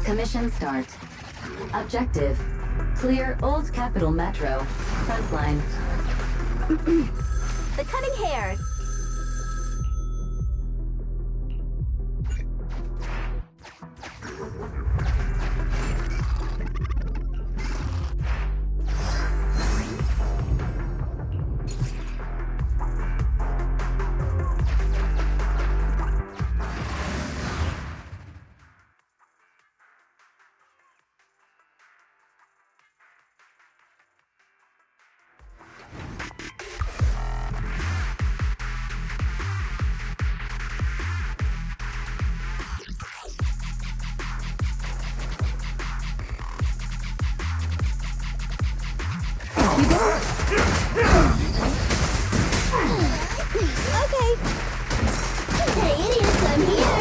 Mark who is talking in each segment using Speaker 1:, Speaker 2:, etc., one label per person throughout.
Speaker 1: Commission start. Objective: clear Old Capitol Metro. Frontline.
Speaker 2: The cutting hair. Okay. Hey, idiots, I'm here.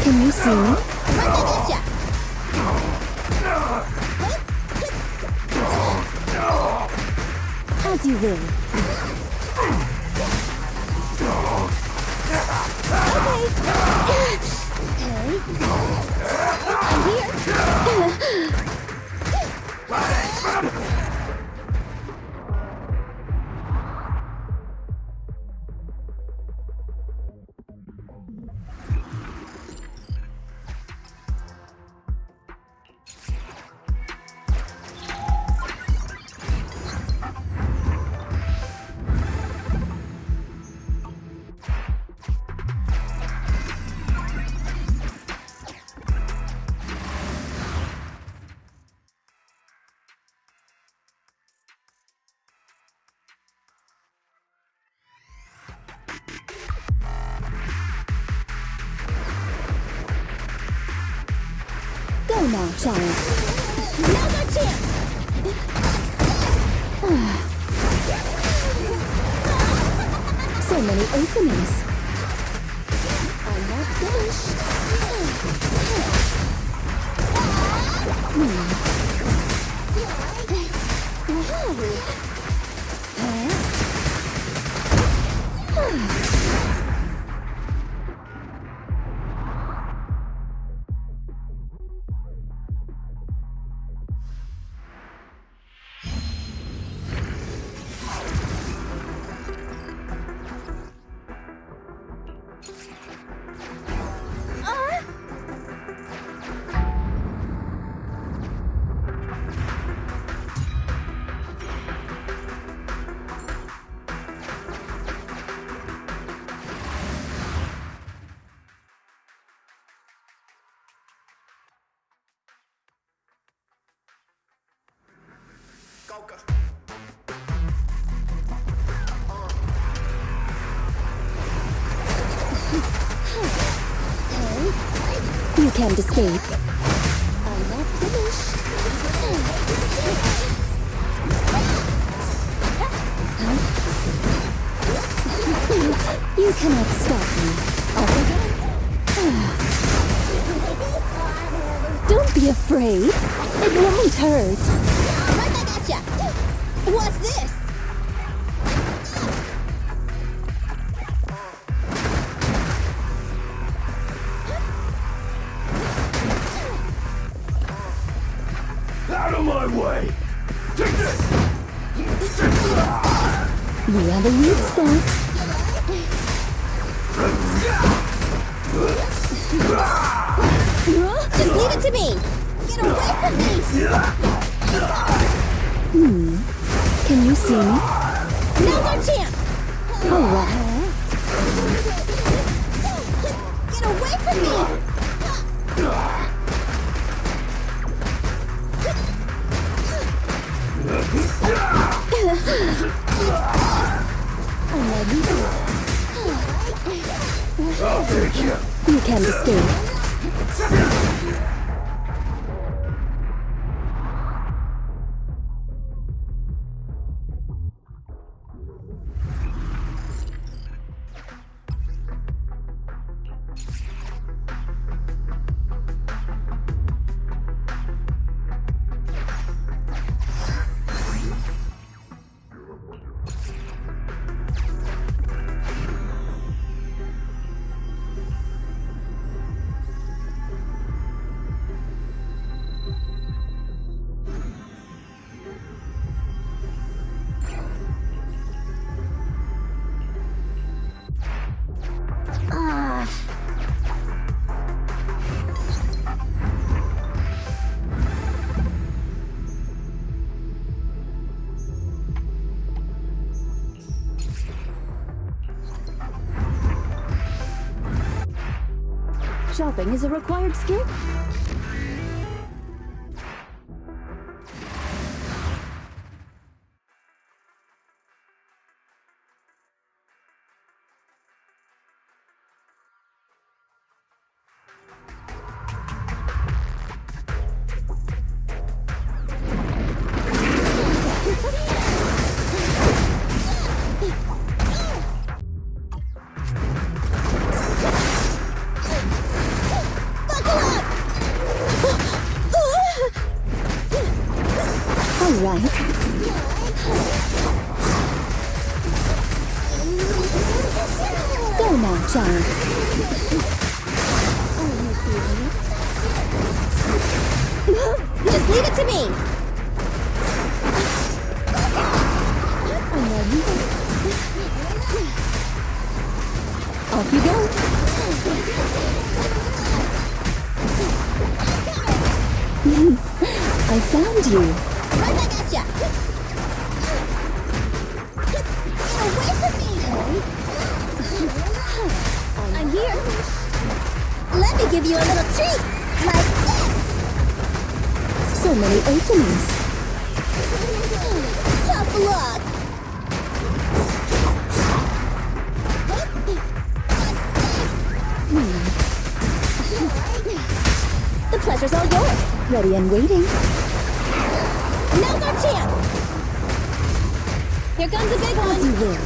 Speaker 3: Can you see me? As you will. Go now, child.
Speaker 2: Another chance.
Speaker 3: So many openings. I'm not finished. You can't escape. I'm not finished. You cannot stop me. Don't be afraid. It won't hurt.
Speaker 2: Right back at ya! What's this?
Speaker 4: Out of my way! Take this!
Speaker 3: You are the weak spot.
Speaker 2: Just leave it to me! Get away from me!
Speaker 3: Can you see me?
Speaker 2: Now's our chance!
Speaker 3: Alright.
Speaker 2: Get away from me!
Speaker 3: I'm ready.
Speaker 4: I'll take you!
Speaker 3: You can't escape. Shopping is a required skill. Alright. Go now, child.
Speaker 2: Just leave it to me!
Speaker 3: I'm ready. Off you go. I found you.
Speaker 2: Right back at ya! Get away from me! I'm here! Let me give you a little treat! Like this!
Speaker 3: So many openings.
Speaker 2: Tough luck! The pleasure's all yours!
Speaker 3: Ready and waiting.
Speaker 2: Now's our chance! Here comes a big
Speaker 3: As
Speaker 2: one!
Speaker 3: you will.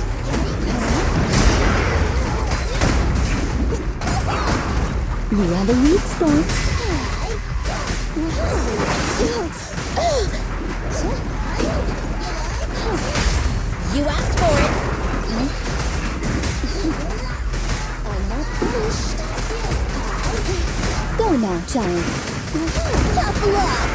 Speaker 3: You are the weak spot.
Speaker 2: You asked for it!
Speaker 3: I'm not finished. Go now, child.
Speaker 2: Tough luck!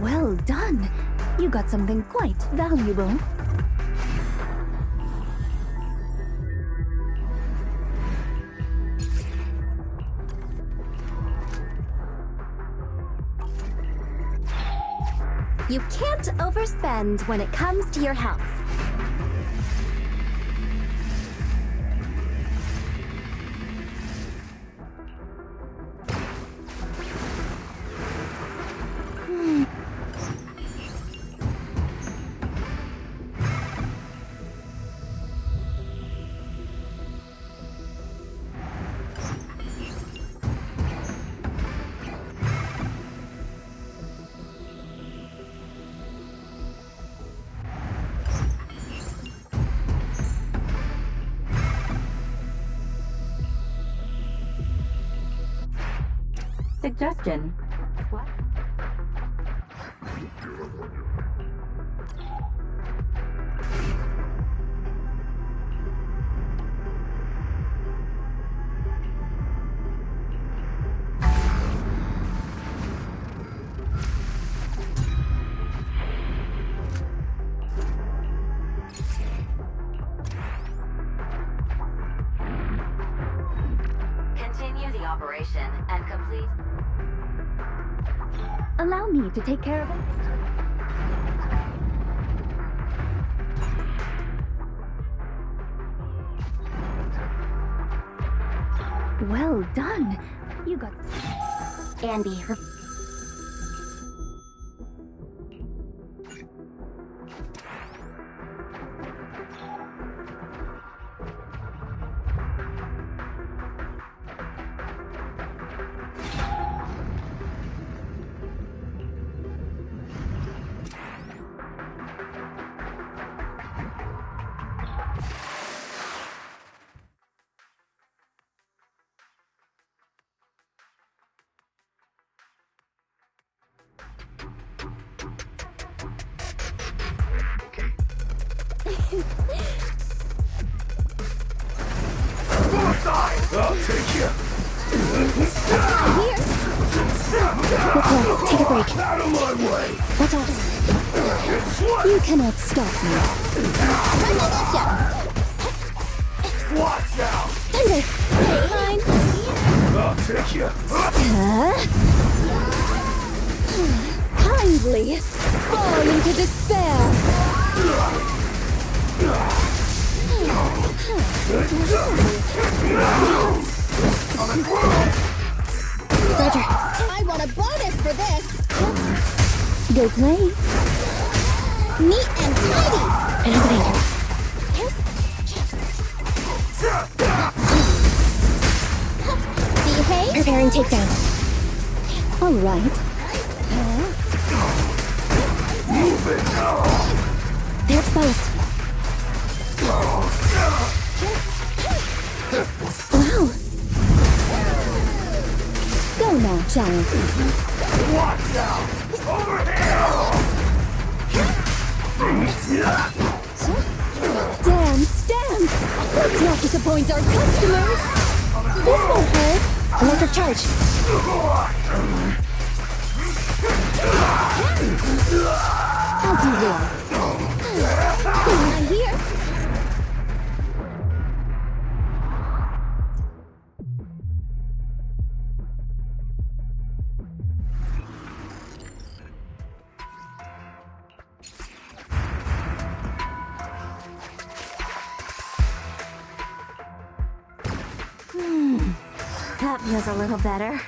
Speaker 3: Well done. You got something quite valuable.
Speaker 2: You can't overspend when it comes to your health.
Speaker 1: Suggestion. What? Continue the operation and complete.
Speaker 3: Allow me to take care of it. Well done. You got...
Speaker 2: Andy,
Speaker 4: I'll take you.
Speaker 2: here.
Speaker 3: Take a break.
Speaker 4: Out of my way.
Speaker 3: Watch out. You cannot stop me.
Speaker 4: Watch out.
Speaker 3: Thunder!
Speaker 2: Fine.
Speaker 4: I'll take you.
Speaker 3: Kindly fall into despair. Roger.
Speaker 2: I want a bonus for this.
Speaker 3: Go play.
Speaker 2: Neat and tidy.
Speaker 3: Elevator.
Speaker 2: Behave.
Speaker 3: Preparing takedown. All right.
Speaker 4: Move it now.
Speaker 3: They're exposed. Wow. Go now, child.
Speaker 4: Watch out. Over
Speaker 3: Dance, dance. Let's not disappoint our customers. This won't hurt. Electric charge. As you will.
Speaker 2: I'm here.
Speaker 3: That feels a little better.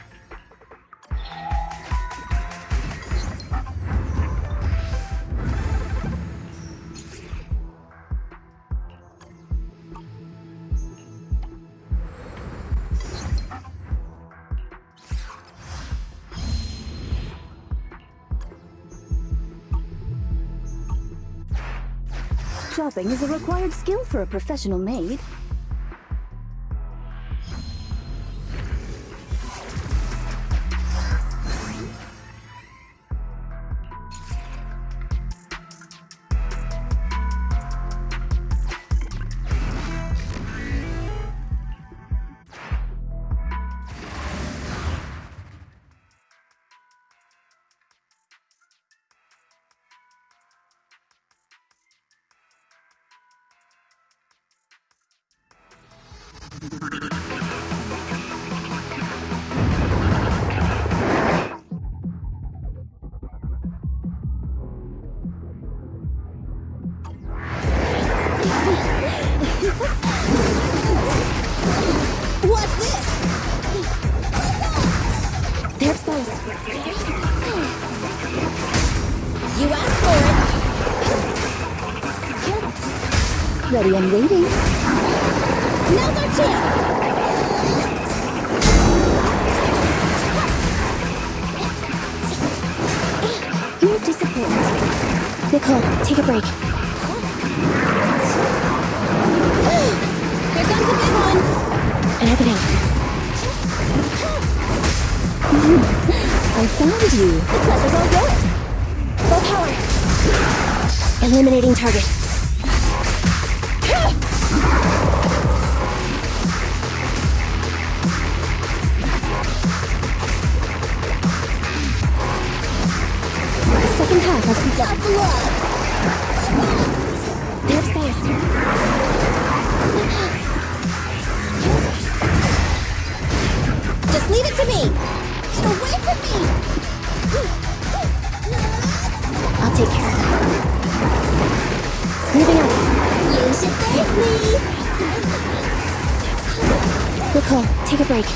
Speaker 3: Shopping is a required skill for a professional maid.
Speaker 2: What's this?
Speaker 3: They're exposed.
Speaker 2: You asked for it.
Speaker 3: Ready and waiting.
Speaker 2: Now's our chance.
Speaker 3: You're disappointed. Nicole, take a break.
Speaker 2: Here comes a big one.
Speaker 3: And everything. I found you.
Speaker 2: The pleasure's all yours.
Speaker 3: Full power. Eliminating target. The second half has begun.
Speaker 2: Tough luck.
Speaker 3: They're exposed.
Speaker 2: Just leave it to me. Get away from me.
Speaker 3: I'll take care of them. Moving on.
Speaker 2: You should thank me.
Speaker 3: Nicole, take a break.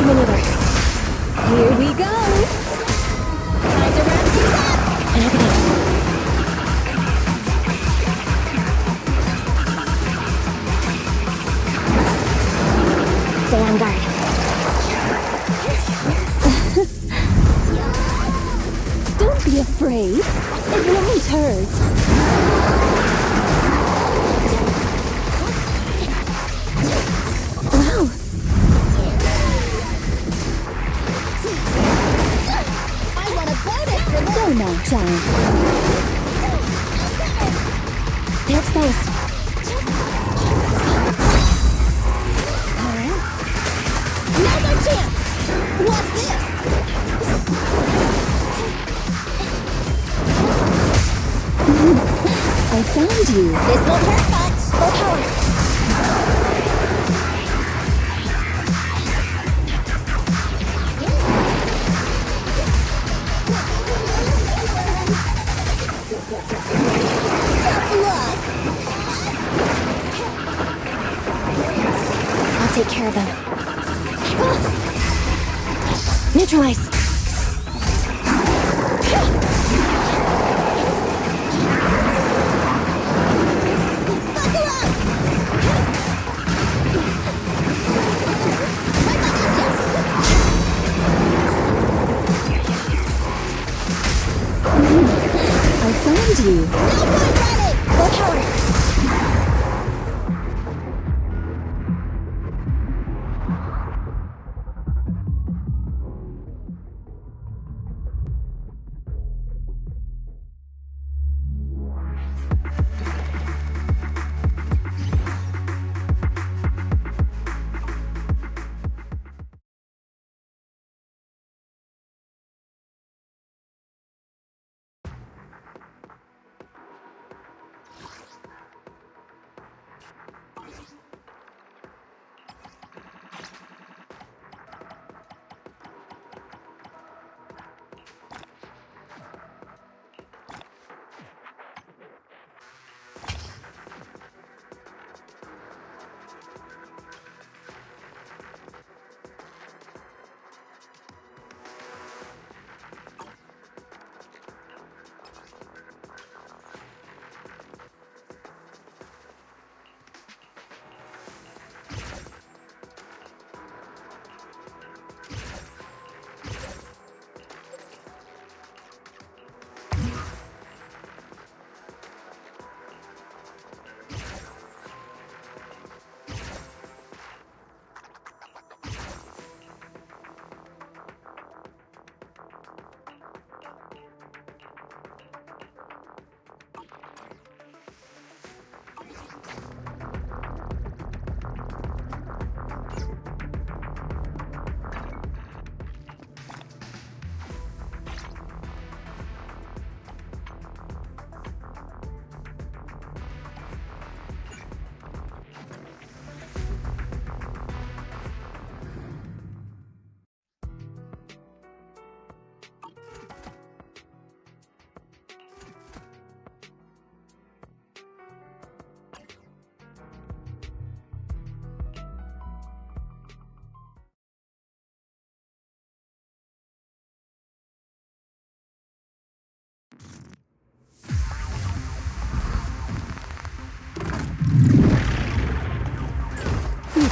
Speaker 3: Maneuver. Here we go.
Speaker 2: Time to wrap things up.
Speaker 3: And everything. Stay on guard. Don't be afraid. It won't hurt. Wow.
Speaker 2: I want a bonus for
Speaker 3: Go now, child. They're exposed.
Speaker 2: Now's our chance. What's this?
Speaker 3: I found you.
Speaker 2: This won't hurt much.
Speaker 3: Full power.
Speaker 2: Tough luck.
Speaker 3: I'll take care of them. Neutralize.
Speaker 2: Buckle up.
Speaker 3: I found you.
Speaker 2: No point running.
Speaker 3: Full power.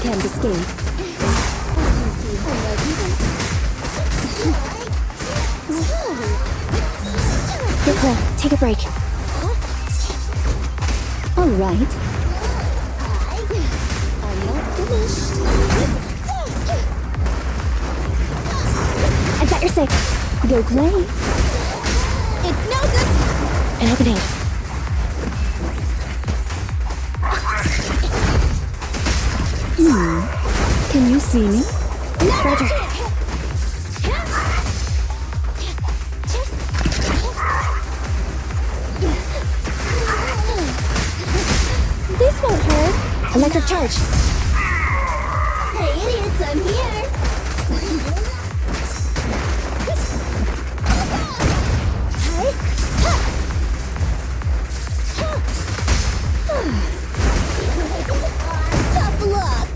Speaker 3: can't escape. Get clear. Take a break. All right.
Speaker 2: I'm not finished.
Speaker 3: I've got your six. Go play.
Speaker 2: It's no good.
Speaker 3: An opening. Can you see me? Roger. This won't hurt. Electric charge.
Speaker 2: Hey, idiots, I'm here. Tough luck.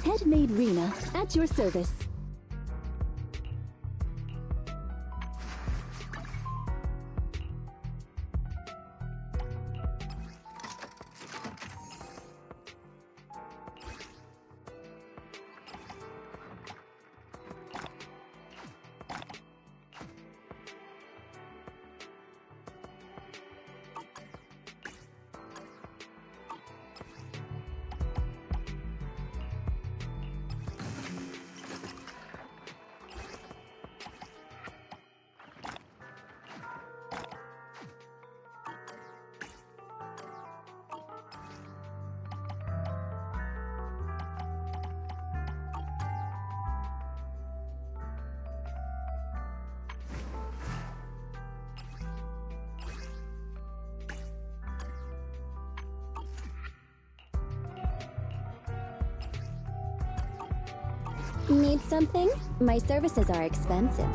Speaker 3: Headmaid Rena, at your service.
Speaker 2: Need something? My services are expensive.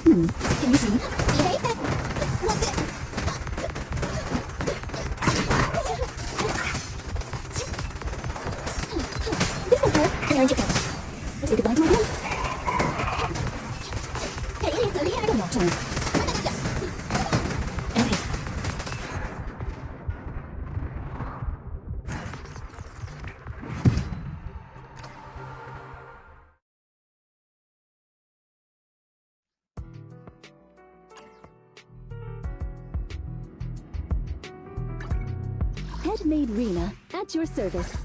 Speaker 3: Can you see?
Speaker 2: Hey, what's it?
Speaker 3: This will hurt. Can I inject it? Say goodbye to my ghosts.
Speaker 2: Hey, it's a little
Speaker 3: Not time. Okay. Headmaid Rena, at your service.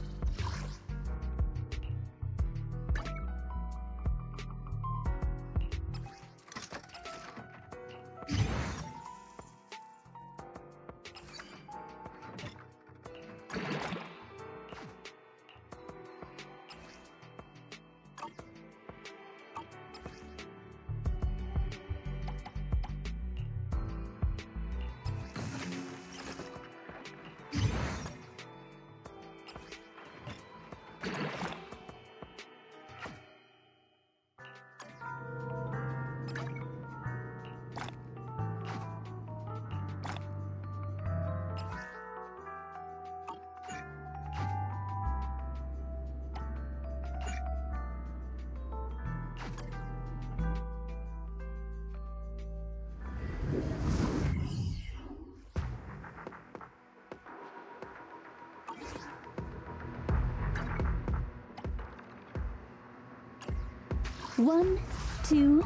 Speaker 3: One, two,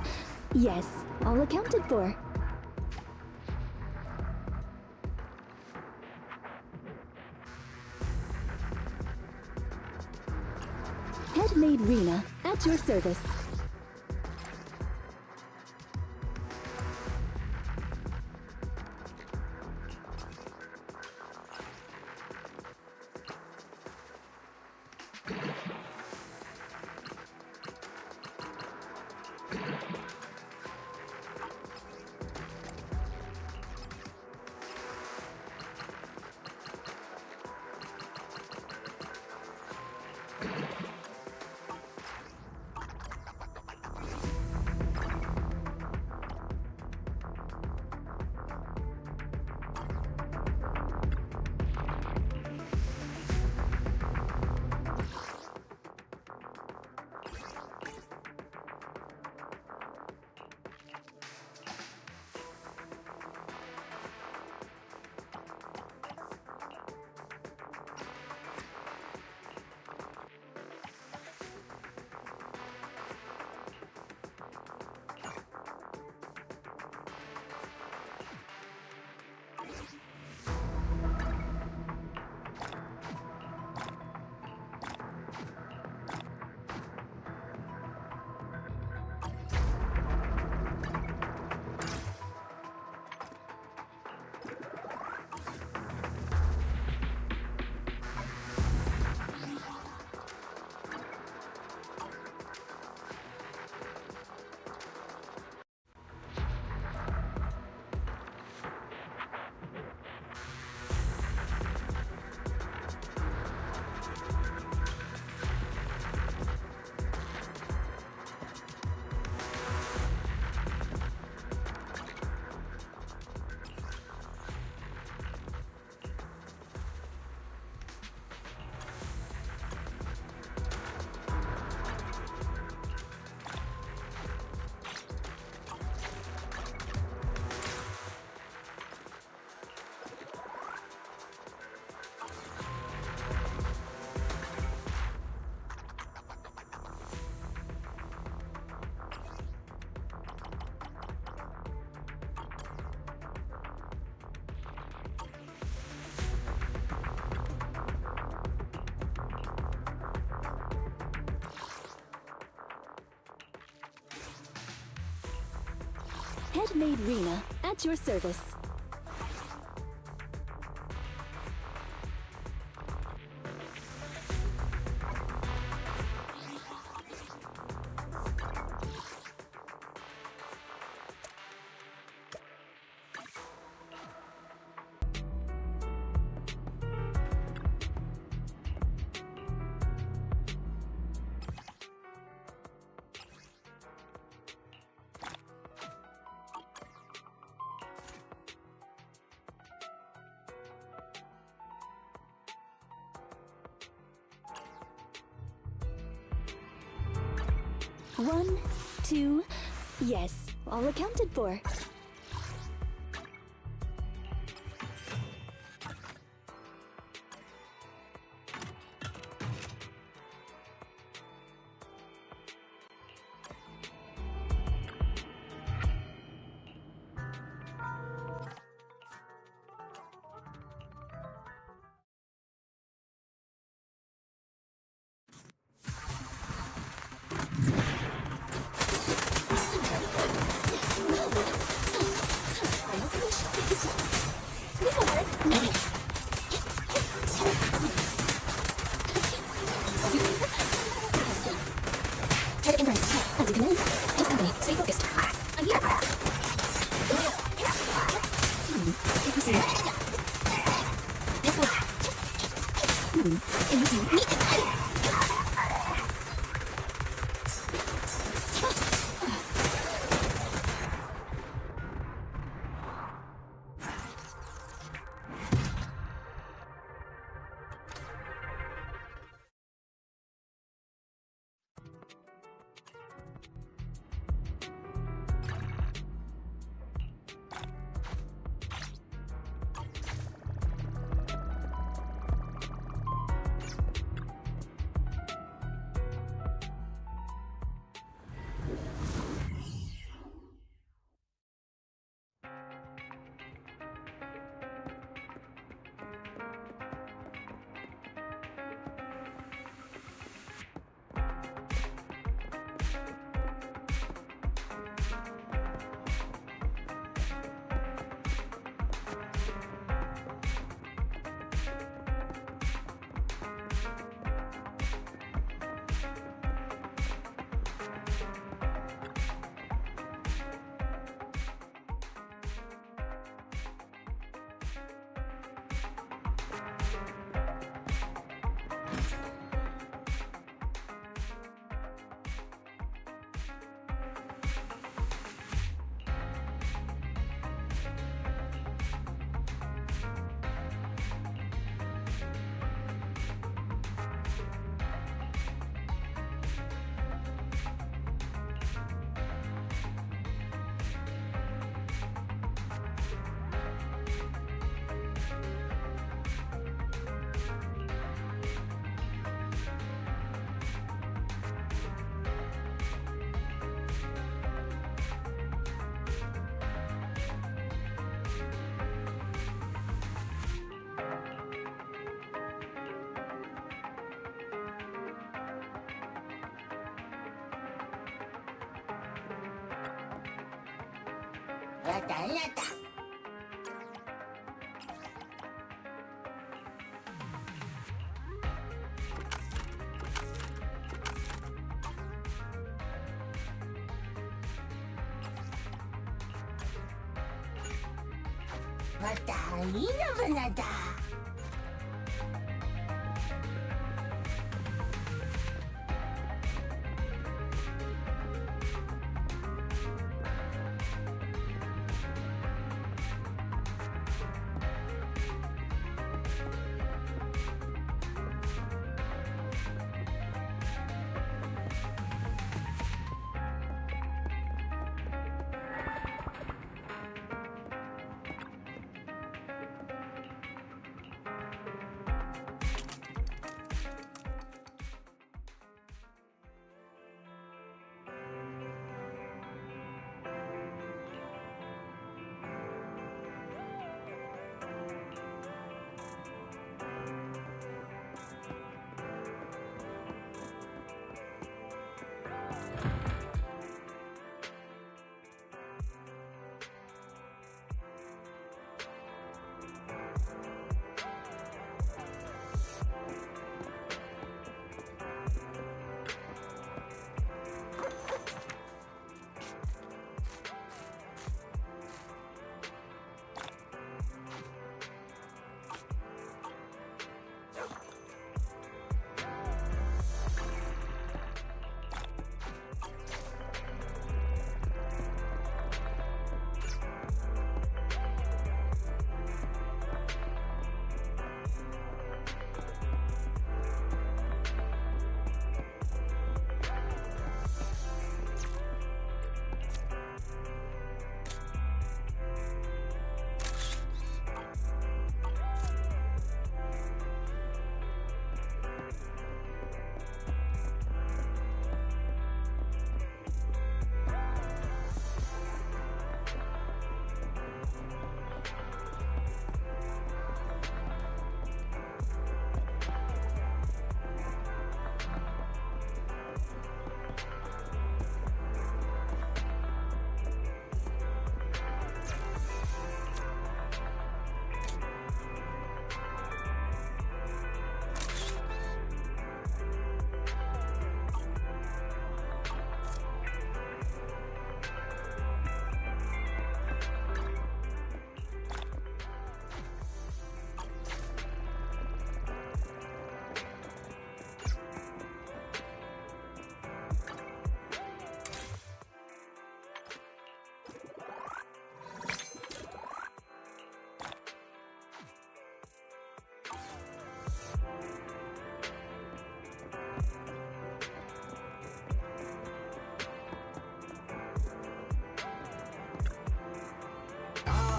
Speaker 3: yes, all accounted for. Headmaid Rena, at your service. Headmaid Rena, at your service. 1, 2, yes, all accounted for. Target confirmed. As you command. Just company. Stay focused. I'm here. This was.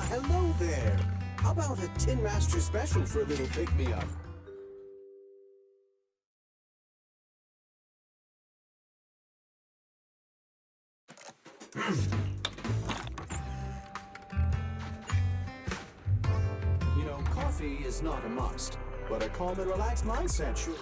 Speaker 5: Hello there. How about a Tin Master special for a little pick-me-up? You know, coffee is not a must, but a calm and relaxed mindset should.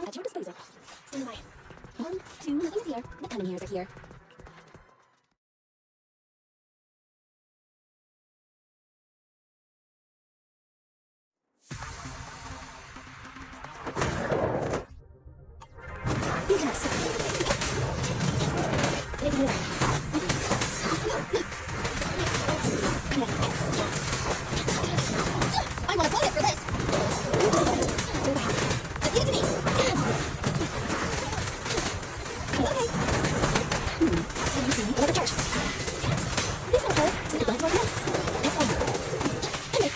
Speaker 3: At your disposal. Stand by. 1, 2, nothing here. The cunning hairs are here. You cannot stop me. It's here.
Speaker 2: I want a bonus for this. Just give it to me.
Speaker 3: Another charge. This will hurt. Is it going like this? That's awesome. Come here.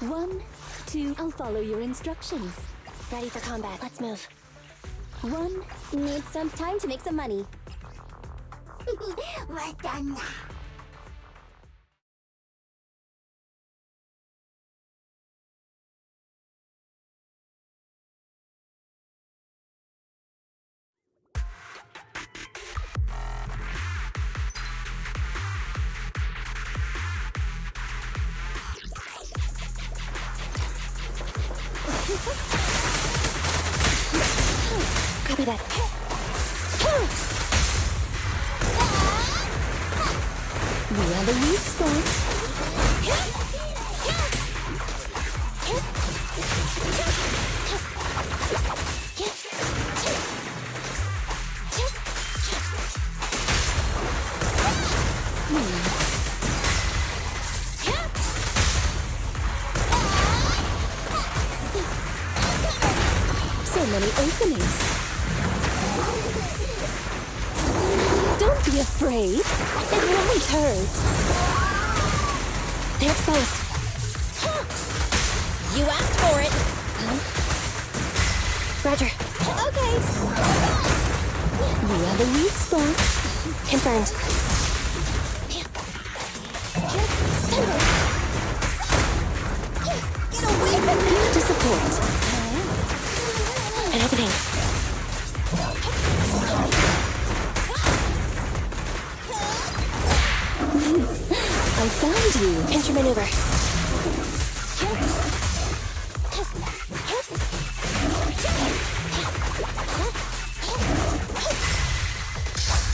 Speaker 3: One, two, I'll follow your instructions.
Speaker 2: Ready for combat. Let's move.
Speaker 3: 1,
Speaker 2: Need some time to make some money. We're done now.
Speaker 3: copy that. We are the weak spot. openings. Don't be afraid. It won't hurt. They're exposed.
Speaker 2: You asked for it.
Speaker 3: Roger.
Speaker 2: Okay.
Speaker 3: We have a weak spot.
Speaker 2: Confirmed. Get away from me!
Speaker 3: Here to support.
Speaker 2: An opening.
Speaker 3: I found you.
Speaker 2: Pincher maneuver.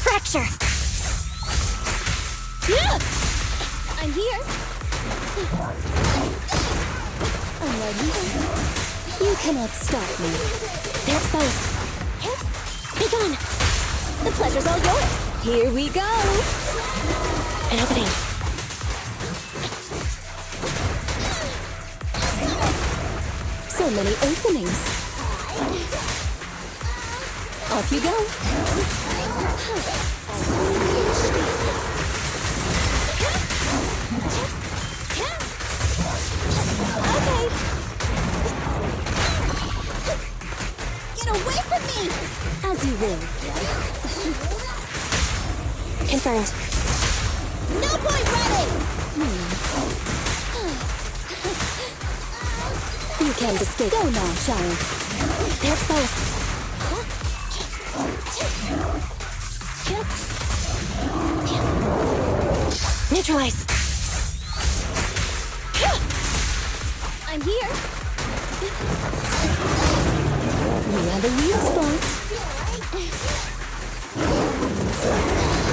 Speaker 2: Fracture.
Speaker 3: I'm here. I'm ready. You cannot stop me.
Speaker 2: They're exposed. Be gone.
Speaker 3: The pleasure's all yours. Here we go.
Speaker 2: An opening.
Speaker 3: So many openings. Off you go.
Speaker 2: Okay. Get away from me!
Speaker 3: As you will.
Speaker 2: Confirmed. No point running!
Speaker 3: You can't escape. Go now, child.
Speaker 2: They're exposed. Neutralize.
Speaker 3: I'm here. We have a weak spot.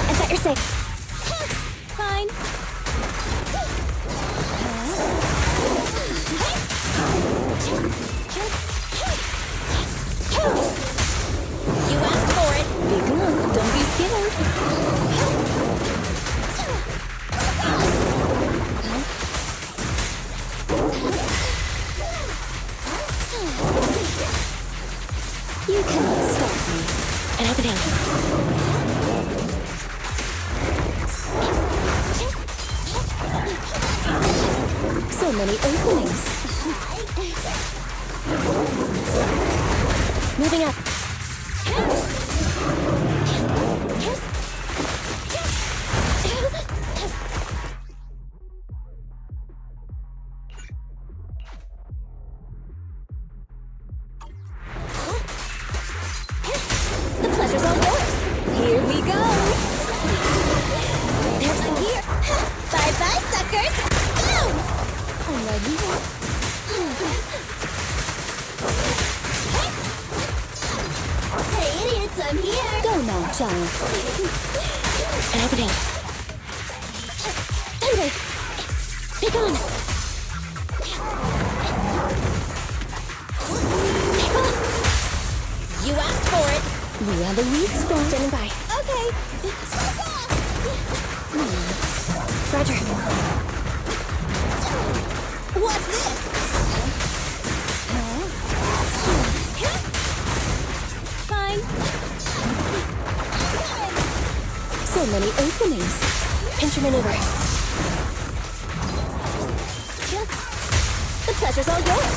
Speaker 2: I've got your six.
Speaker 3: Fine.
Speaker 2: You asked for it.
Speaker 3: Be good. Don't be scared. You cannot stop me.
Speaker 2: An opening.
Speaker 3: So many openings.
Speaker 2: Moving up.
Speaker 3: The pleasure's all yours. Here we go.
Speaker 2: There's
Speaker 3: I'm here.
Speaker 2: bye-bye, suckers! Go!
Speaker 3: I'm ready.
Speaker 2: Hey, idiots, I'm here!
Speaker 3: Go now, child.
Speaker 2: An opening. Thunder! Be gone! You asked for it!
Speaker 3: We have a weak spot.
Speaker 2: Standing by. Okay.
Speaker 3: Roger.
Speaker 2: What's this?
Speaker 3: Fine. So many openings.
Speaker 2: Pincher maneuver.
Speaker 3: The pleasure's all yours.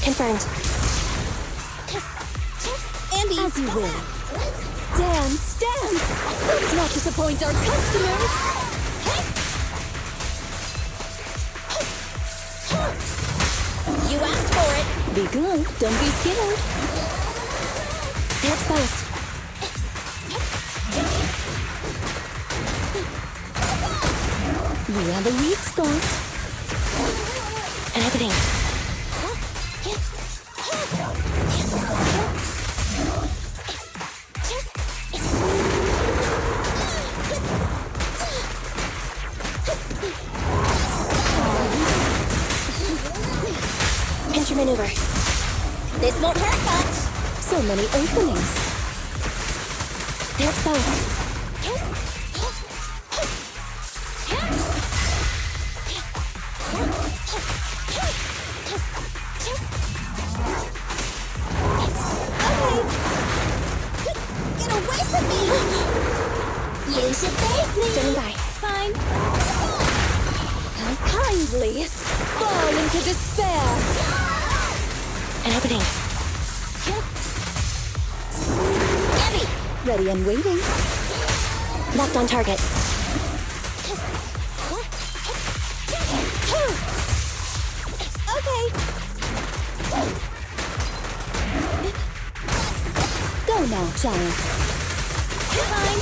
Speaker 2: Confirmed.
Speaker 3: Andy, as you will. Dance, dance. Let's not disappoint our customers.
Speaker 2: You asked for it!
Speaker 3: Be good. Don't be scared.
Speaker 2: They're exposed.
Speaker 3: We have a weak spot.
Speaker 2: An opening. Pincher maneuver. This won't hurt much!
Speaker 3: So many openings.
Speaker 2: They're exposed. You begged me!
Speaker 3: Standing by. Fine. How kindly fall into despair. An opening.
Speaker 2: Abby!
Speaker 3: Ready and waiting. Locked on target.
Speaker 2: Okay.
Speaker 3: Go now, child.
Speaker 2: Fine.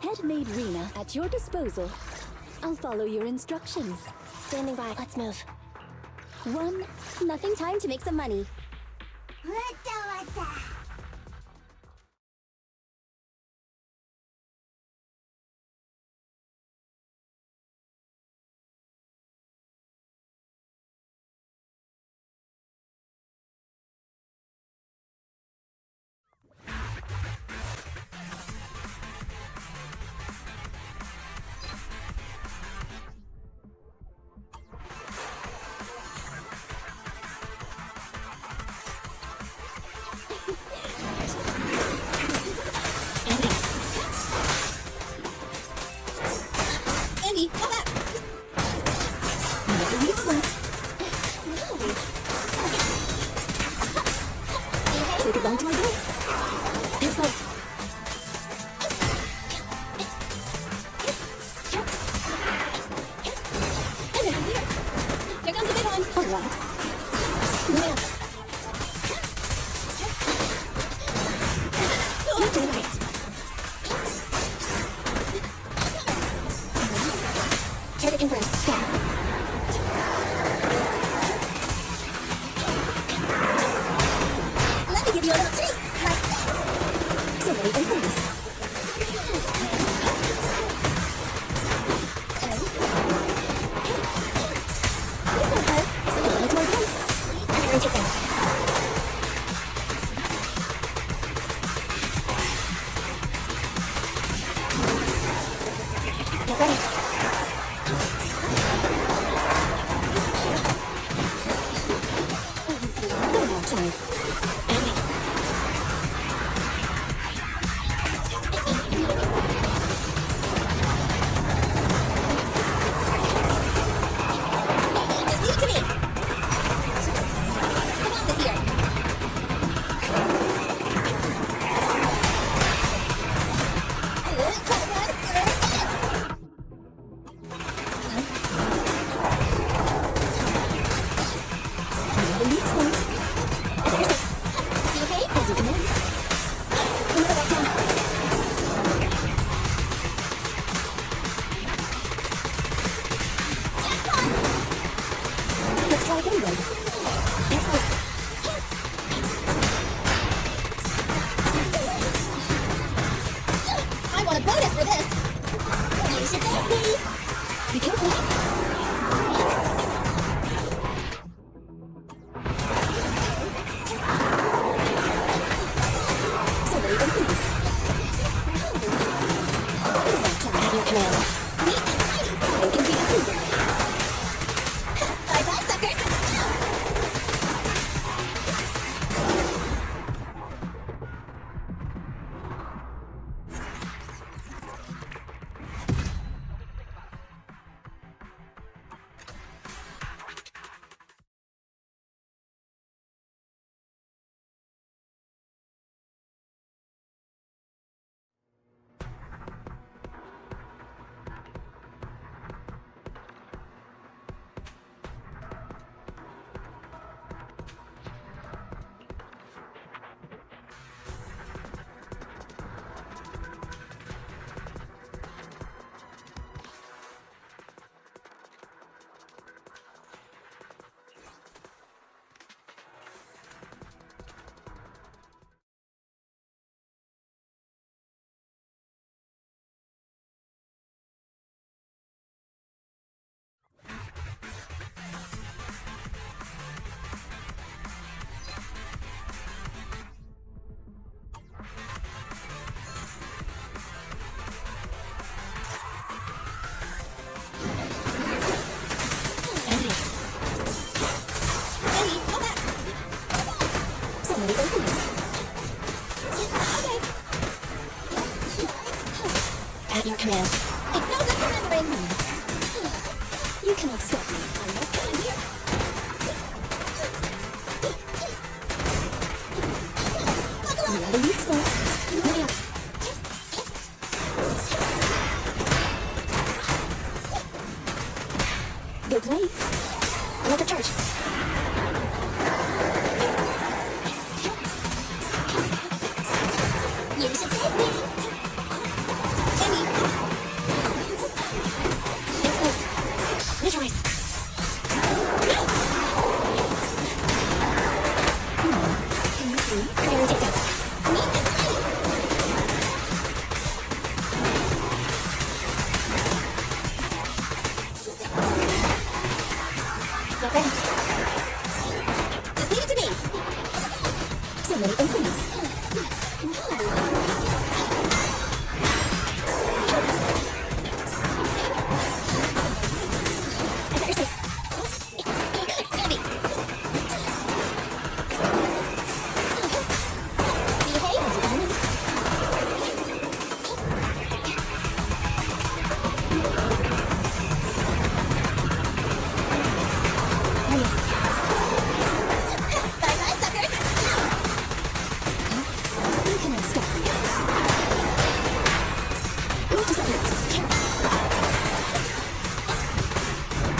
Speaker 3: Head-made Rena at your disposal. I'll follow your instructions.
Speaker 2: Standing by. Let's move.
Speaker 3: 1.
Speaker 2: Nothing time to make some money. Andy, come back!
Speaker 3: Take it down to my base. Let's go.
Speaker 2: Here comes the big one!
Speaker 3: All right. Well. Left and right. Target confirmed. Go.
Speaker 2: Let me give you a little treat! Like this!
Speaker 3: So many influence. Get ready. Go now, child.
Speaker 2: Just leave it to me. Come on, this here.
Speaker 3: Let's try again, then. Next place.
Speaker 2: I want a bonus for this. You should thank me.
Speaker 3: Be careful. Somebody open this. Have your command. I can be defeated.
Speaker 2: Bye-bye, suckers. Hey, come back.
Speaker 3: Somebody open this.
Speaker 2: Okay.
Speaker 3: At your command.
Speaker 2: It's no good remembering.
Speaker 3: You cannot stop me.
Speaker 2: I'm not coming here.
Speaker 3: You are the weak spot. Hurry up. Go play. Another charge.
Speaker 2: You should thank me. Amy,
Speaker 3: Next place. Neutralize. Can you see? Prepare to take down. Get ready.
Speaker 2: just leave it to me.
Speaker 3: Somebody open this. I got your six.
Speaker 2: Amy. Behave. Bye-bye, suckers.
Speaker 3: You cannot stop me. Go to separate.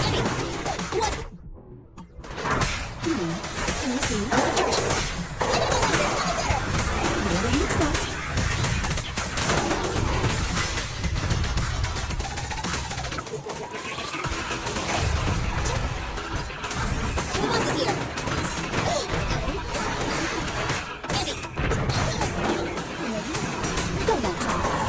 Speaker 2: Amy, what?
Speaker 3: Can you see? Another charge. You are the weak spot.
Speaker 2: Who wants this here? Amy,
Speaker 3: Go now, child.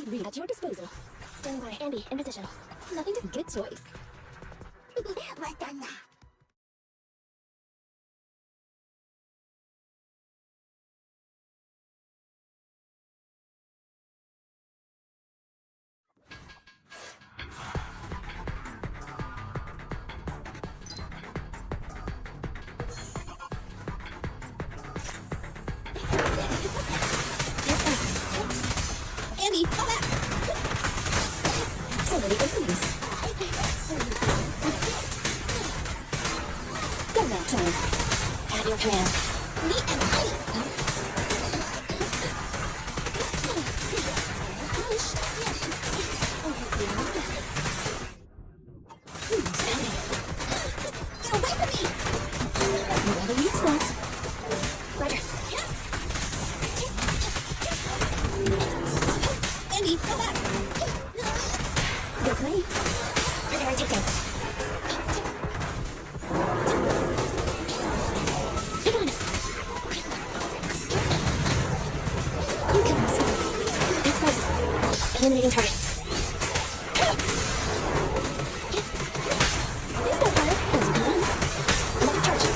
Speaker 3: Read at your disposal. Standing by. Andy, in position. Nothing to good choice.
Speaker 2: わかんな。Andy, call back!
Speaker 3: So many openings. Go now, Tony. Have your command.
Speaker 2: Me and I! Get away from me!
Speaker 3: Another weak spot. Roger.
Speaker 2: Andy, call back!
Speaker 3: Good play. Preparing takedown. Hit on it. You can miss. That's close. Eliminating target. This got hard. As you can run. Electric charge.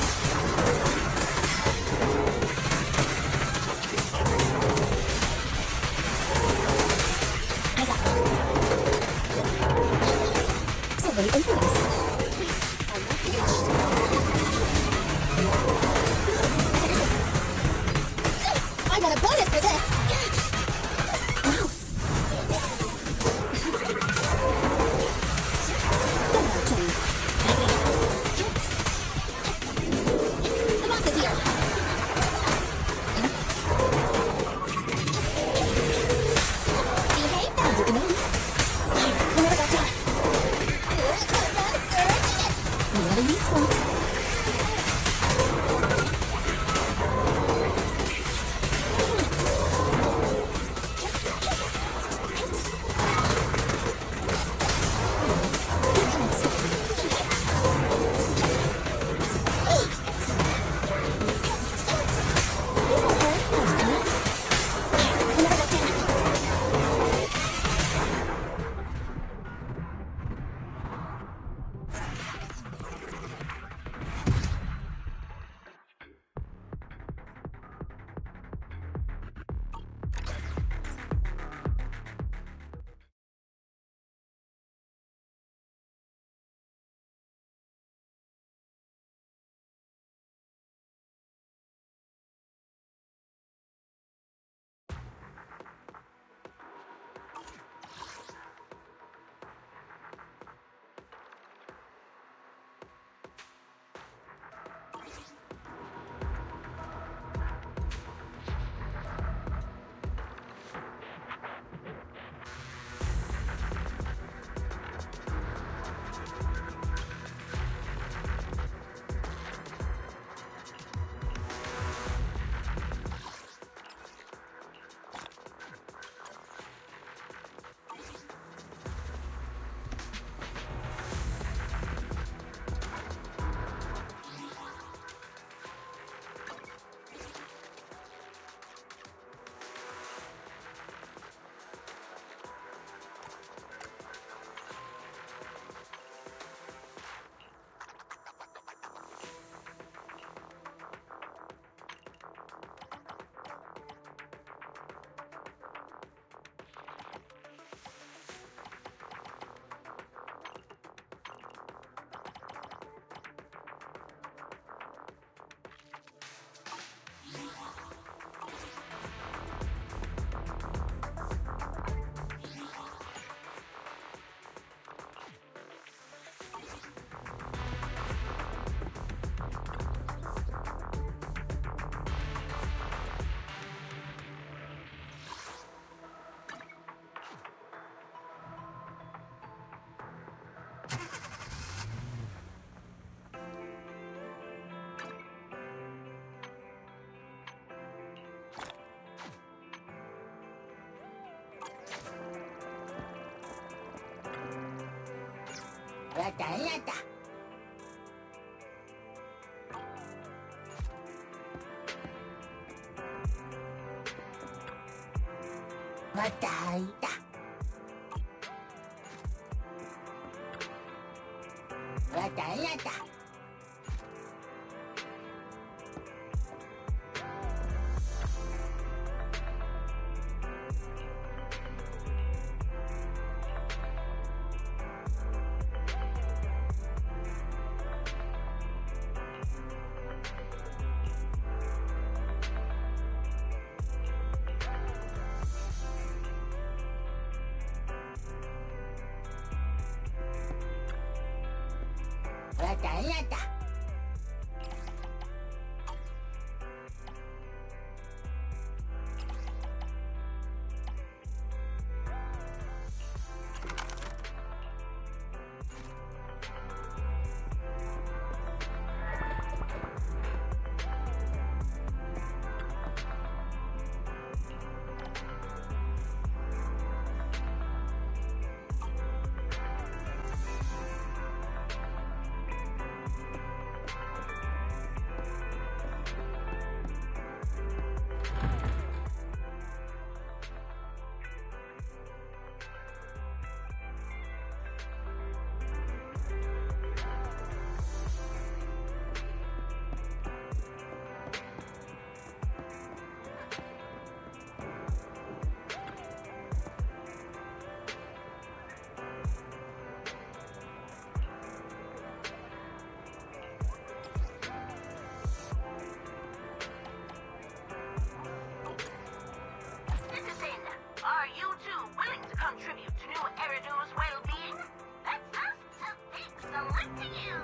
Speaker 3: Eyes up. So many openings. I'm not finished.
Speaker 2: I got a bonus for this!
Speaker 3: Wow. Go now, Tony.
Speaker 2: The boss is here! Behave
Speaker 3: As you can run. I never got down. Another weak spot.
Speaker 2: また開いた。
Speaker 1: Citizen, are you two willing to contribute to new Eridu's well-being? That's us to think selecting you.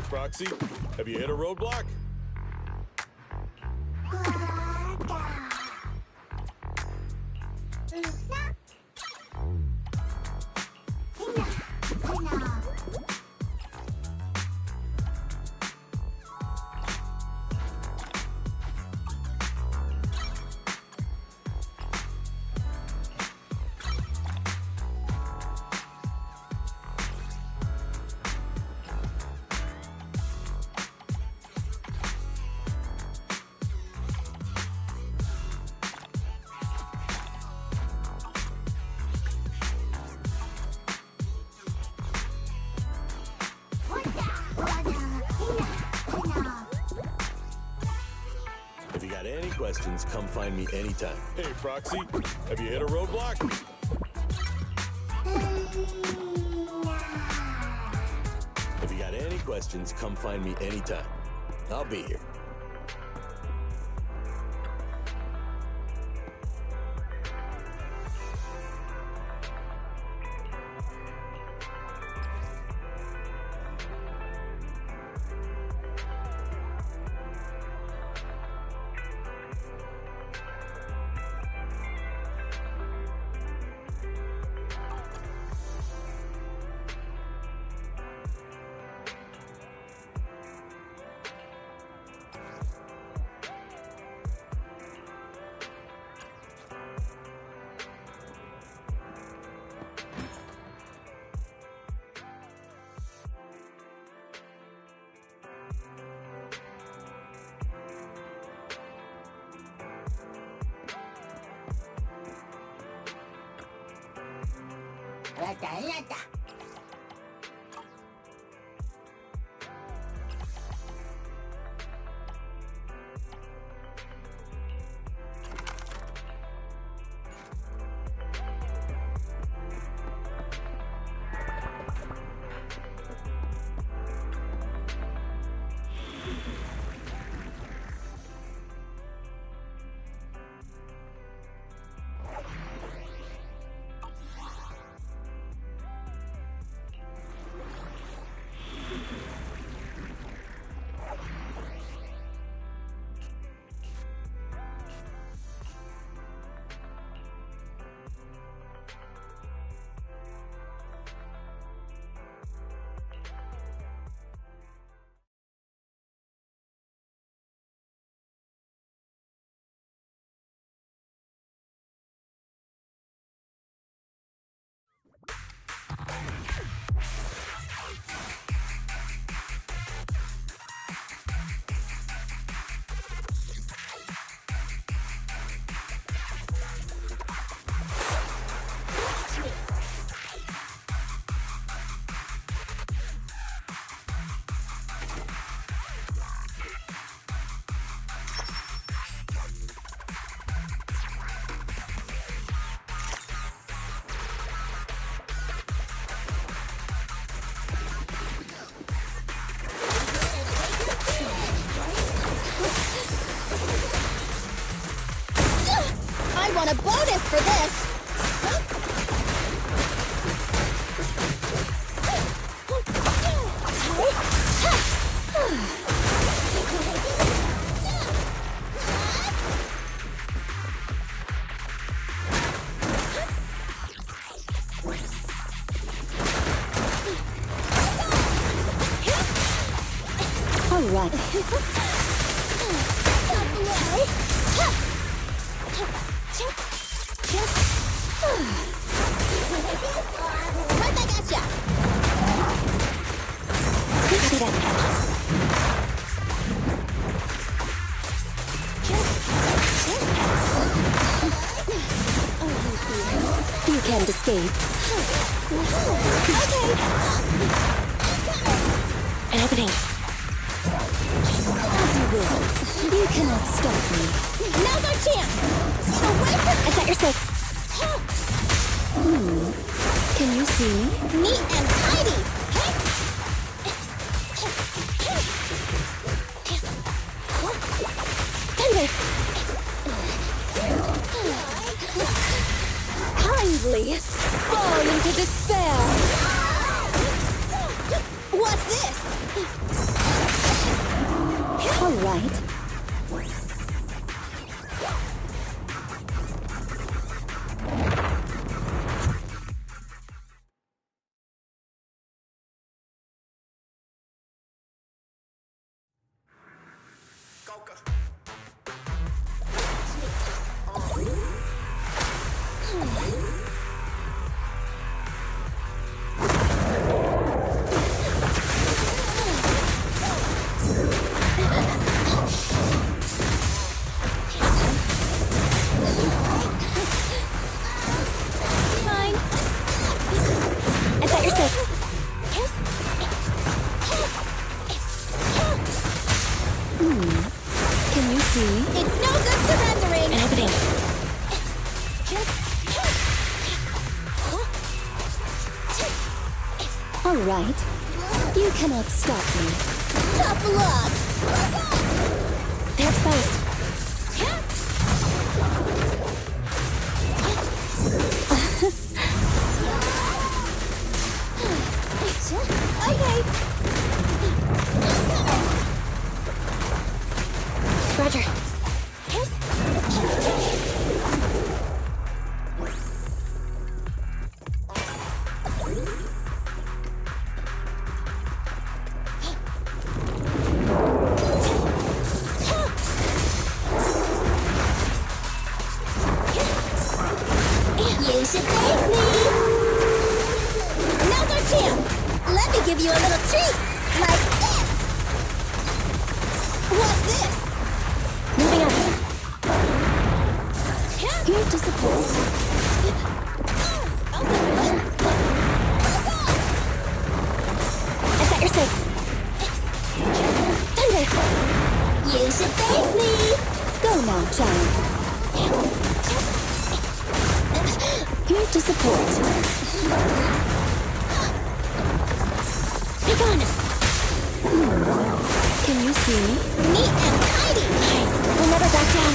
Speaker 4: Proxy, have you hit a roadblock? If you got any questions, come find me anytime. Hey, Proxy, have you hit a roadblock? If you got any questions, come find me anytime. I'll be here.
Speaker 2: I want a bonus for this!
Speaker 3: All right.
Speaker 2: Right back at ya!
Speaker 3: Copy that. You can't escape. Happening. As you will. You cannot stop me.
Speaker 2: Now's our chance! Away from
Speaker 3: I got your six. Can you see me?
Speaker 2: neat and tidy!
Speaker 3: Thunder! Kindly fall into despair.
Speaker 2: What's this?
Speaker 3: All right. Fine. I got your six. Can you see?
Speaker 2: It's no good surrendering.
Speaker 3: An opening. All right. You cannot stop me.
Speaker 2: Tough luck.
Speaker 3: They're exposed.
Speaker 2: Okay.
Speaker 3: Roger.
Speaker 2: You should thank me. Now's our chance. Let me give you a little treat. Like this. What's this?
Speaker 3: Moving on. Here to support. I've got your six. Thunder.
Speaker 2: You should thank me.
Speaker 3: Go now, child. Here to support. Be gone. Can you see me?
Speaker 2: Neat and tidy.
Speaker 3: We'll never back down.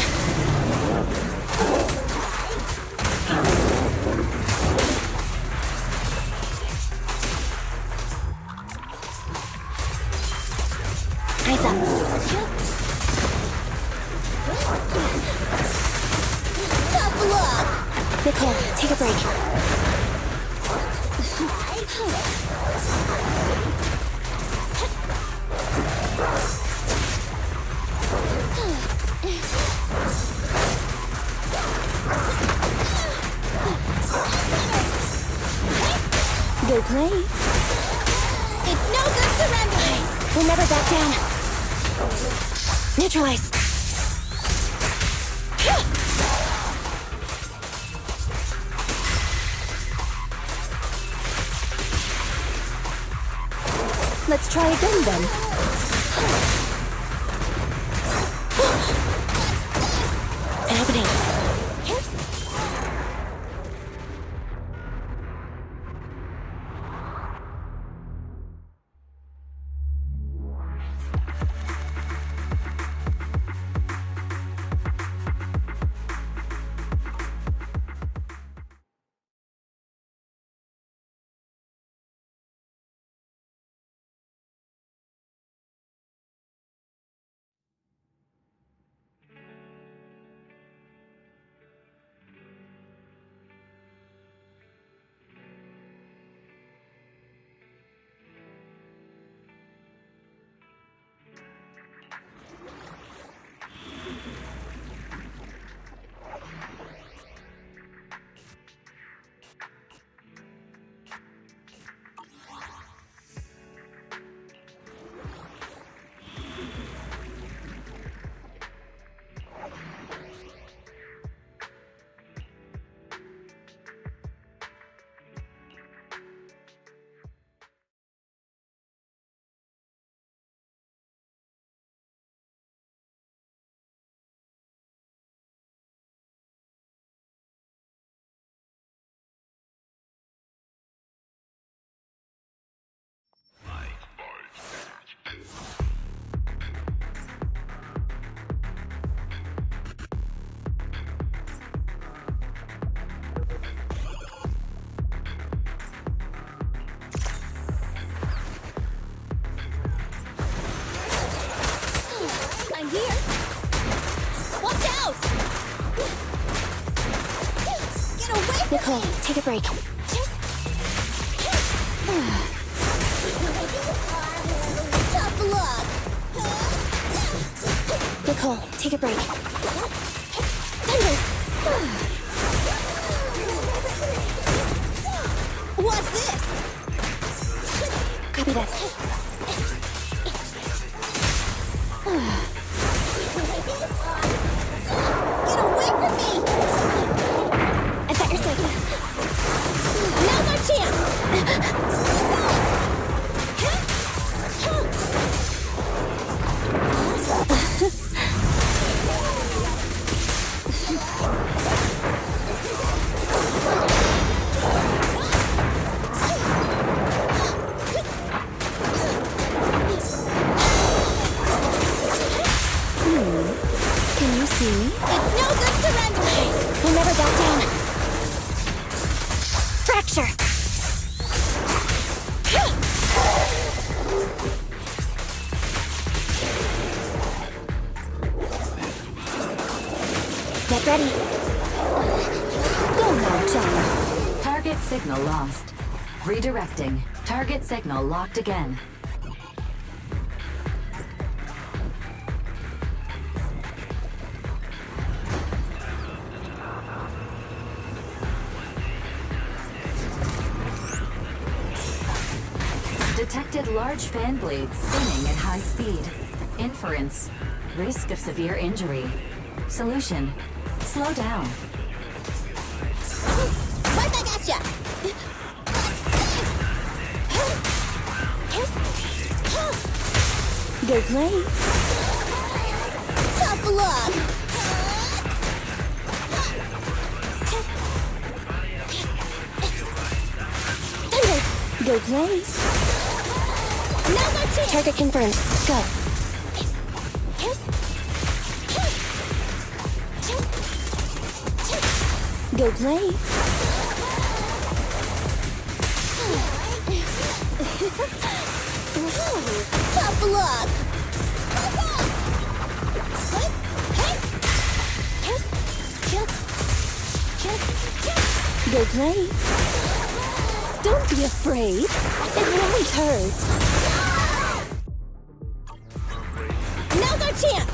Speaker 3: Eyes up.
Speaker 2: Tough luck.
Speaker 3: Nicole, take a break. Good play.
Speaker 2: It's no good surrendering.
Speaker 3: We'll never back down. Neutralize. Let's try again then. An opening. Nicole, take a break.
Speaker 2: Tough luck.
Speaker 3: Nicole, take a break. Thunder!
Speaker 2: What's this?
Speaker 3: Copy that.
Speaker 2: Get away from me!
Speaker 3: I thought you're safe.
Speaker 2: Now's our chance!
Speaker 3: Can you see me?
Speaker 2: It's no good surrendering!
Speaker 3: We'll never back down. Fracture! Get ready. Go now, John.
Speaker 6: Target signal lost. Redirecting. Target signal locked again. Detected large fan blades spinning at high speed. Inference. Risk of severe injury. Solution. Slow down.
Speaker 2: Right back at ya!
Speaker 3: Go play.
Speaker 2: Tough luck!
Speaker 3: Thunder! Go play.
Speaker 2: Now's our chance!
Speaker 3: Target confirmed. Go. Go play.
Speaker 2: Tough luck!
Speaker 3: Go play. Don't be afraid. It won't hurt.
Speaker 2: Now's our chance!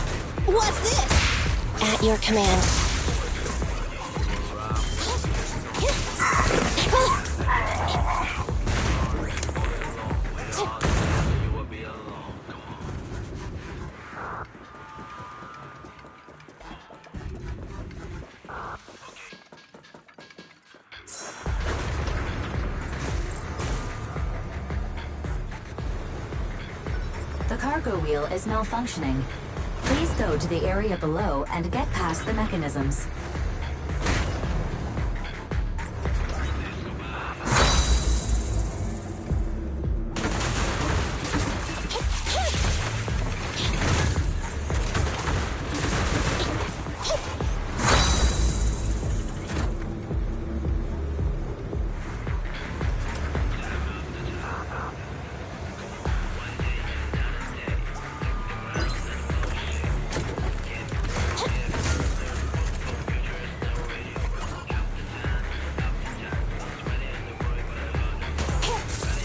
Speaker 2: What's this?
Speaker 3: At your command.
Speaker 6: The cargo wheel is malfunctioning. Please go to the area below and get past the mechanisms.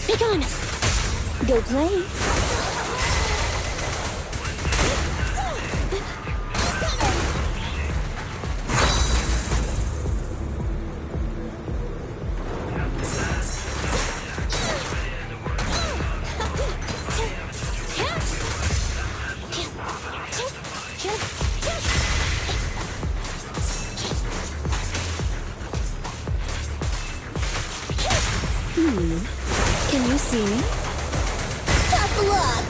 Speaker 3: Be gone. Go play. Can you see me?
Speaker 2: Tough luck!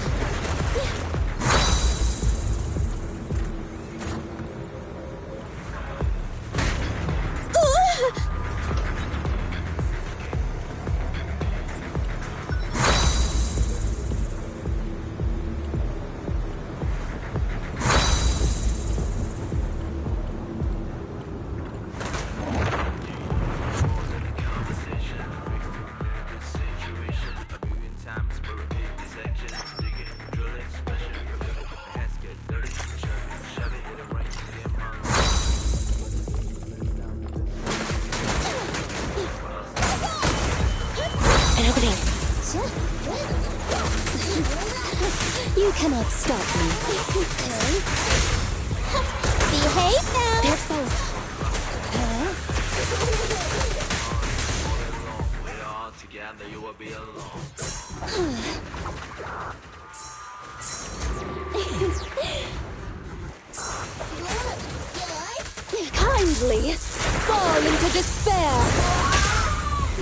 Speaker 3: happening? You cannot stop me.
Speaker 2: Behave now.
Speaker 3: There's both. Kindly fall into despair.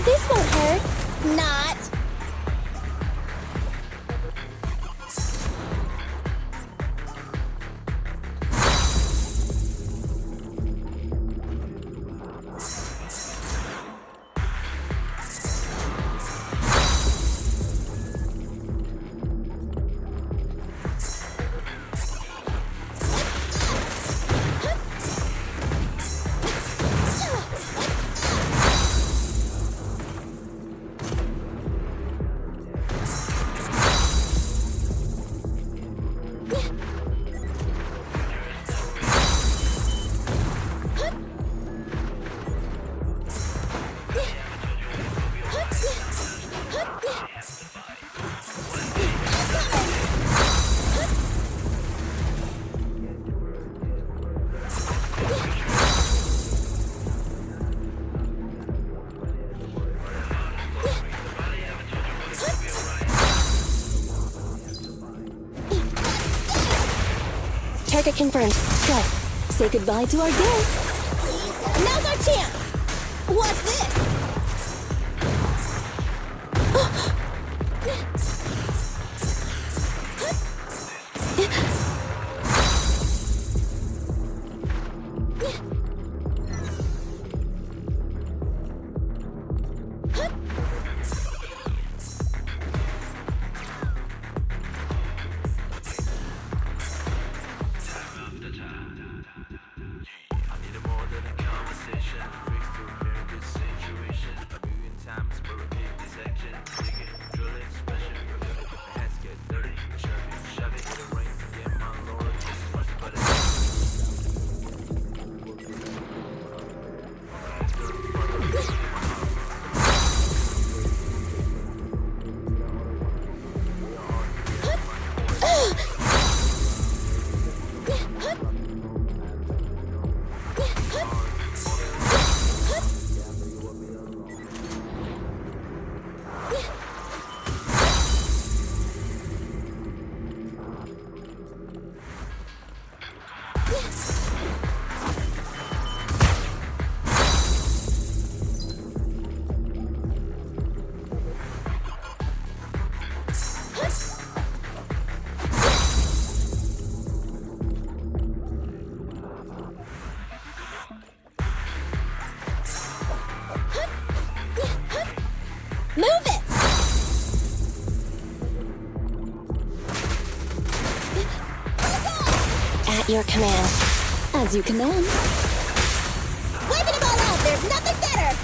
Speaker 3: This won't hurt.
Speaker 2: Not.
Speaker 3: Target confirmed. Go. Say goodbye to our guests.
Speaker 2: Now's our chance. What's this? Move it!
Speaker 3: At your command. As you command.
Speaker 2: Wiping them all out. There's nothing better.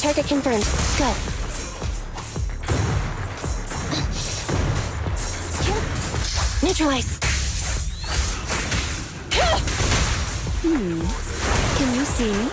Speaker 3: Target confirmed. Go. Neutralize. Can you see me?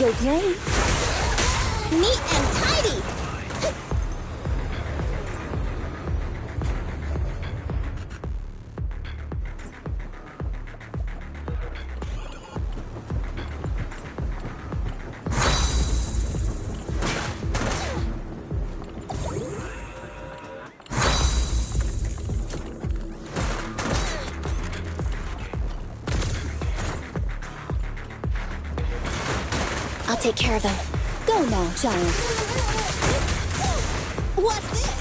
Speaker 3: Go play.
Speaker 2: Neat and tidy.
Speaker 3: I'll take care of them. Go now, child.
Speaker 2: What's this?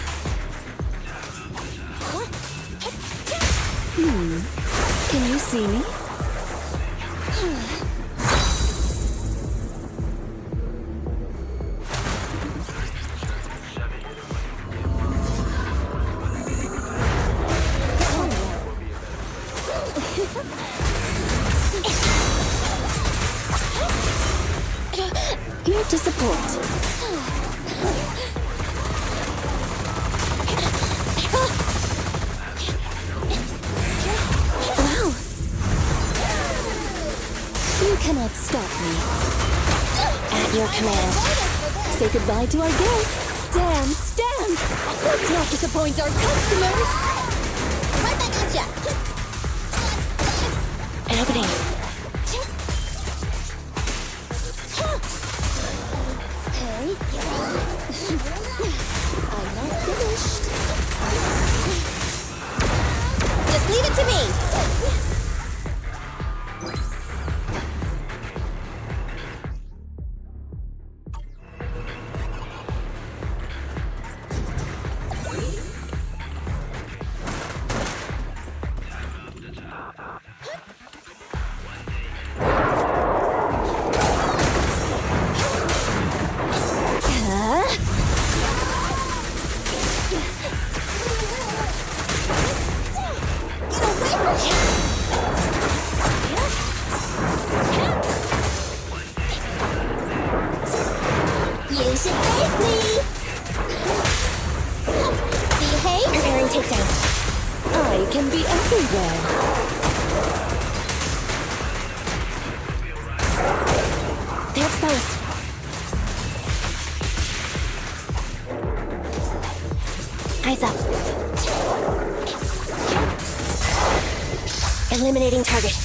Speaker 3: Can you see me? Here to support. Wow! You cannot stop me. At your command. Say goodbye to our guests. Dance, dance! Let's not disappoint our customers!
Speaker 2: Right back at ya.
Speaker 3: An opening.
Speaker 2: Okay. I'm not finished. Just leave it to me. You should thank me. Behave.
Speaker 3: Preparing takedown. I can be everywhere. They're exposed. Eyes up. Eliminating target.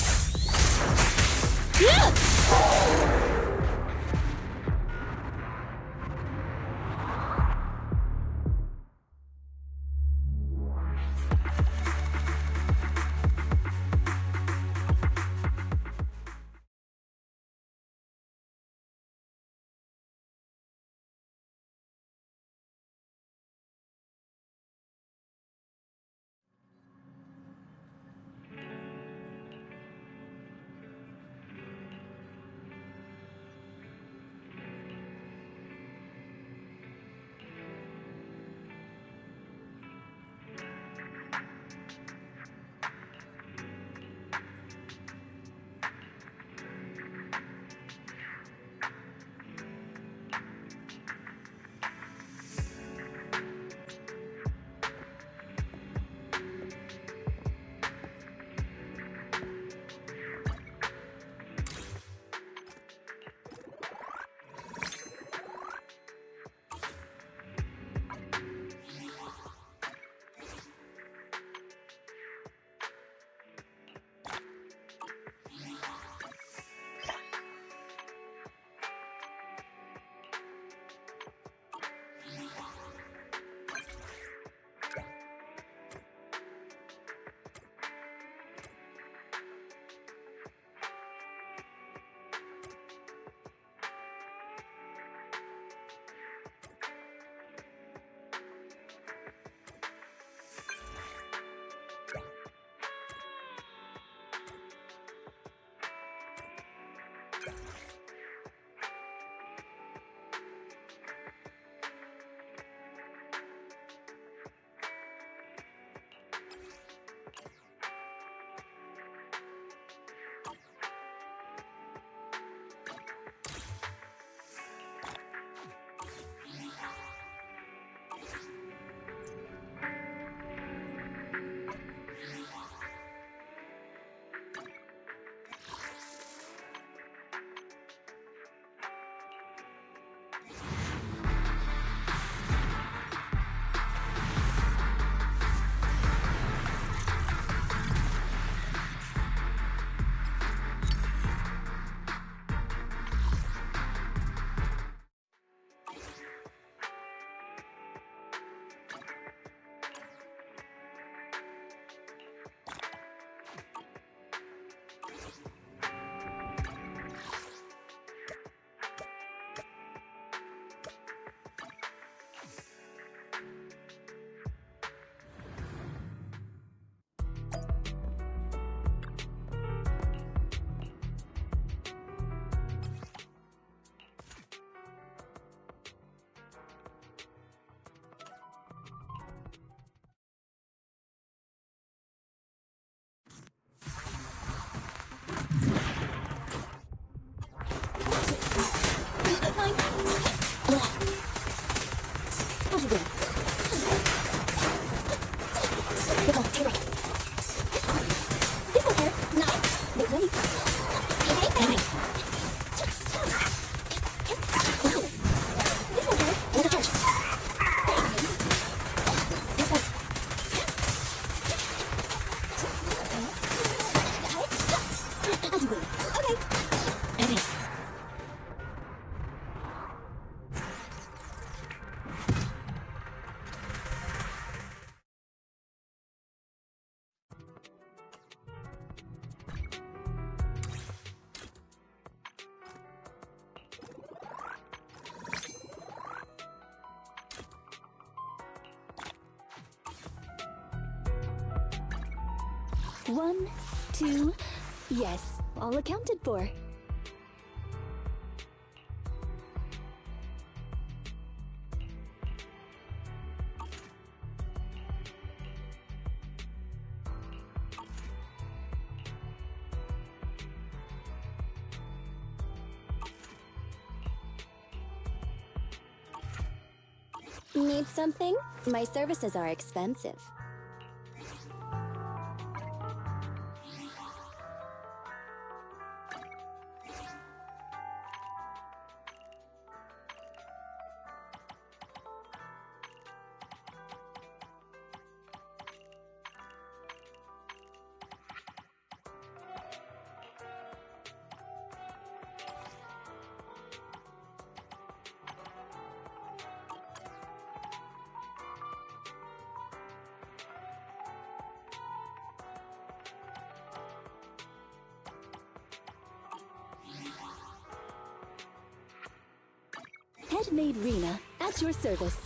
Speaker 3: 1, 2, yes, all accounted for. Need something? My services are expensive. Headmaid Rena, at your service.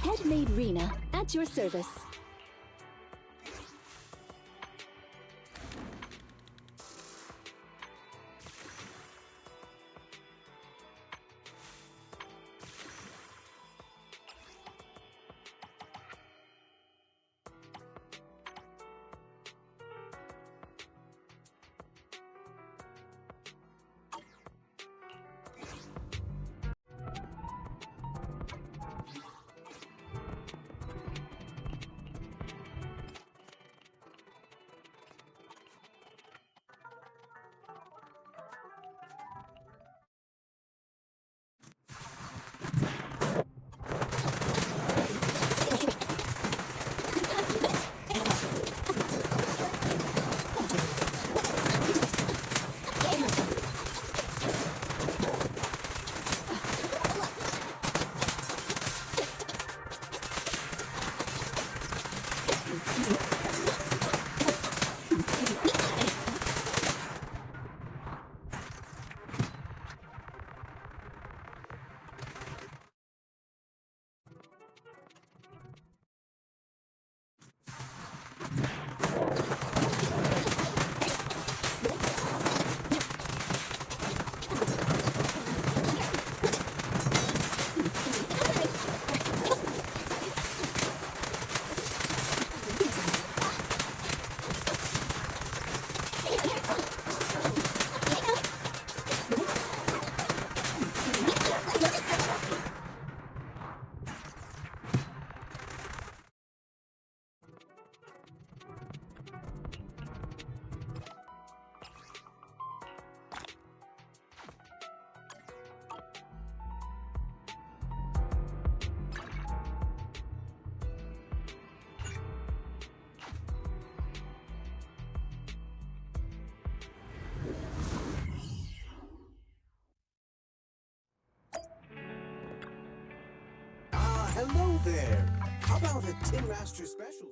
Speaker 3: Headmaid Rena, at your service.
Speaker 5: Hello there. How about a Tin Master special?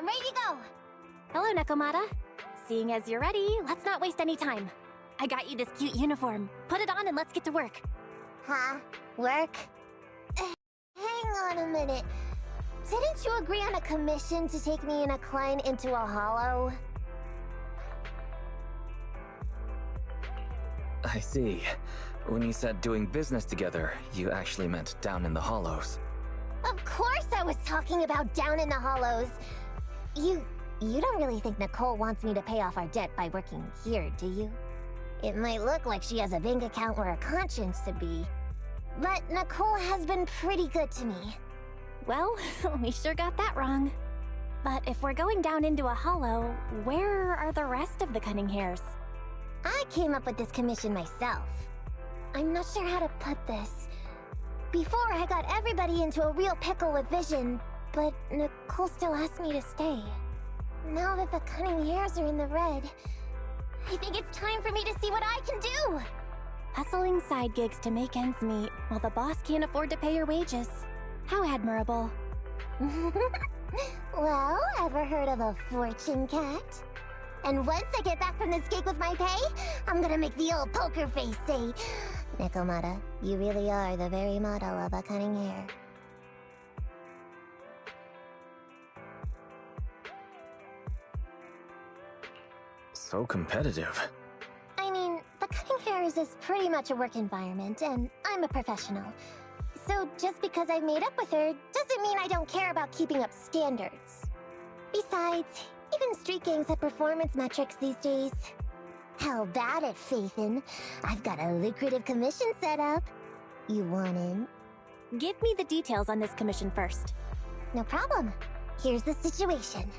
Speaker 2: ready to go.
Speaker 7: Hello, Nekomata. Seeing as you're ready, let's not waste any time. I got you this cute uniform. Put it on and let's get to work.
Speaker 2: Huh? Work? Hang on a minute. Didn't you agree on a commission to take me and a client into a hollow?
Speaker 8: I see. When you said doing business together, you actually meant down in the hollows.
Speaker 2: Of course I was talking about down in the hollows. You don't really think Nicole wants me to pay off our debt by working here, do you? It might look like she has a bank account where a conscience should be, but Nicole has been pretty good to me.
Speaker 7: Well, we sure got that wrong. But if we're going down into a hollow, where are the rest of the cunning hairs?
Speaker 2: I came up with this commission myself. I'm not sure how to put this. Before, I got everybody into a real pickle with Vision, but Nicole still asked me to stay. Now that the cunning hairs are in the red, I think it's time for me to see what I can do!
Speaker 7: Hustling side gigs to make ends meet, while the boss can't afford to pay your wages. How admirable.
Speaker 2: Well, ever heard of a fortune cat? And once I get back from this gig with my pay, I'm gonna make the old poker face say, Nekomata, you really are the very model of a cunning hair.
Speaker 8: So competitive.
Speaker 2: I mean, the cutting hairs is pretty much a work environment, and I'm a professional. So just because I've made up with her doesn't mean I don't care about keeping up standards. Besides, even street gangs have performance metrics these days. How about it, Faithin? I've got a lucrative commission set up. You want in?
Speaker 7: Give me the details on this commission first.
Speaker 2: No problem. Here's the situation.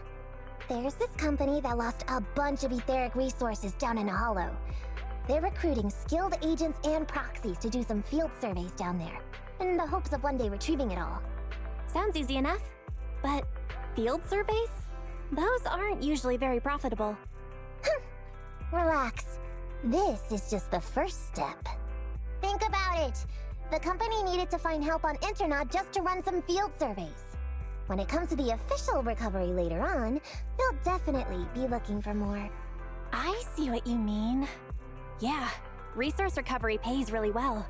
Speaker 2: There's this company that lost a bunch of etheric resources down in a hollow. They're recruiting skilled agents and proxies to do some field surveys down there, in the hopes of one day retrieving it all.
Speaker 7: Sounds easy enough. But field surveys? Those aren't usually very profitable.
Speaker 2: Relax. This is just the first step. Think about it. The company needed to find help on Internaut just to run some field surveys. When it comes to the official recovery later on, they'll definitely be looking for more.
Speaker 7: I see what you mean. Yeah, resource recovery pays really well.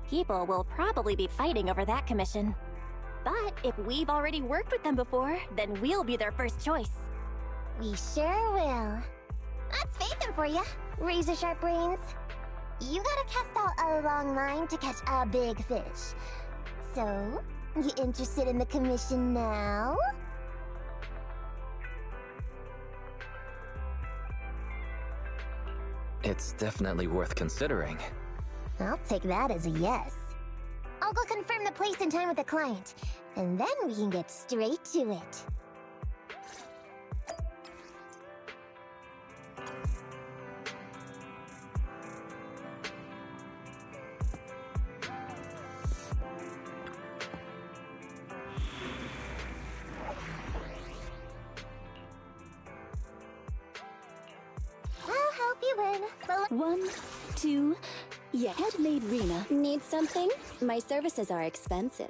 Speaker 7: People will probably be fighting over that commission. But if we've already worked with them before, then we'll be their first choice.
Speaker 2: We sure will. That's Faithin for you, razor sharp brains. You gotta cast out a long line to catch a big fish. So, you interested in the commission now?
Speaker 8: It's definitely worth considering.
Speaker 2: I'll take that as a yes. I'll go confirm the place and time with the client, and then we can get straight to it. I'll help you win.
Speaker 3: 1, 2, yeah. Headmaid Rena. Need something? My services are expensive.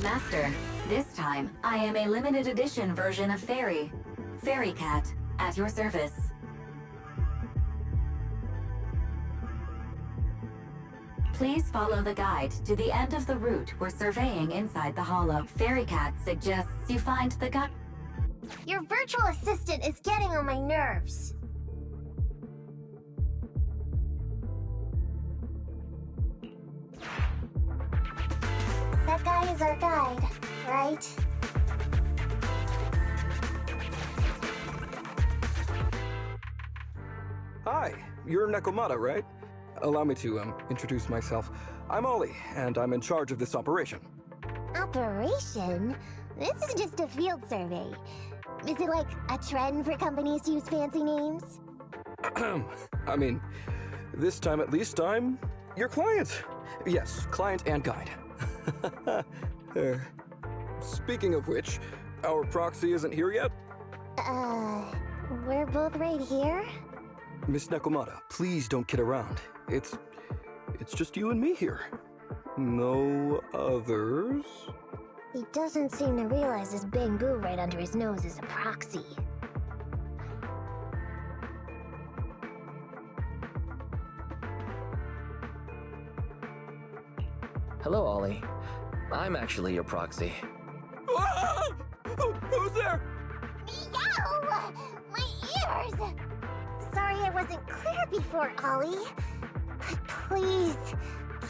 Speaker 6: Master, this time, I am a limited edition version of Fairy. Fairy Cat, at your service. Please follow the guide to the end of the route we're surveying inside the hollow. Fairy Cat suggests you find the gut.
Speaker 2: Your virtual assistant is getting on my nerves. That guy is our guide, right?
Speaker 9: Hi, you're Nekomata, right? Allow me to, introduce myself. I'm Ollie, and I'm in charge of this operation.
Speaker 2: Operation? This is just a field survey. Is it like a trend for companies to use fancy names?
Speaker 9: I mean, this time at least I'm your client. Yes, client and guide. Speaking of which, our proxy isn't here yet?
Speaker 2: We're both right here?
Speaker 9: Miss Nekomata, please don't kid around. It's just you and me here. No others?
Speaker 2: He doesn't seem to realize this bamboo right under his nose is a proxy.
Speaker 8: Hello, Ollie. I'm actually your proxy.
Speaker 9: Ah! Who's there?
Speaker 2: Meow! My ears! Sorry I wasn't clear before, Ollie. But please,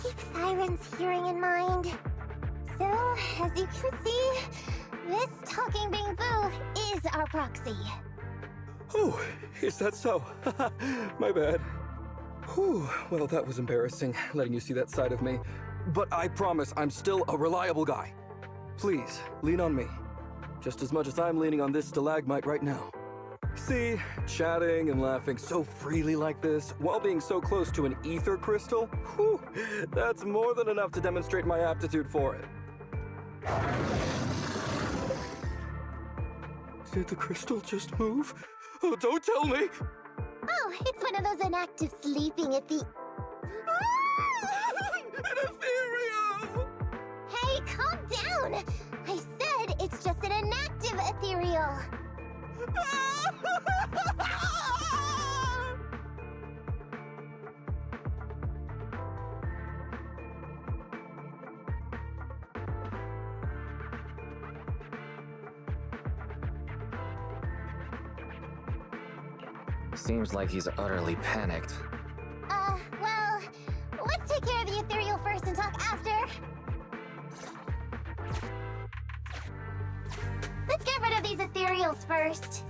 Speaker 2: keep Thyron's hearing in mind. So, as you can see, this talking bamboo is our proxy.
Speaker 9: Oh, is that so? My bad. Whew, well, that was embarrassing, letting you see that side of me. But I promise I'm still a reliable guy. Please, lean on me. Just as much as I'm leaning on this stalagmite right now. See, chatting and laughing so freely like this, while being so close to an ether crystal, whew, that's more than enough to demonstrate my aptitude for it. Did the crystal just move? Oh, don't tell me!
Speaker 2: Oh, it's one of those inactive sleeping at the...
Speaker 9: An ethereal!
Speaker 2: Hey, calm down! I said it's just an inactive ethereal.
Speaker 8: Seems like he's utterly panicked.
Speaker 2: Well, let's take care of the ethereal first and talk after. Let's get rid of these ethereals first.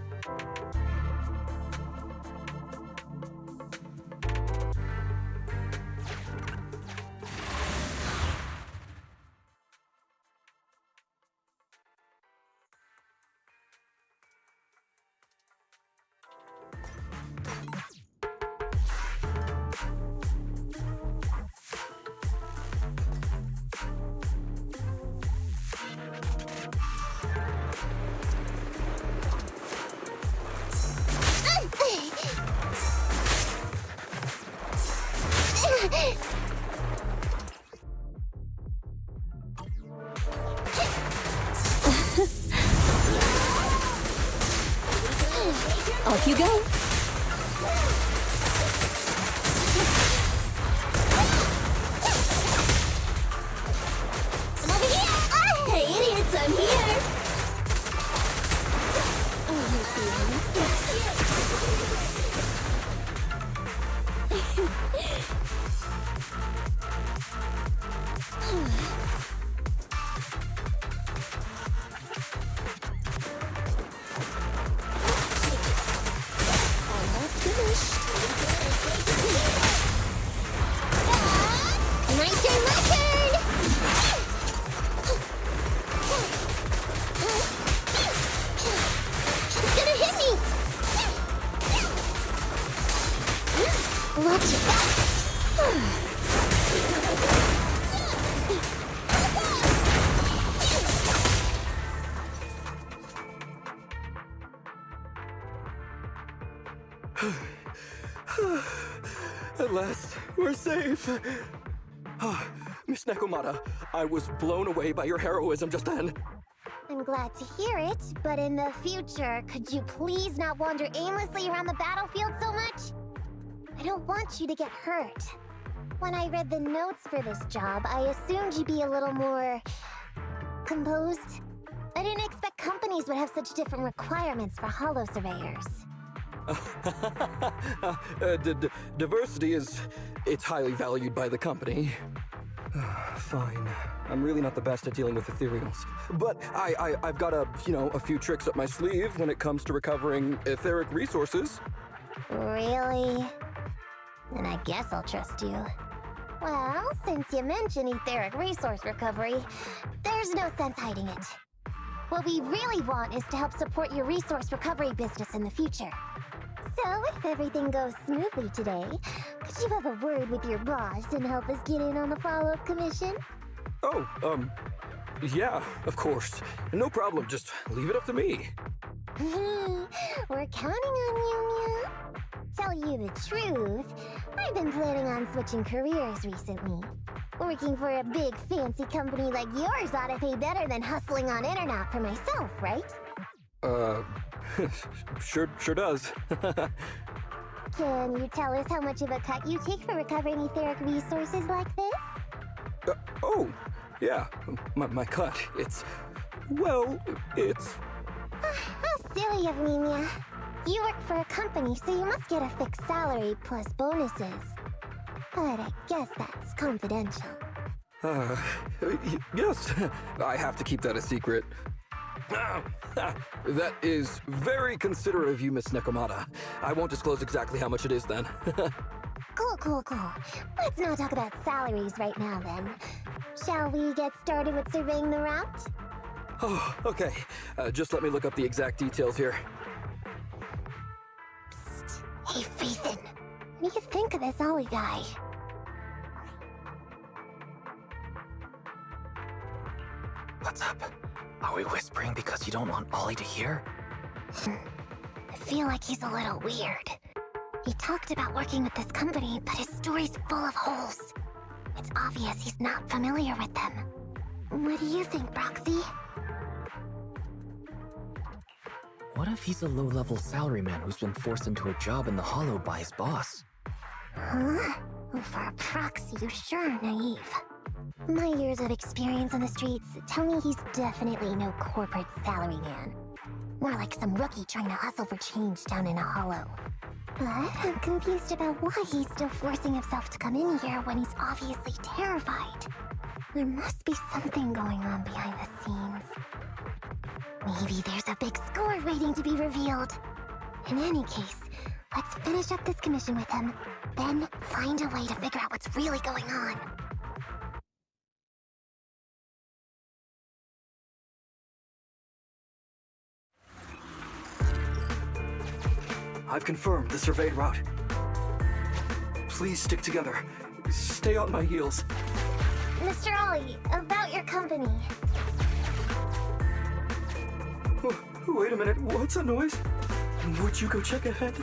Speaker 3: Off you go.
Speaker 2: I'm over here! Hey, idiots, I'm here! My turn, my turn! It's gonna hit me! Watch it!
Speaker 9: At last, we're safe. Miss Nekomata, I was blown away by your heroism just then.
Speaker 2: I'm glad to hear it, but in the future, could you please not wander aimlessly around the battlefield so much? I don't want you to get hurt. When I read the notes for this job, I assumed you'd be a little more... composed. I didn't expect companies would have such different requirements for holo surveyors.
Speaker 9: Diversity it's highly valued by the company. Fine. I'm really not the best at dealing with ethereals. But I've got a few tricks up my sleeve when it comes to recovering etheric resources.
Speaker 2: Really? Then I guess I'll trust you. Well, since you mentioned etheric resource recovery, there's no sense hiding it. What we really want is to help support your resource recovery business in the future. So, if everything goes smoothly today, could you have a word with your boss and help us get in on the follow-up commission?
Speaker 9: Oh, Yeah, of course. No problem, just leave it up to me.
Speaker 2: We're counting on you, Mia. Tell you the truth, I've been planning on switching careers recently. Working for a big fancy company like yours ought to pay better than hustling on internet for myself, right?
Speaker 9: Sure does.
Speaker 2: Can you tell us how much of a cut you take for recovering etheric resources like this?
Speaker 9: Oh, yeah, my cut. It's
Speaker 2: How silly of me, Mia. You work for a company, so you must get a fixed salary plus bonuses. But I guess that's confidential.
Speaker 9: Yes, I have to keep that a secret. That is very considerate of you, Miss Nekomata. I won't disclose exactly how much it is then.
Speaker 2: Cool. Let's not talk about salaries right now, then. Shall we get started with surveying the route?
Speaker 9: Oh, okay. Just let me look up the exact details here.
Speaker 2: Psst. Hey, Ethan. What do you think of this Ollie guy?
Speaker 8: What's up? Are we whispering because you don't want Ollie to hear?
Speaker 2: I feel like he's a little weird. He talked about working with this company, but his story's full of holes. It's obvious he's not familiar with them. What do you think, Proxy?
Speaker 8: What if he's a low-level salaryman who's been forced into a job in the Hollow by his boss?
Speaker 2: Huh? Well, for a Proxy, you sure are naive. My years of experience on the streets tell me he's definitely no corporate salaryman. More like some rookie trying to hustle for change down in a Hollow. But I'm confused about why he's still forcing himself to come in here when he's obviously terrified. There must be something going on behind the scenes. Maybe there's a big score waiting to be revealed. In any case, let's finish up this commission with him, then find a way to figure out what's really going on.
Speaker 9: I've confirmed the surveyed route. Please stick together. Stay on my heels.
Speaker 2: Mr. Ollie, about your company.
Speaker 9: Wait a minute, what's that noise? Would you go check ahead?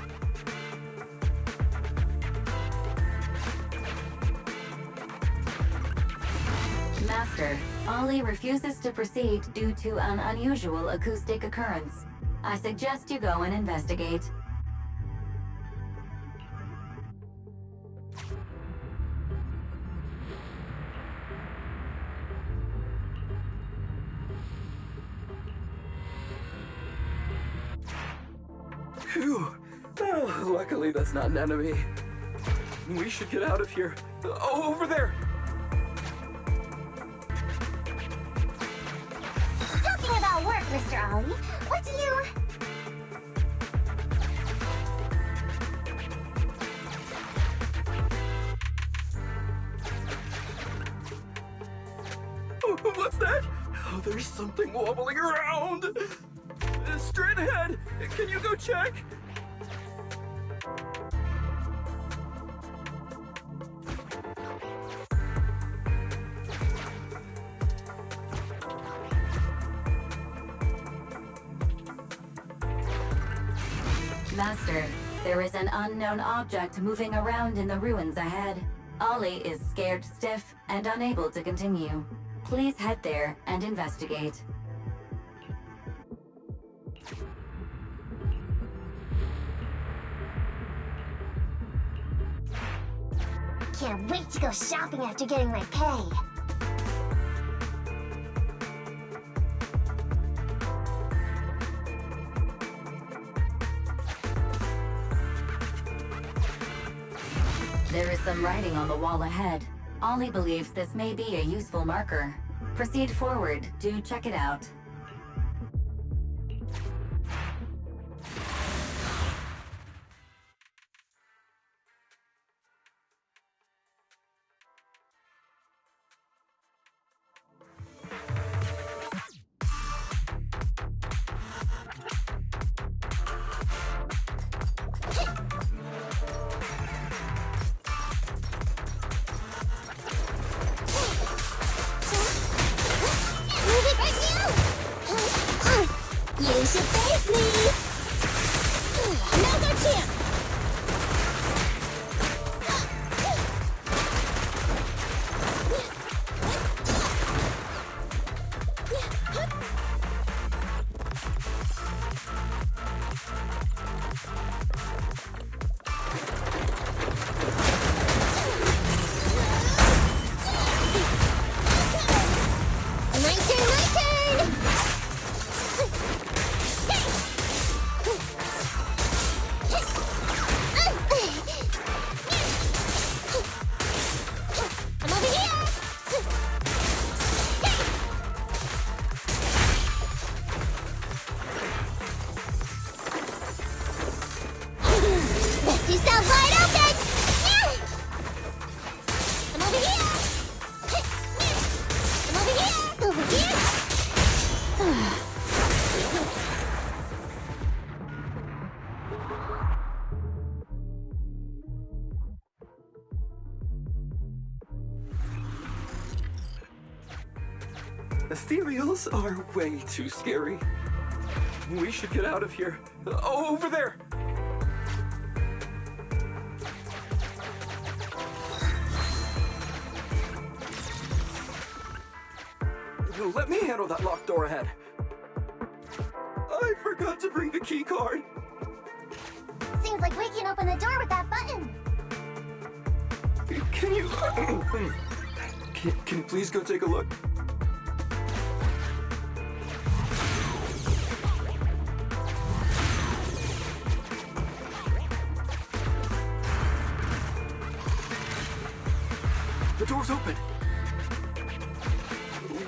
Speaker 6: Master, Ollie refuses to proceed due to an unusual acoustic occurrence. I suggest you go and investigate.
Speaker 9: Phew. Oh, luckily that's not an enemy. We should get out of here. Oh, over there!
Speaker 2: Talking about work, Mr. Ollie, what do you...
Speaker 9: Oh, what's that? Oh, there's something wobbling around! Straight ahead! Can you go check?
Speaker 6: Master, there is an unknown object moving around in the ruins ahead. Ollie is scared stiff and unable to continue. Please head there and investigate.
Speaker 2: Can't wait to go shopping after getting my pay.
Speaker 6: There is some writing on the wall ahead. Ollie believes this may be a useful marker. Proceed forward to check it out.
Speaker 2: You sound wide open! I'm over here! I'm over here! Over here!
Speaker 9: Ethereals are way too scary. We should get out of here. Oh, over there! Let me handle that locked door ahead. I forgot to bring the key card.
Speaker 2: Seems like we can open the door with that button.
Speaker 9: Can you... can you please go take a look? The door's open.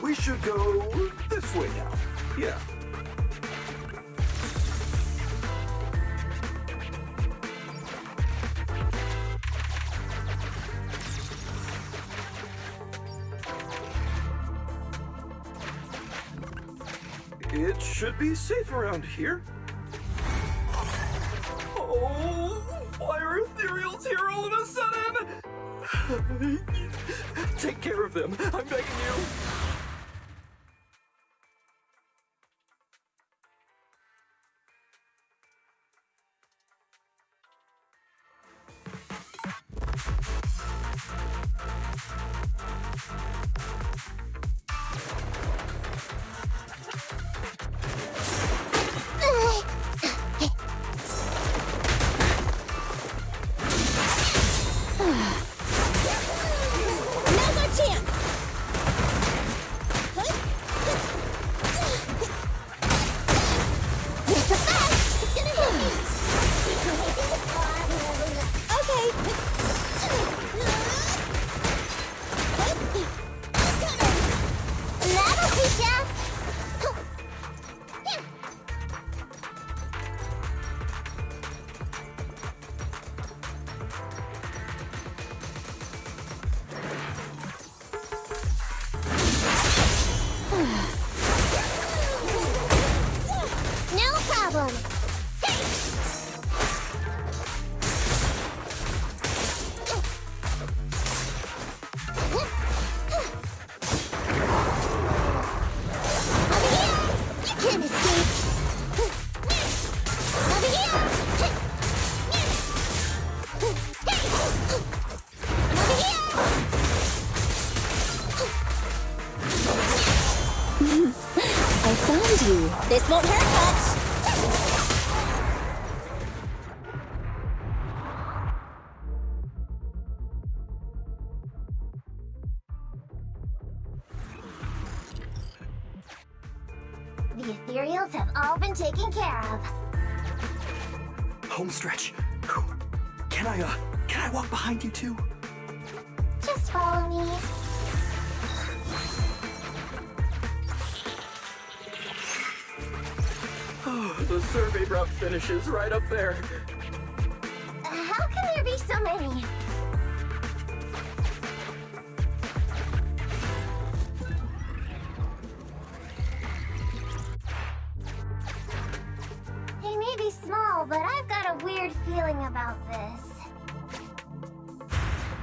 Speaker 9: We should go this way now. Yeah. It should be safe around here. Oh, why are ethereals here all of a sudden? Take care of them, I'm begging you.
Speaker 2: Now's our chance! It's a fast! It's gonna hit me! Okay! That'll teach ya! No problem. Over here! You can't escape! Over here! Over here!
Speaker 3: I found you.
Speaker 2: This won't hurt much! The ethereals have all been taken care of.
Speaker 9: Home stretch. Can I walk behind you too?
Speaker 2: Just follow me.
Speaker 9: Oh, the survey route finishes right up there.
Speaker 2: How can there be so many? They may be small, but I've got a weird feeling about this.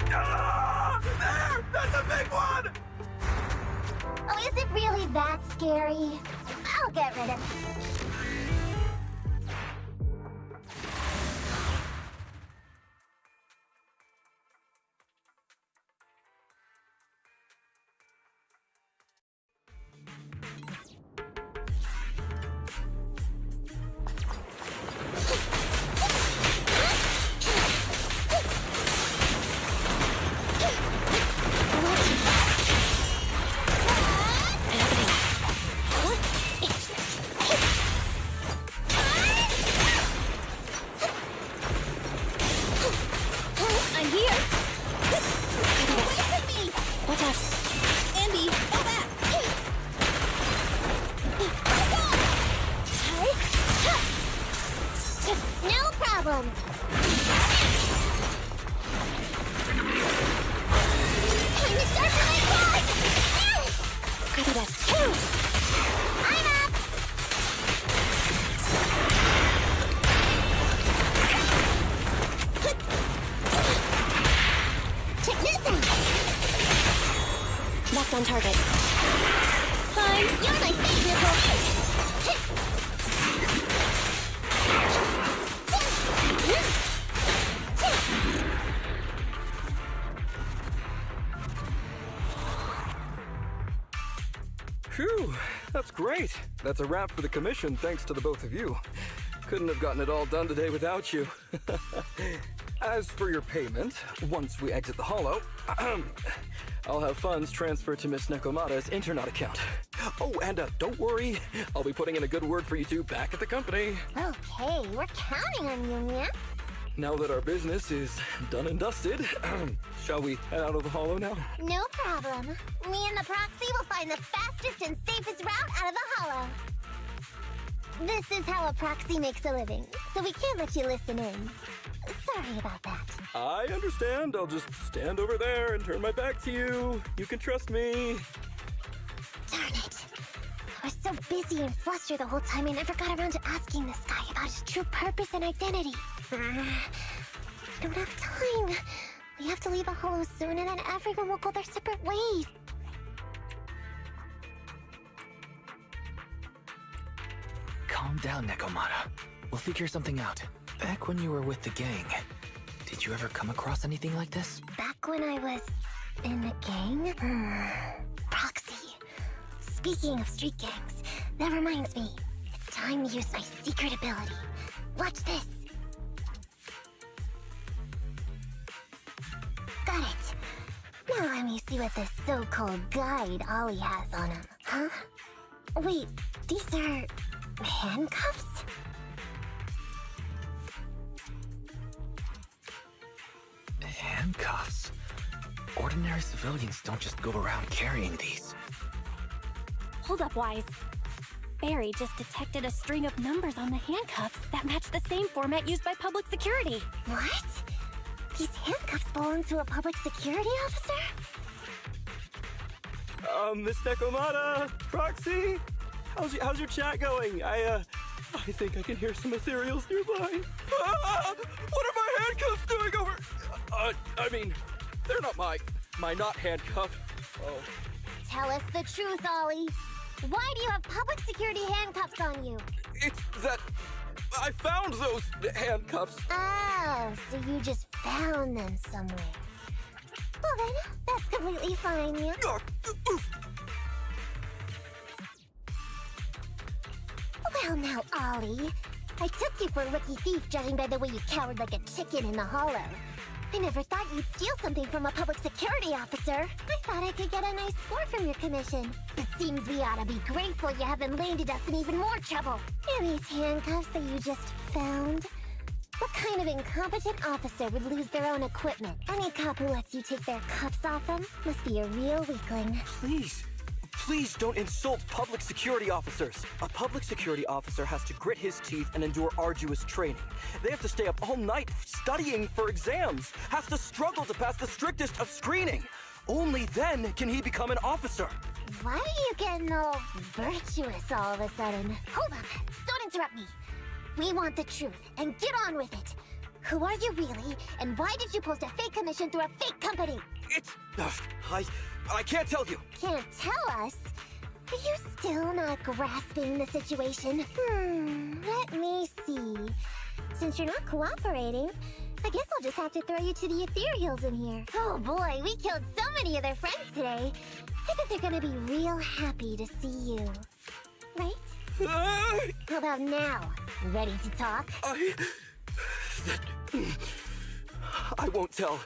Speaker 9: Ah, there! That's a big one!
Speaker 2: Oh, is it really that scary? I'll get rid of it.
Speaker 7: I'm here! Watch out! Andy, go back!
Speaker 2: No problem. Ready to pounce! I'm up! Check this out! Locked on target. Fine, you're my favorite.
Speaker 9: Phew, that's great. That's a wrap for the commission, thanks to the both of you. Couldn't have gotten it all done today without you. As for your payment, once we exit the hollow, I'll have funds transferred to Miss Nekomata's Internet account. Oh, and don't worry, I'll be putting in a good word for you two back at the company.
Speaker 2: Okay, we're counting on you, Nya.
Speaker 9: Now that our business is done and dusted, shall we head out of the hollow now?
Speaker 2: No problem. Me and the proxy will find the fastest and safest route out of the hollow. This is how a proxy makes a living, so we can't let you listen in. Sorry about that.
Speaker 9: I understand. I'll just stand over there and turn my back to you. You can trust me.
Speaker 2: Darn it. I was so busy and flustered the whole time I never got around to asking this guy about his true purpose and identity. I don't have time. We have to leave the hollow soon and then everyone will go their separate ways.
Speaker 8: Calm down, Nekomata. We'll figure something out. Back when you were with the gang, did you ever come across anything like this?
Speaker 2: Back when I was in the gang? Proxy. Speaking of street gangs, that reminds me. It's time to use my secret ability. Watch this. Got it. Now let me see what this so-called guide Ollie has on him. Huh? Wait, these are handcuffs?
Speaker 8: Handcuffs? Ordinary civilians don't just go around carrying these.
Speaker 7: Hold up, Wise. Barry just detected a string of numbers on the handcuffs that match the same format used by public security.
Speaker 2: What? These handcuffs belong to a public security officer?
Speaker 9: Miss Nekomata, Proxy, how's your chat going? I think I can hear some ethereals nearby. Ah, what are my handcuffs doing over? I mean, they're not my not handcuffed. Oh.
Speaker 2: Tell us the truth, Ollie. Why do you have public security handcuffs on you?
Speaker 9: It's that I found those handcuffs.
Speaker 2: Oh, so you just found them somewhere. Well then, that's completely fine, yeah? Well now, Ollie. I took you for a rookie thief judging by the way you cowered like a chicken in the hollow. I never thought you'd steal something from a public security officer. I thought I could get a nice score from your commission. It seems we ought to be grateful you haven't landed us in even more trouble. And these handcuffs that you just found? What kind of incompetent officer would lose their own equipment? Any cop who lets you take their cuffs off them must be a real weakling.
Speaker 9: Please don't insult public security officers. A public security officer has to grit his teeth and endure arduous training. They have to stay up all night studying for exams, has to struggle to pass the strictest of screening. Only then can he become an officer.
Speaker 2: Why are you getting all virtuous all of a sudden? Hold on, don't interrupt me. We want the truth, and get on with it. Who are you really, and why did you post a fake commission through a fake company?
Speaker 9: It's... I can't tell you.
Speaker 2: Can't tell us? Are you still not grasping the situation? Let me see. Since you're not cooperating, I guess I'll just have to throw you to the ethereals in here. Oh boy, we killed so many of their friends today. I bet they're gonna be real happy to see you. Right? How about now? Ready to talk?
Speaker 9: I won't tell.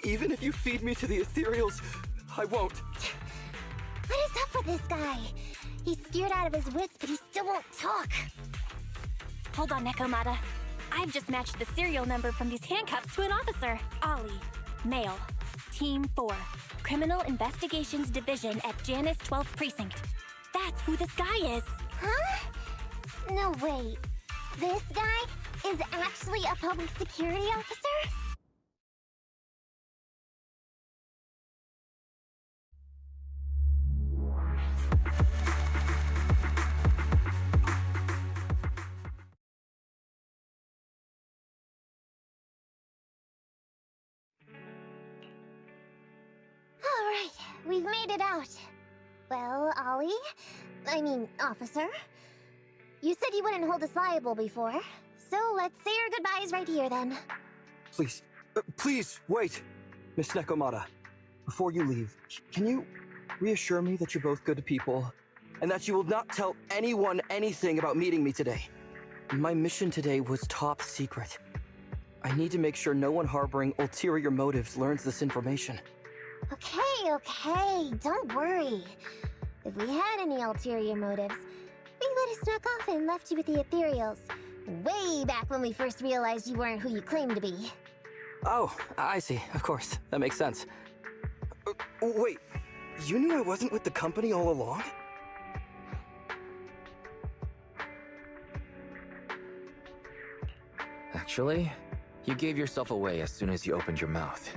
Speaker 9: Even if you feed me to the ethereals, I won't.
Speaker 2: What is up with this guy? He's scared out of his wits, but he still won't talk.
Speaker 7: Hold on, Nekomata. I've just matched the serial number from these handcuffs to an officer. Ollie, male, Team 4, Criminal Investigations Division at Janus 12th Precinct. That's who this guy is.
Speaker 2: Huh? No, wait. This guy is actually a public security officer? we've made it out. Well, officer, you said you wouldn't hold us liable before, so let's say our goodbyes right here then.
Speaker 9: Please, wait! Miss Nekomata, before you leave, can you reassure me that you're both good people, and that you will not tell anyone anything about meeting me today? My mission today was top secret. I need to make sure no one harboring ulterior motives learns this information.
Speaker 2: Okay, don't worry. If we had any ulterior motives, we would have snuck off and left you with the ethereals. Way back when we first realized you weren't who you claimed to be.
Speaker 9: Oh, I see. Of course. That makes sense. Wait, you knew I wasn't with the company all along?
Speaker 8: Actually, you gave yourself away as soon as you opened your mouth.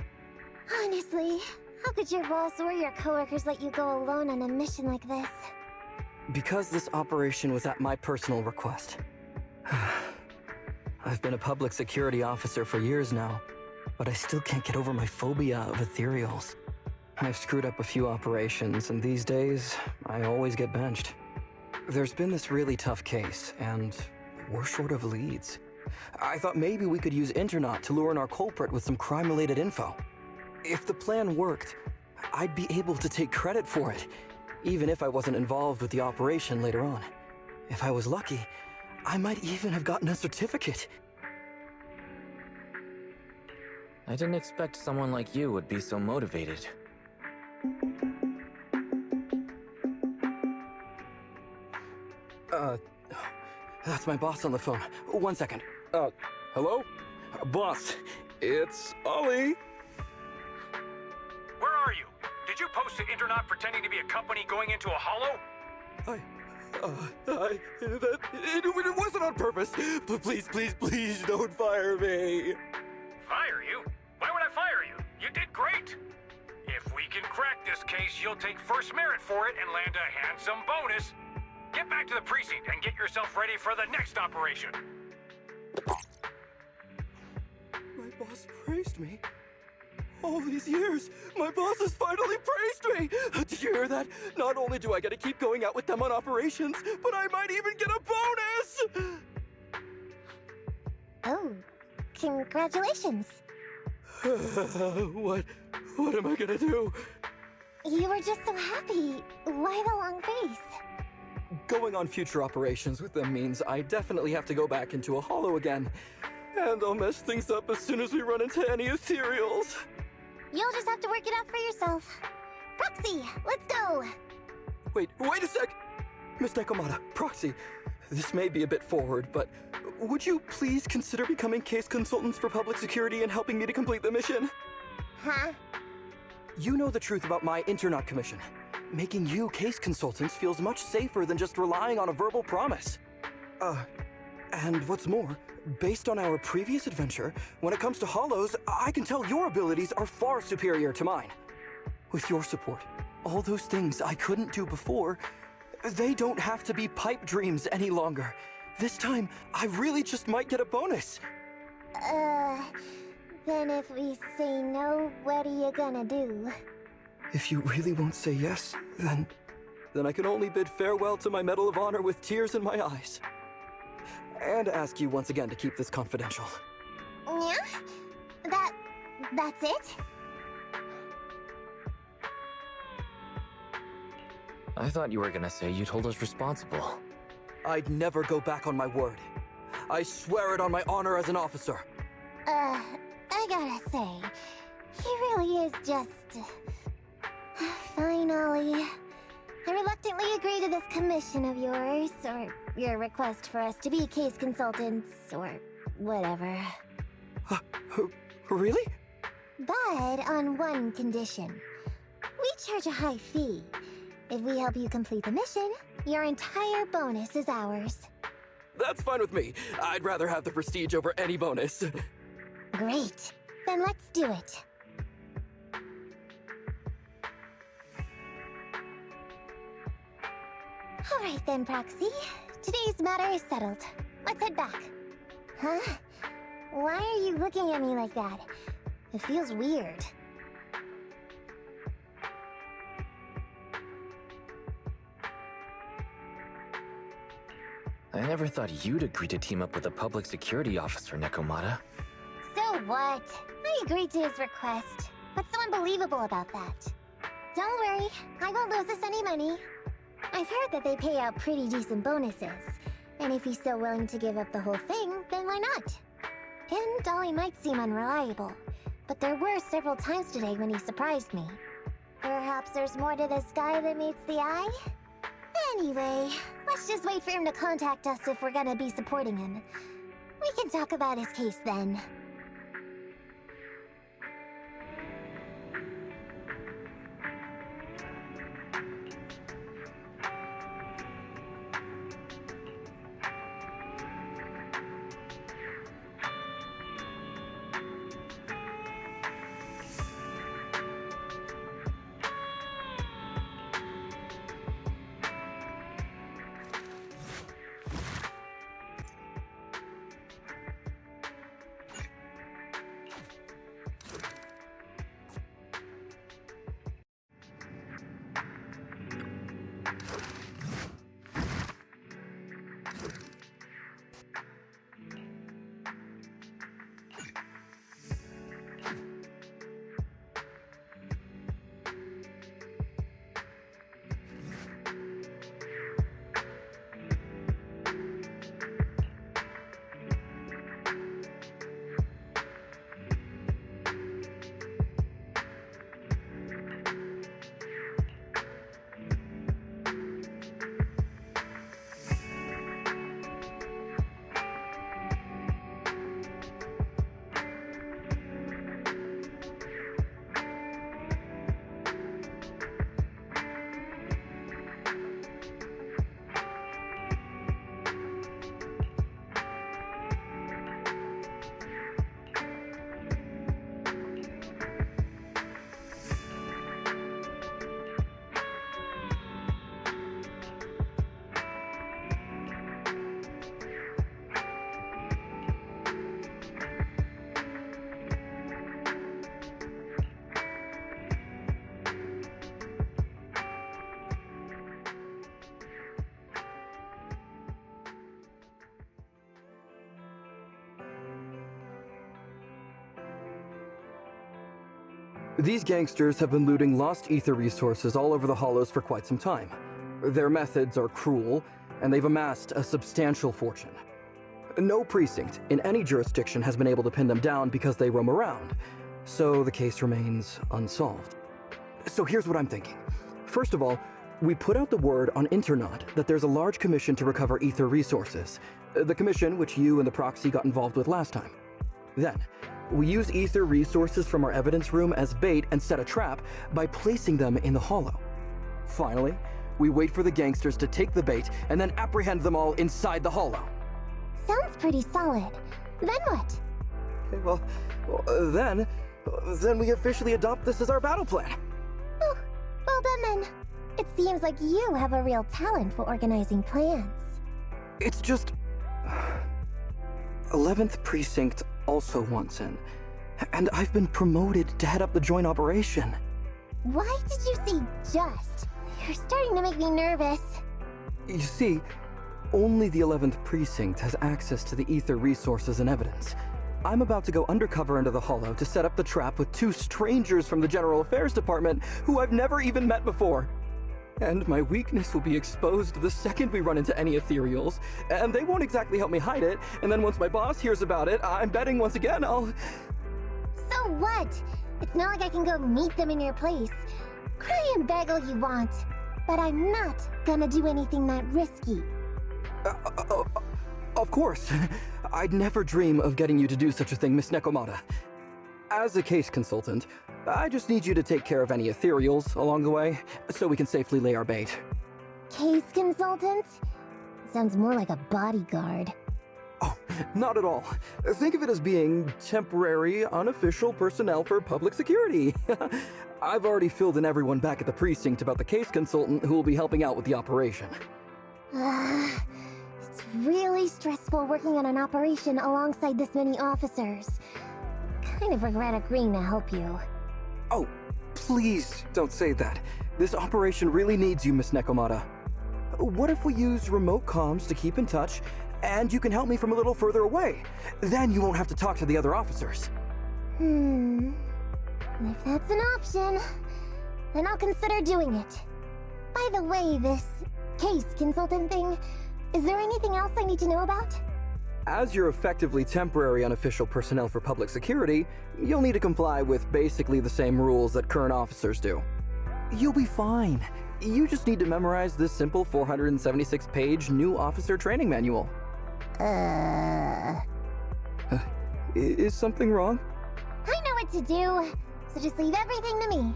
Speaker 2: Honestly, how could your boss or your coworkers let you go alone on a mission like this?
Speaker 9: Because this operation was at my personal request. I've been a public security officer for years now, but I still can't get over my phobia of ethereals. I've screwed up a few operations, and these days, I always get benched. There's been this really tough case, and we're short of leads. I thought maybe we could use Internaut to lure in our culprit with some crime-related info. If the plan worked, I'd be able to take credit for it, even if I wasn't involved with the operation later on. If I was lucky, I might even have gotten a certificate.
Speaker 8: I didn't expect someone like you would be so motivated.
Speaker 9: That's my boss on the phone. 1 second. Hello? Boss, it's Ollie.
Speaker 10: Where are you? Did you post to Internaut pretending to be a company going into a hollow?
Speaker 9: It wasn't on purpose. But please don't fire me.
Speaker 10: Fire you? Why would I fire you? You did great. If we can crack this case, you'll take first merit for it and land a handsome bonus. Get back to the precinct and get yourself ready for the next operation.
Speaker 9: My boss praised me. All these years, my boss has finally praised me! Did you hear that? Not only do I get to keep going out with them on operations, but I might even get a bonus!
Speaker 2: Oh, congratulations.
Speaker 9: What am I gonna do?
Speaker 2: You were just so happy. Why the long face?
Speaker 9: Going on future operations with them means I definitely have to go back into a hollow again. And I'll mess things up as soon as we run into any ethereals.
Speaker 2: You'll just have to work it out for yourself. Proxy, let's go!
Speaker 9: Wait a sec! Miss Nekomata, Proxy, this may be a bit forward, but would you please consider becoming case consultants for public security and helping me to complete the mission?
Speaker 2: Huh?
Speaker 9: You know the truth about my Internaut commission. Making you case consultants feels much safer than just relying on a verbal promise. And what's more, based on our previous adventure, when it comes to hollows, I can tell your abilities are far superior to mine. With your support, all those things I couldn't do before, they don't have to be pipe dreams any longer. This time, I really just might get a bonus.
Speaker 2: Then if we say no, what are you gonna do?
Speaker 9: If you really won't say yes, then I can only bid farewell to my Medal of Honor with tears in my eyes. And ask you once again to keep this confidential.
Speaker 2: Yeah? That's it?
Speaker 8: I thought you were gonna say you'd hold us responsible.
Speaker 9: I'd never go back on my word. I swear it on my honor as an officer.
Speaker 2: I gotta say, he really is just... Fine, Ollie. I reluctantly agree to this commission of yours, or your request for us to be case consultants, or whatever.
Speaker 9: Really?
Speaker 2: But on one condition. We charge a high fee. If we help you complete the mission, your entire bonus is ours.
Speaker 9: That's fine with me. I'd rather have the prestige over any bonus.
Speaker 2: Great. Then let's do it. Alright then, Proxy. Today's matter is settled. Let's head back. Huh? Why are you looking at me like that? It feels weird.
Speaker 8: I never thought you'd agree to team up with a public security officer, Nekomata.
Speaker 2: So what? I agreed to his request. What's so unbelievable about that? Don't worry, I won't lose us any money. I've heard that they pay out pretty decent bonuses. And if he's so willing to give up the whole thing, then why not? And Dolly might seem unreliable, but there were several times today when he surprised me. Perhaps there's more to this guy than meets the eye? Anyway, let's just wait for him to contact us if we're gonna be supporting him. We can talk about his case then.
Speaker 9: These gangsters have been looting lost ether resources all over the Hollows for quite some time. Their methods are cruel, and they've amassed a substantial fortune. No precinct in any jurisdiction has been able to pin them down because they roam around, so the case remains unsolved. So here's what I'm thinking. First of all, we put out the word on Internaut that there's a large commission to recover ether resources, the commission which you and the proxy got involved with last time. Then, we use ether resources from our evidence room as bait and set a trap by placing them in the Hollow. Finally, we wait for the gangsters to take the bait and then apprehend them all inside the Hollow.
Speaker 2: Sounds pretty solid. Then what?
Speaker 9: Okay, well, then we officially adopt this as our battle plan.
Speaker 2: Oh, well done then. It seems like you have a real talent for organizing plans.
Speaker 9: It's just... 11th Precinct also wants in, and I've been promoted to head up the joint operation.
Speaker 2: Why did you say just? You're starting to make me nervous.
Speaker 9: You see, only the 11th Precinct has access to the ether resources and evidence. I'm about to go undercover into the Hollow to set up the trap with two strangers from the General Affairs Department who I've never even met before. And my weakness will be exposed the second we run into any ethereals, and they won't exactly help me hide it, and then once my boss hears about it, I'm betting once again I'll...
Speaker 2: So what? It's not like I can go meet them in your place. Cry and beg all you want, but I'm not gonna do anything that risky.
Speaker 9: Of course. I'd never dream of getting you to do such a thing, Miss Nekomata. As a case consultant, I just need you to take care of any ethereals along the way, so we can safely lay our bait.
Speaker 2: Case consultant? Sounds more like a bodyguard.
Speaker 9: Oh, not at all. Think of it as being temporary, unofficial personnel for public security. I've already filled in everyone back at the precinct about the case consultant who will be helping out with the operation.
Speaker 2: It's really stressful working on an operation alongside this many officers. Kind of regret agreeing to help you.
Speaker 9: Oh, please don't say that. This operation really needs you, Miss Nekomata. What if we use remote comms to keep in touch, and you can help me from a little further away? Then you won't have to talk to the other officers.
Speaker 2: If that's an option, then I'll consider doing it. By the way, this case consultant thing, is there anything else I need to know about?
Speaker 9: As you're effectively temporary unofficial personnel for public security, you'll need to comply with basically the same rules that current officers do. You'll be fine. You just need to memorize this simple 476-page new officer training manual. Is something wrong?
Speaker 2: I know what to do, so just leave everything to me.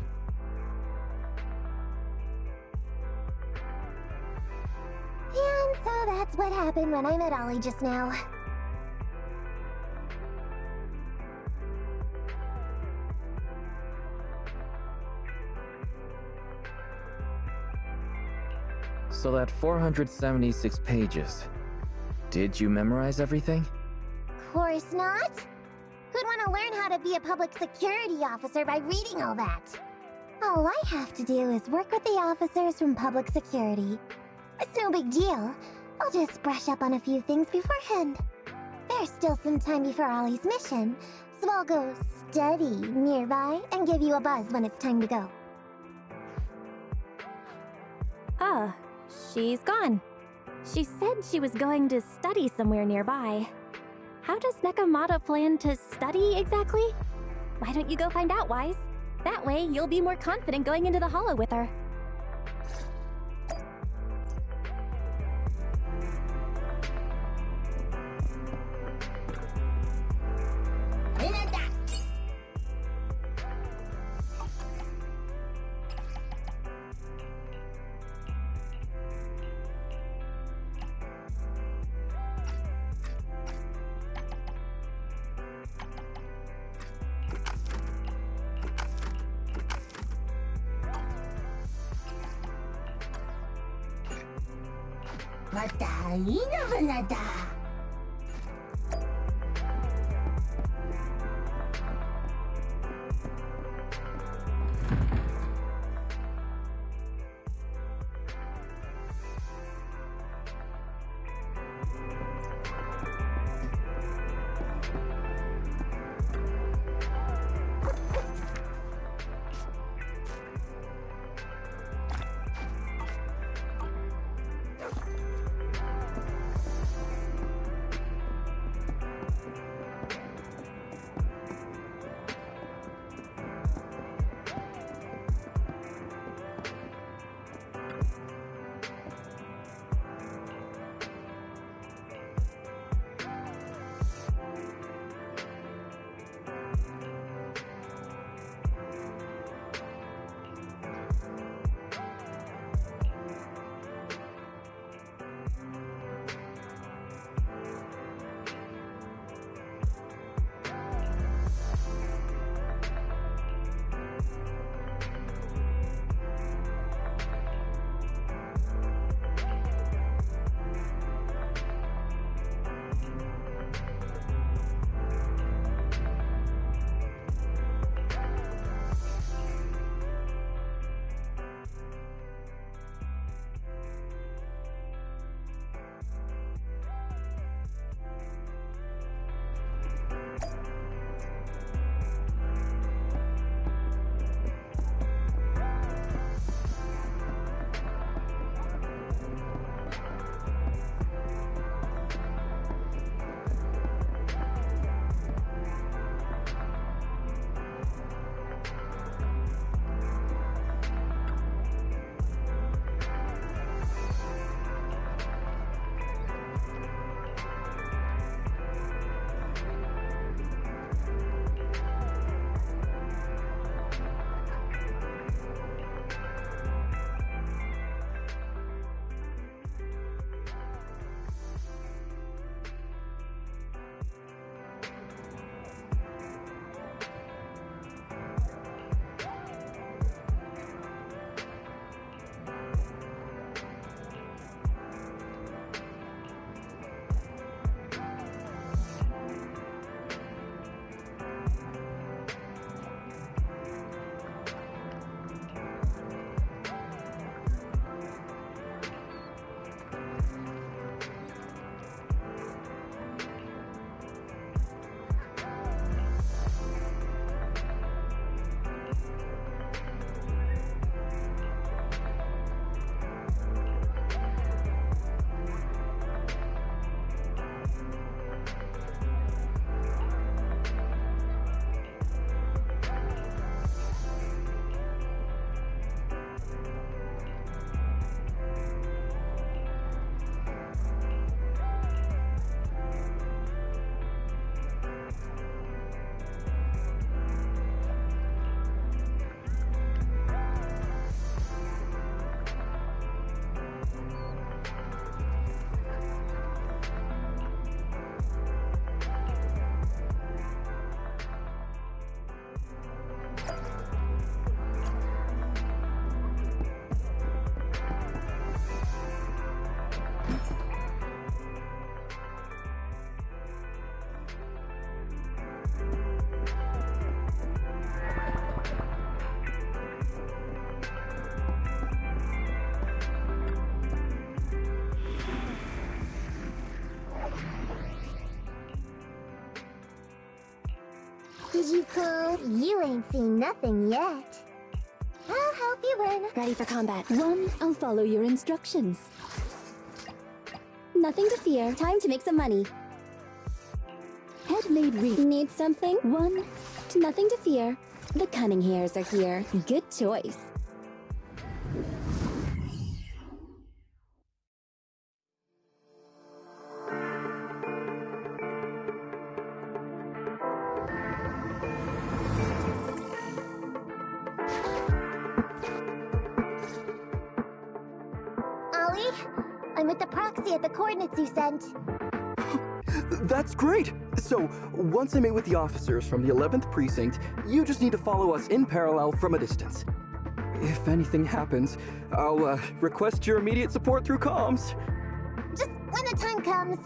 Speaker 2: And so that's what happened when I met Ollie just now.
Speaker 8: So that 476 pages. Did you memorize everything?
Speaker 2: Course not. Who'd want to learn how to be a public security officer by reading all that? All I have to do is work with the officers from public security. It's no big deal. I'll just brush up on a few things beforehand. There's still some time before Ollie's mission, so I'll go study nearby and give you a buzz when it's time to go.
Speaker 7: Ah, she's gone. She said she was going to study somewhere nearby. How does Nekomata plan to study exactly? Why don't you go find out, Wise? That way, you'll be more confident going into the Hollow with her.
Speaker 2: Did you call? You ain't seen nothing yet. I'll help you win.
Speaker 3: Ready for combat. 1, I'll follow your instructions. Nothing to fear. Time to make some money. Head made need something? 1, nothing to fear. The cunning hairs are here. Good choice.
Speaker 2: Ollie, I'm with the proxy at the coordinates you sent.
Speaker 9: That's great! So, once I meet with the officers from the 11th Precinct, you just need to follow us in parallel from a distance. If anything happens, I'll request your immediate support through comms.
Speaker 2: Just when the time comes,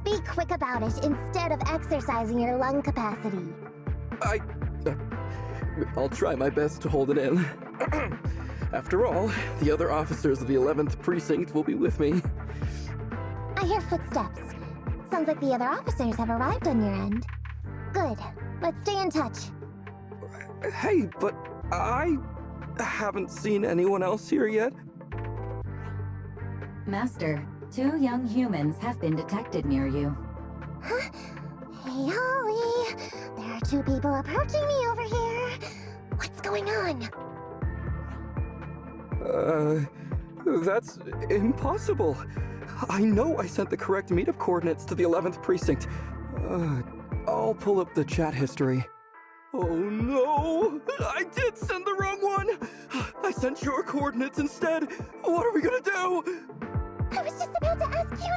Speaker 2: be quick about it instead of exercising your lung capacity.
Speaker 9: I'll try my best to hold it in. After all, the other officers of the 11th Precinct will be with me.
Speaker 2: I hear footsteps. Sounds like the other officers have arrived on your end. Good. Let's stay in touch.
Speaker 9: Hey, but I haven't seen anyone else here yet.
Speaker 6: Master, 2 young humans have been detected near you.
Speaker 2: Huh? Hey, Ollie. There are 2 people approaching me over here. What's going on?
Speaker 9: That's impossible. I know I sent the correct meetup coordinates to the 11th Precinct. I'll pull up the chat history. Oh no! I did send the wrong one! I sent your coordinates instead! What are we gonna do?
Speaker 2: I was just about to ask you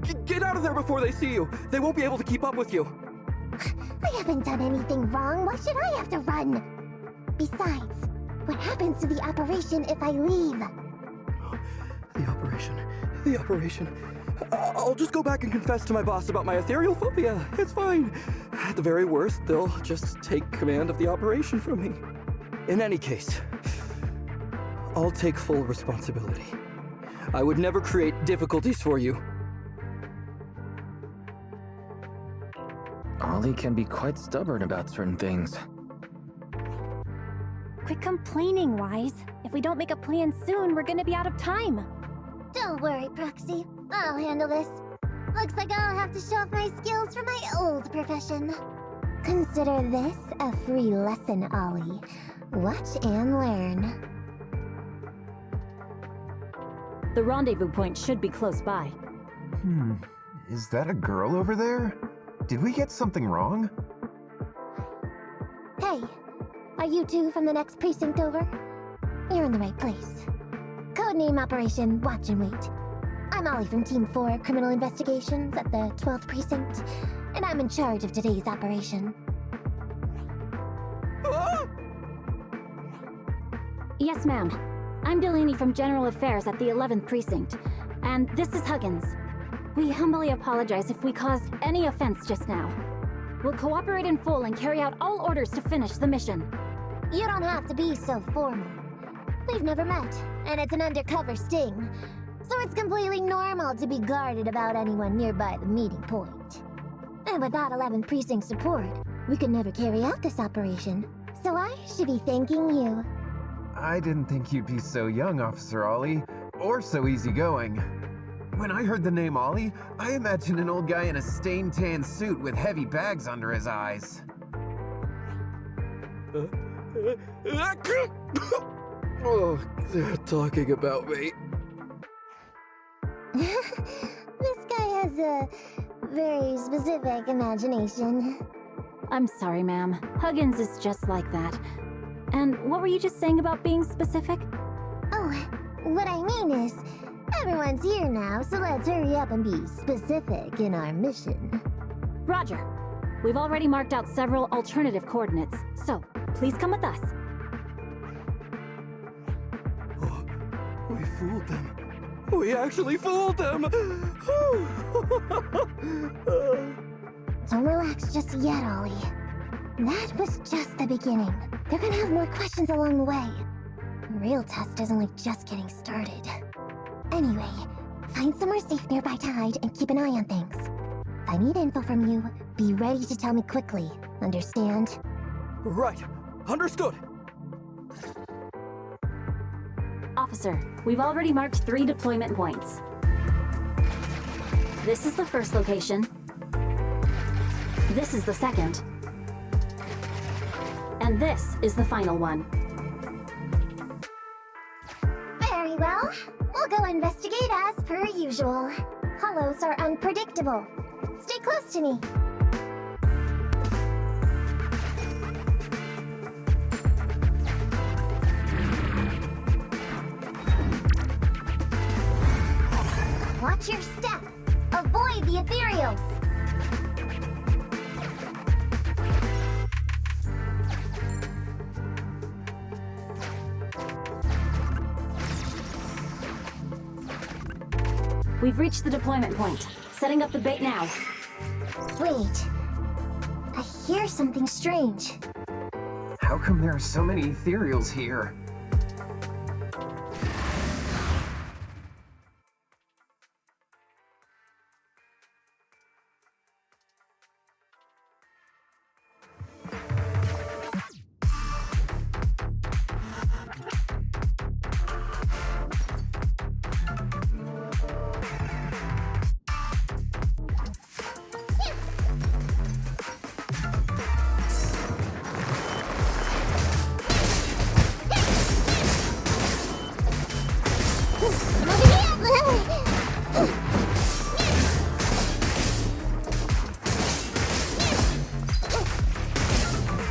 Speaker 2: that!
Speaker 9: Get out of there before they see you! They won't be able to keep up with you!
Speaker 2: I haven't done anything wrong. Why should I have to run? Besides, what happens to the operation if I leave? The operation. I'll just go back and confess to my boss about my ethereal phobia. It's fine. At the very worst, they'll just take command of the operation from me. In any case, I'll take full responsibility. I would never create difficulties for you.
Speaker 8: Ollie can be quite stubborn about certain things.
Speaker 7: Quit complaining, Wise. If we don't make a plan soon, we're gonna be out of time.
Speaker 2: Don't worry, Proxy. I'll handle this. Looks like I'll have to show off my skills from my old profession. Consider this a free lesson, Ollie. Watch and learn.
Speaker 7: The rendezvous point should be close by.
Speaker 11: Is that a girl over there? Did we get something wrong?
Speaker 2: Hey, are you 2 from the next precinct over? You're in the right place. Codename Operation Watch and Wait. I'm Ollie from Team 4 Criminal Investigations at the 12th Precinct, and I'm in charge of today's operation.
Speaker 7: Yes, ma'am. I'm Delaney from General Affairs at the 11th Precinct, and this is Huggins. We humbly apologize if we caused any offense just now. We'll cooperate in full and carry out all orders to finish the mission.
Speaker 2: You don't have to be so formal. We've never met, and it's an undercover sting, so it's completely normal to be guarded about anyone nearby the meeting point. And without 11th Precinct support, we could never carry out this operation, so I should be thanking you.
Speaker 11: I didn't think you'd be so young, Officer Ollie, or so easygoing. When I heard the name Ollie, I imagined an old guy in a stained tan suit with heavy bags under his eyes.
Speaker 9: Oh, they're talking about me.
Speaker 2: This guy has a very specific imagination.
Speaker 7: I'm sorry, ma'am. Huggins is just like that. And what were you just saying about being specific?
Speaker 2: Oh, what I mean is, everyone's here now, so let's hurry up and be specific in our mission.
Speaker 7: Roger. We've already marked out several alternative coordinates, so please come with us.
Speaker 9: Oh, we fooled them. We actually fooled them!
Speaker 2: Don't relax just yet, Ollie. That was just the beginning. They're gonna have more questions along the way. The real test is only just getting started. Anyway, find somewhere safe nearby to hide and keep an eye on things. If I need info from you, be ready to tell me quickly, understand?
Speaker 9: Right. Understood.
Speaker 7: Officer, we've already marked 3 deployment points. This is the first location. This is the second. And this is the final one.
Speaker 2: Very well. We'll go investigate as per usual. Hollows are unpredictable. Stay close to me. Watch your step. Avoid the ethereals.
Speaker 7: We've reached the deployment point. Setting up the bait now.
Speaker 2: Wait. I hear something strange.
Speaker 11: How come there are so many ethereals here?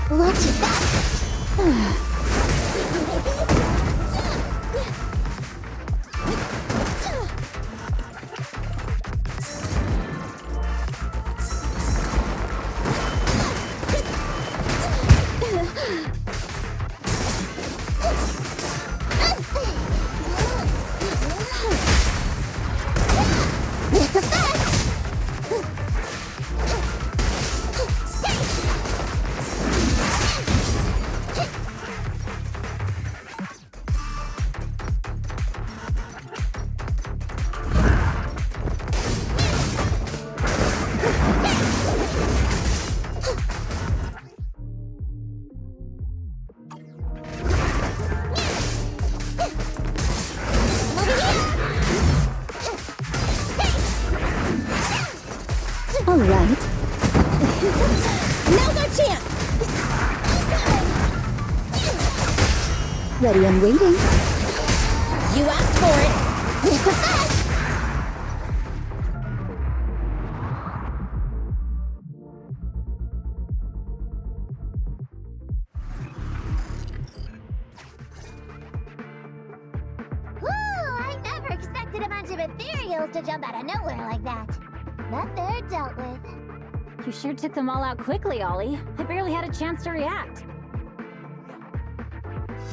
Speaker 2: Watch it back. It's a fact.
Speaker 3: All right.
Speaker 2: Now's our chance.
Speaker 3: Ready and waiting.
Speaker 2: You asked for it. It's a fact. Woo! I never expected a bunch of ethereals to jump out of nowhere like that. But they're dealt with.
Speaker 7: You sure took them all out quickly, Ollie. I barely had a chance to react.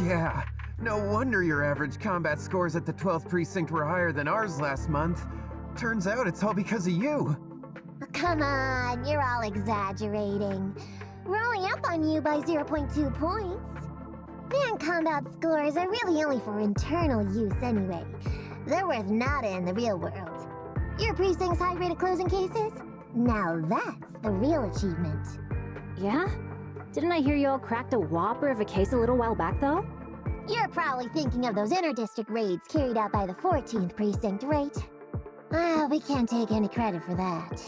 Speaker 11: Yeah, no wonder your average combat scores at the 12th precinct were higher than ours last month. Turns out it's all because of you.
Speaker 2: Come on, you're all exaggerating. We're only up on you by 0.2 points. Fan combat scores are really only for internal use anyway. They're worth nada in the real world. Your precinct's high rate of closing cases? Now that's the real achievement.
Speaker 7: Yeah? Didn't I hear you all cracked a whopper of a case a little while back, though?
Speaker 2: You're probably thinking of those inter-district raids carried out by the 14th precinct, right? Well, we can't take any credit for that.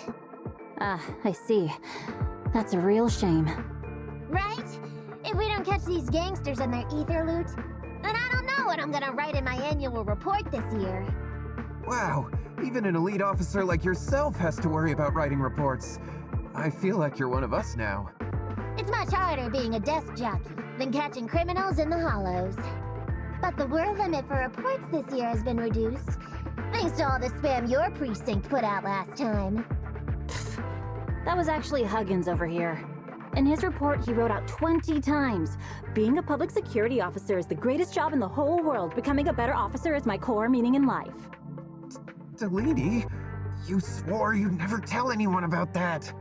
Speaker 7: Ah, I see. That's a real shame.
Speaker 2: Right? If we don't catch these gangsters and their ether loot, then I don't know what I'm gonna write in my annual report this year.
Speaker 11: Wow, even an elite officer like yourself has to worry about writing reports. I feel like you're one of us now.
Speaker 2: It's much harder being a desk jockey than catching criminals in the hollows. But the word limit for reports this year has been reduced, thanks to all the spam your precinct put out last time.
Speaker 7: That was actually Huggins over here. In his report, he wrote out 20 times. Being a public security officer is the greatest job in the whole world. Becoming a better officer is my core meaning in life.
Speaker 11: Delaney, you swore you'd never tell anyone about that.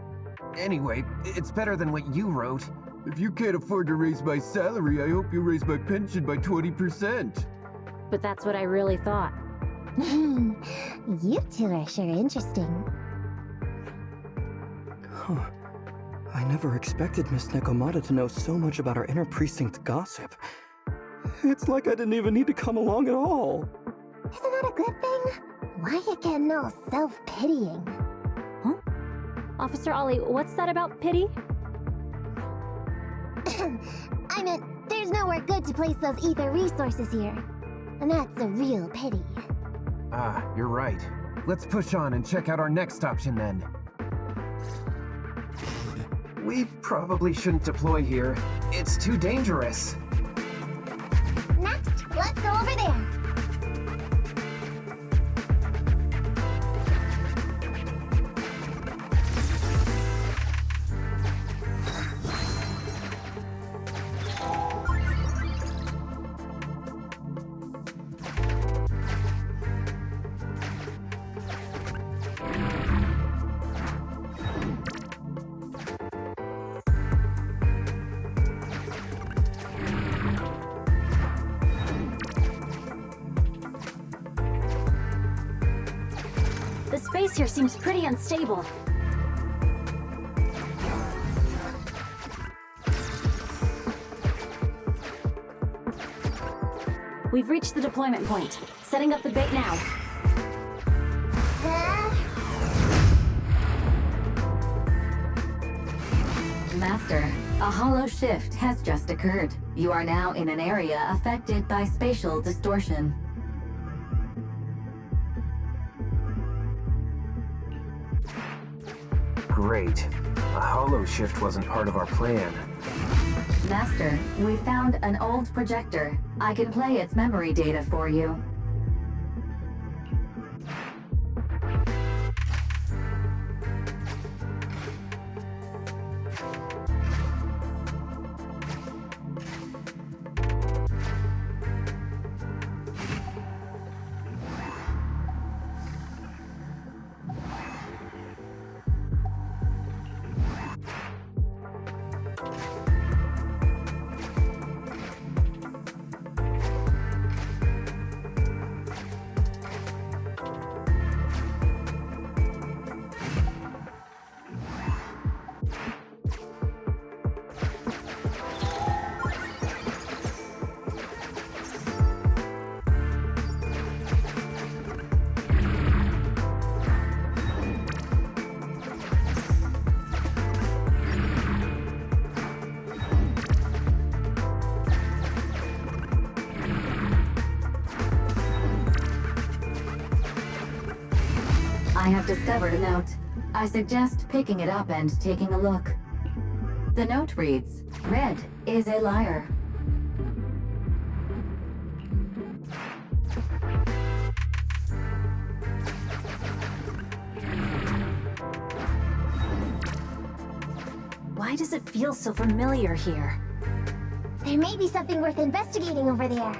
Speaker 11: Anyway, it's better than what you wrote. If you can't afford to raise my salary, I hope you raise my pension by 20%.
Speaker 7: But that's what I really thought.
Speaker 2: You two are sure interesting.
Speaker 9: I never expected Miss Nekomata to know so much about our inner precinct gossip. It's like I didn't even need to come along at all.
Speaker 2: Isn't that a good thing? Why you getting all self-pitying?
Speaker 7: Huh? Officer Ollie, what's that about pity?
Speaker 2: I meant, there's nowhere good to place those ether resources here. And that's a real pity.
Speaker 11: Ah, you're right. Let's push on and check out our next option then. We probably shouldn't deploy here. It's too dangerous.
Speaker 2: Next, let's go over there.
Speaker 7: The space here seems pretty unstable. We've reached the deployment point. Setting up the bait now.
Speaker 6: Master, a hollow shift has just occurred. You are now in an area affected by spatial distortion.
Speaker 11: Great. A hollow shift wasn't part of our plan.
Speaker 6: Master, we found an old projector. I can play its memory data for you. I have discovered a note. I suggest picking it up and taking a look. The note reads, "Red is a liar."
Speaker 7: Why does it feel so familiar here?
Speaker 2: There may be something worth investigating over there.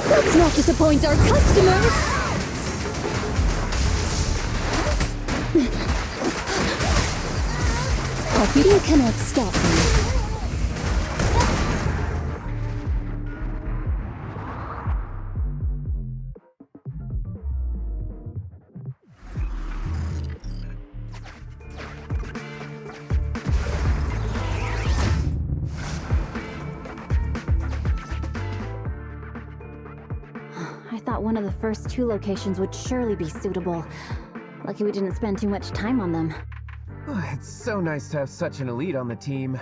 Speaker 3: Let's not disappoint our customers! You cannot stop me.
Speaker 7: I thought one of the first 2 locations would surely be suitable. Lucky we didn't spend too much time on them.
Speaker 11: It's so nice to have such an elite on the team.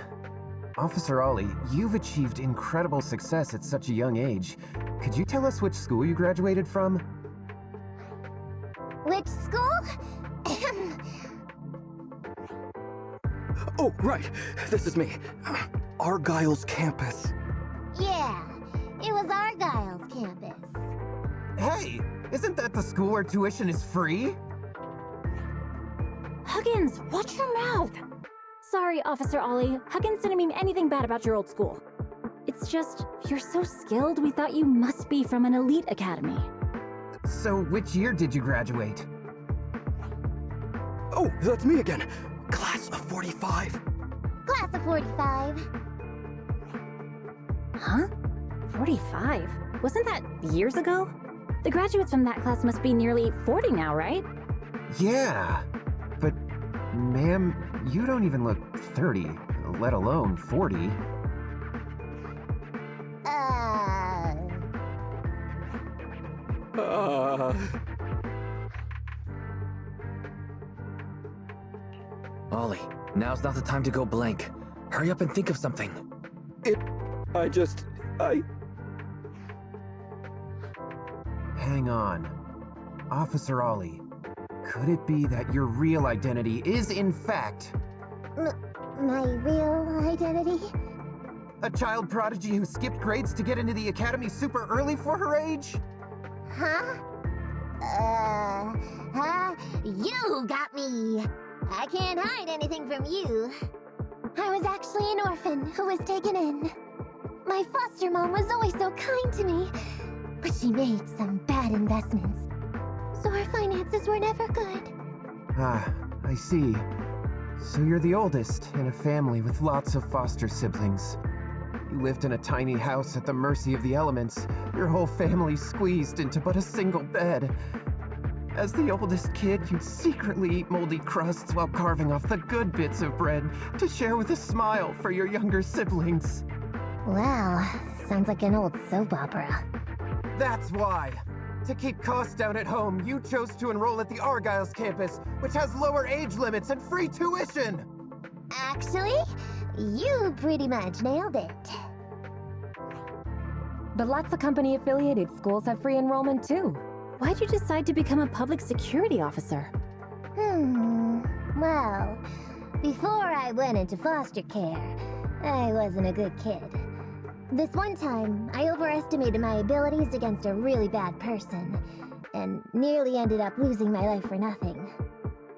Speaker 11: Officer Ollie, you've achieved incredible success at such a young age. Could you tell us which school you graduated from?
Speaker 2: Which school?
Speaker 9: Oh, right. This is me. Argyle's campus.
Speaker 2: Yeah, it was Argyle's campus.
Speaker 11: Hey, isn't that the school where tuition is free?
Speaker 7: Huggins, watch your mouth! Sorry, Officer Ollie. Huggins didn't mean anything bad about your old school. It's just, you're so skilled, we thought you must be from an elite academy.
Speaker 11: So, which year did you graduate?
Speaker 9: Oh, that's me again. Class of 45.
Speaker 2: Class of 45.
Speaker 7: Huh? 45? Wasn't that years ago? The graduates from that class must be nearly 40 now, right?
Speaker 11: Yeah. But, ma'am, you don't even look 30, let alone 40.
Speaker 8: Ollie, now's not the time to go blank. Hurry up and think of something.
Speaker 11: Hang on. Officer Ollie, could it be that your real identity is, in fact...
Speaker 2: My real identity?
Speaker 11: a child prodigy who skipped grades to get into the academy super early for her age?
Speaker 2: Huh? You got me! I can't hide anything from you. I was actually an orphan who was taken in. My foster mom was always so kind to me, but she made some bad investments, so our finances were never good.
Speaker 11: Ah, I see. So you're the oldest in a family with lots of foster siblings. You lived in a tiny house at the mercy of the elements, your whole family squeezed into but a single bed. As the oldest kid, you'd secretly eat moldy crusts while carving off the good bits of bread to share with a smile for your younger siblings.
Speaker 2: Wow, sounds like an old soap opera.
Speaker 11: That's why! To keep costs down at home, you chose to enroll at the Argyle's campus, which has lower age limits and free tuition!
Speaker 2: Actually, you pretty much nailed it.
Speaker 7: But lots of company-affiliated schools have free enrollment too. Why'd you decide to become a public security officer?
Speaker 2: Well, before I went into foster care, I wasn't a good kid. This one time, I overestimated my abilities against a really bad person, and nearly ended up losing my life for nothing.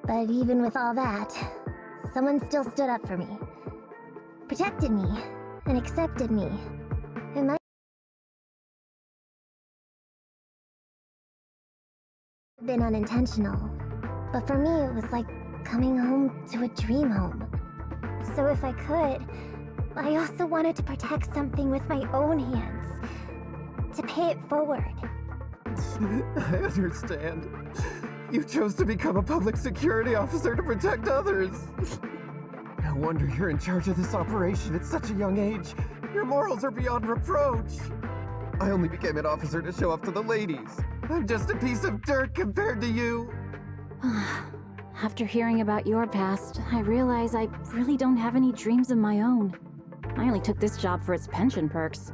Speaker 2: But even with all that, someone still stood up for me, protected me, and accepted me. It might have been unintentional, but for me it was like coming home to a dream home. So if I could, I also wanted to protect something with my own hands, to pay it forward.
Speaker 11: I understand. You chose to become a public security officer to protect others. No wonder you're in charge of this operation at such a young age. Your morals are beyond reproach. I only became an officer to show off to the ladies. I'm just a piece of dirt compared to you.
Speaker 7: After hearing about your past, I realize I really don't have any dreams of my own. I only took this job for its pension perks.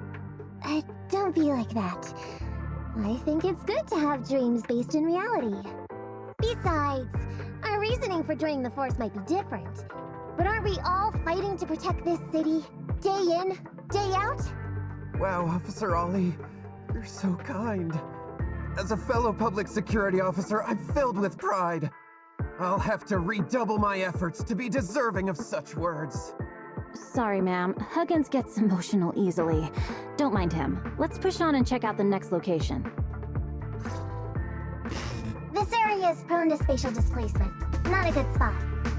Speaker 2: Don't be like that. I think it's good to have dreams based in reality. Besides, our reasoning for joining the force might be different. But aren't we all fighting to protect this city, day in, day out?
Speaker 11: Wow, Officer Ollie, you're so kind. As a fellow public security officer, I'm filled with pride. I'll have to redouble my efforts to be deserving of such words.
Speaker 7: Sorry, ma'am. Huggins gets emotional easily. Don't mind him. Let's push on and check out the next location.
Speaker 2: This area is prone to spatial displacement. Not a good spot.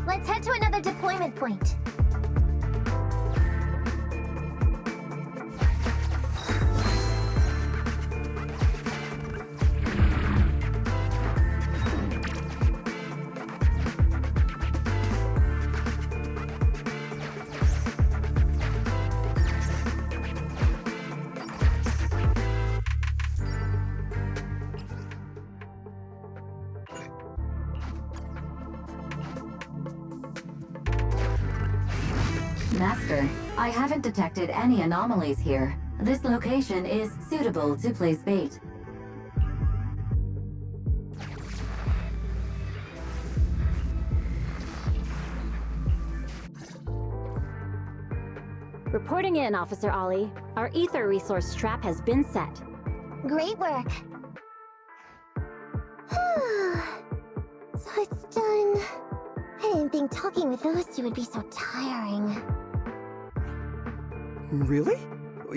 Speaker 2: Let's head to another deployment point.
Speaker 6: Master, I haven't detected any anomalies here. This location is suitable to place bait.
Speaker 7: Reporting in, Officer Ollie. Our ether resource trap has been set.
Speaker 2: Great work. So it's done. I didn't think talking with those two would be so tiring.
Speaker 9: Really?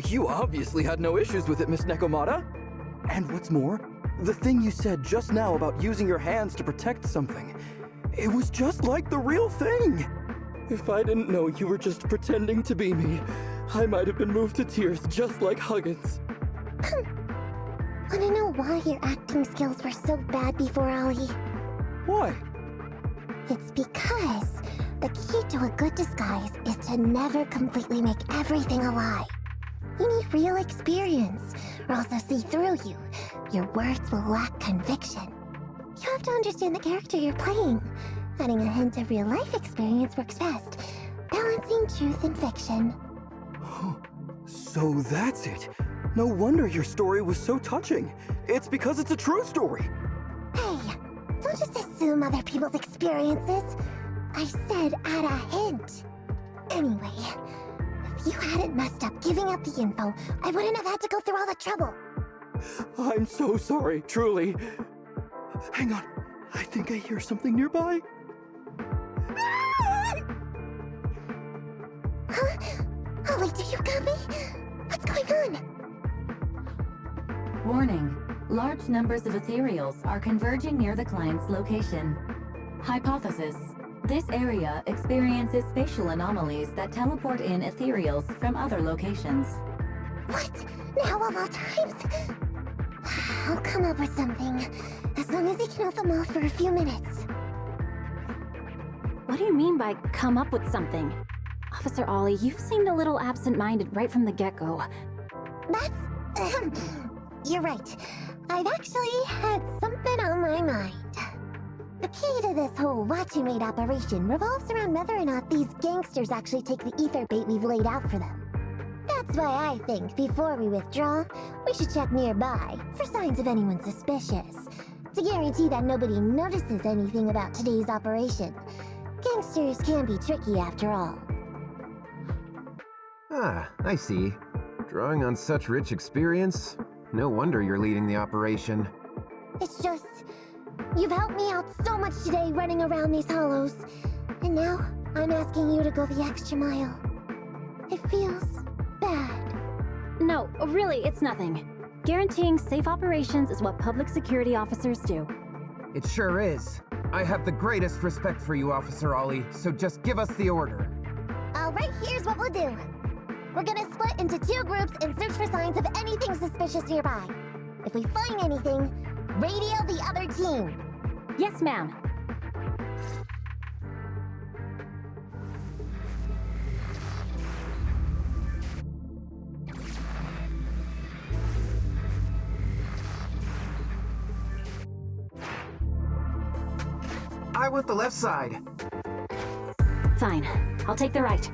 Speaker 9: You obviously had no issues with it, Miss Nekomata. And what's more, the thing you said just now about using your hands to protect something, it was just like the real thing. If I didn't know you were just pretending to be me, I might have been moved to tears just like Huggins.
Speaker 2: Wanna know why your acting skills were so bad before, Ollie?
Speaker 9: Why?
Speaker 2: It's because the key to a good disguise is to never completely make everything a lie. You need real experience, or else they'll see through you. Your words will lack conviction. You have to understand the character you're playing. Adding a hint of real-life experience works best, balancing truth and fiction.
Speaker 9: So that's it. No wonder your story was so touching. It's because it's a true story.
Speaker 2: Hey, don't just assume other people's experiences. I said add a hint. Anyway, if you hadn't messed up giving up the info, I wouldn't have had to go through all the trouble.
Speaker 9: I'm so sorry, truly. Hang on, I think I hear something nearby.
Speaker 2: Huh? Ollie, do you got me? What's going on?
Speaker 6: Warning. Large numbers of ethereals are converging near the client's location. Hypothesis. This area experiences spatial anomalies that teleport in ethereals from other locations.
Speaker 2: What? Now of all times? I'll come up with something, as long as he can hold them all for a few minutes.
Speaker 7: What do you mean by come up with something? Officer Ollie, you've seemed a little absent-minded right from the get-go.
Speaker 2: That's... You're right. I've actually had something on my mind. The key to this whole watch and wait operation revolves around whether or not these gangsters actually take the ether bait we've laid out for them. That's why I think before we withdraw, we should check nearby for signs of anyone suspicious, to guarantee that nobody notices anything about today's operation. Gangsters can be tricky after all.
Speaker 11: Ah, I see. Drawing on such rich experience, no wonder you're leading the operation.
Speaker 2: It's just, you've helped me out so much today running around these hollows. And now, I'm asking you to go the extra mile. It feels bad.
Speaker 7: No, really, it's nothing. Guaranteeing safe operations is what public security officers do.
Speaker 11: It sure is. I have the greatest respect for you, Officer Ollie, so just give us the order.
Speaker 2: Alright, here's what we'll do. We're gonna split into 2 groups and search for signs of anything suspicious nearby. If we find anything, radio the other team.
Speaker 7: Yes, ma'am.
Speaker 11: I want the left side.
Speaker 7: Fine. I'll take the right.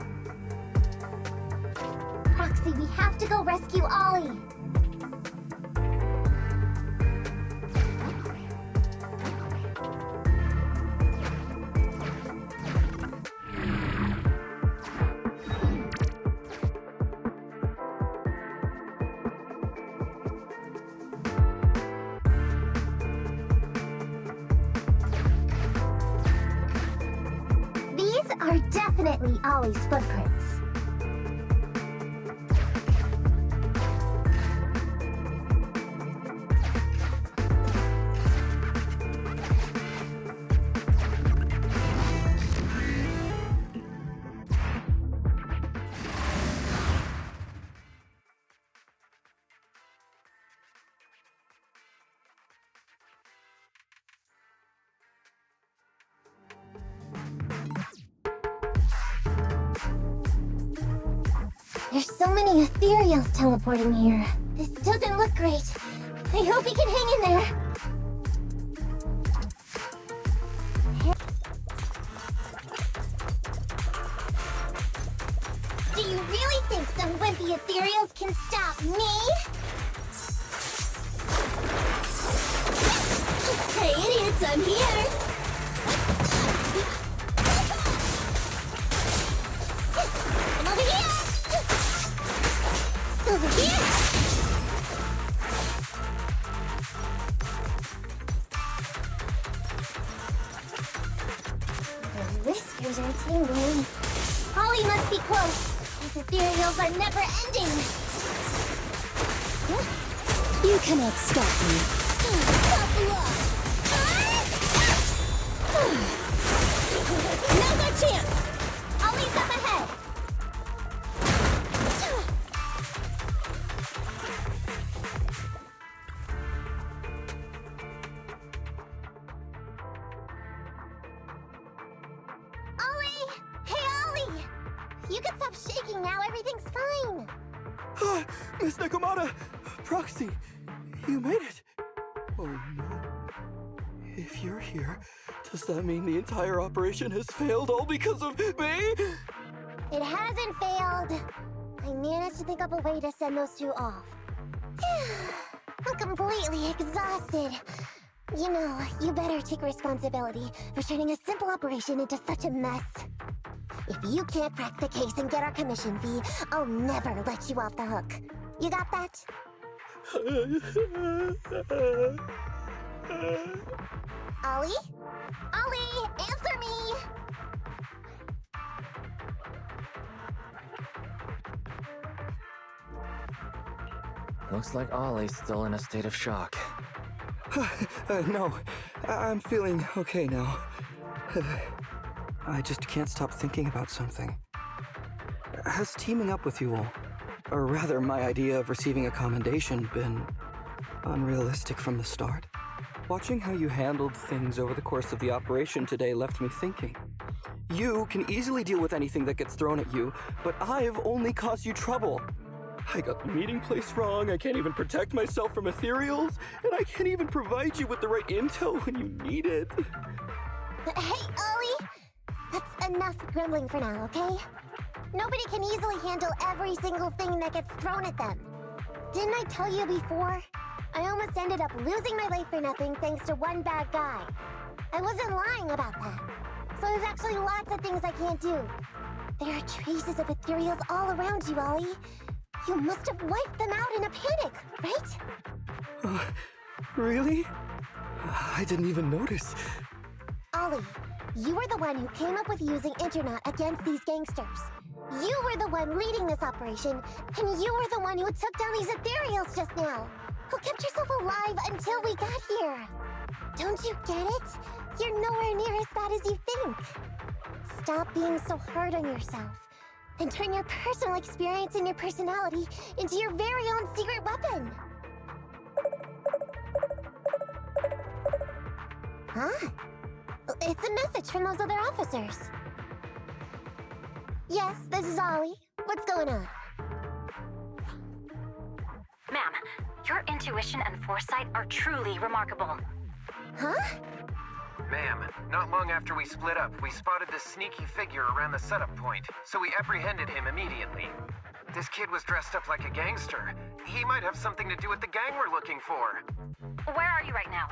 Speaker 2: Proxy, we have to go rescue Ollie. These are definitely Ollie's footprints. There's so many ethereals teleporting here. This doesn't look great. I hope he can hang in there. Do you really think some wimpy ethereals can stop me? Hey idiots, I'm here! I'm over here! Over here! The whiskers are tingling. Holly must be close. These ethereals are never ending.
Speaker 3: You cannot stop me.
Speaker 2: Tough luck. Now's our chance! Ollie's up ahead! Ollie! Hey, Ollie! You can stop shaking now, everything's fine!
Speaker 9: Miss Nekomata! Proxy! You made it! Oh no. If you're here, does that mean the entire operation has failed all because of me?
Speaker 2: It hasn't failed. I managed to think up a way to send those two off. I'm completely exhausted. You know, you better take responsibility for turning a simple operation into such a mess. If you can't crack the case and get our commission fee, I'll never let you off the hook. You got that? Ollie? Ollie, answer me!
Speaker 8: Looks like Ollie's still in a state of shock.
Speaker 9: No, I'm feeling okay now. I just can't stop thinking about something. Has teaming up with you all, or rather my idea of receiving a commendation, been unrealistic from the start? Watching how you handled things over the course of the operation today left me thinking. You can easily deal with anything that gets thrown at you, but I've only caused you trouble. I got the meeting place wrong, I can't even protect myself from ethereals, and I can't even provide you with the right intel when you need it.
Speaker 2: Hey, Ollie! That's enough grumbling for now, okay? Nobody can easily handle every single thing that gets thrown at them. Didn't I tell you before? I almost ended up losing my life for nothing thanks to one bad guy. I wasn't lying about that. So there's actually lots of things I can't do. There are traces of ethereals all around you, Ollie. You must have wiped them out in a panic, right?
Speaker 9: Really? I didn't even notice.
Speaker 2: Ollie, you were the one who came up with using Internet against these gangsters. You were the one leading this operation, and you were the one who took down these ethereals just now. Who kept yourself alive until we got here. Don't you get it? You're nowhere near as bad as you think. Stop being so hard on yourself, and turn your personal experience and your personality into your very own secret weapon. Huh? It's a message from those other officers. Yes, this is Ollie. What's going on?
Speaker 7: Ma'am, your intuition and foresight are truly remarkable.
Speaker 2: Huh?
Speaker 11: Ma'am, not long after we split up, we spotted this sneaky figure around the setup point, so we apprehended him immediately. This kid was dressed up like a gangster. He might have something to do with the gang we're looking for.
Speaker 7: Where are you right now?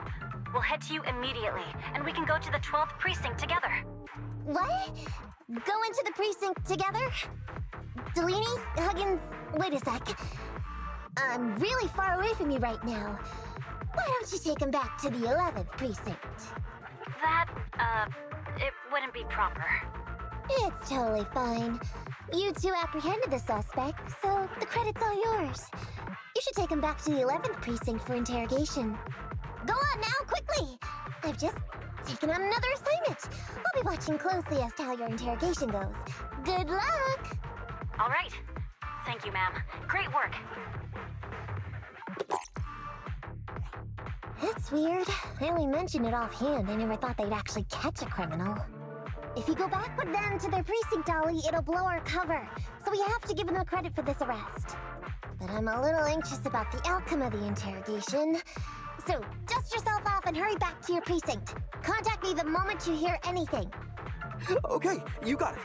Speaker 7: We'll head to you immediately, and we can go to the 12th precinct together.
Speaker 2: What? Go into the precinct together? Delaney? Huggins? Wait a sec. I'm really far away from you right now. Why don't you take him back to the 11th precinct?
Speaker 7: It wouldn't be proper.
Speaker 2: It's totally fine. You two apprehended the suspect, so the credit's all yours. You should take him back to the 11th precinct for interrogation. Go on now, quickly! I've just taken on another assignment. I'll be watching closely as to how your interrogation goes. Good luck!
Speaker 7: All right. Thank you, ma'am. Great work.
Speaker 2: That's weird. I only mentioned it offhand. I never thought they'd actually catch a criminal. If you go back with them to their precinct, Ollie, it'll blow our cover. So we have to give them credit for this arrest. But I'm a little anxious about the outcome of the interrogation. So dust yourself off and hurry back to your precinct. Contact me the moment you hear anything.
Speaker 9: Okay, you got it.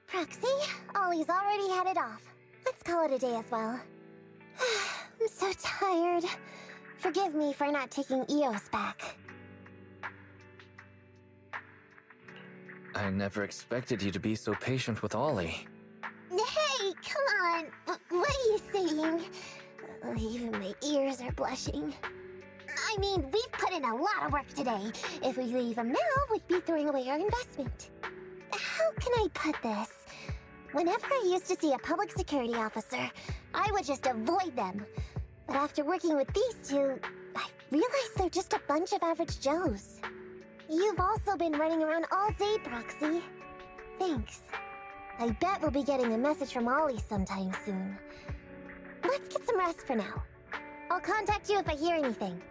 Speaker 2: Proxy, Ollie's already headed off. Let's call it a day as well. I'm so tired. Forgive me for not taking EOS back.
Speaker 8: I never expected you to be so patient with Ollie.
Speaker 2: Hey, come on. What are you saying? Even my ears are blushing. I mean, we've put in a lot of work today. If we leave them now, we'd be throwing away our investment. How can I put this? Whenever I used to see a public security officer, I would just avoid them. But after working with these two, I realized they're just a bunch of average Joes. You've also been running around all day, Proxy. Thanks. I bet we'll be getting a message from Ollie sometime soon. Let's get some rest for now. I'll contact you if I hear anything.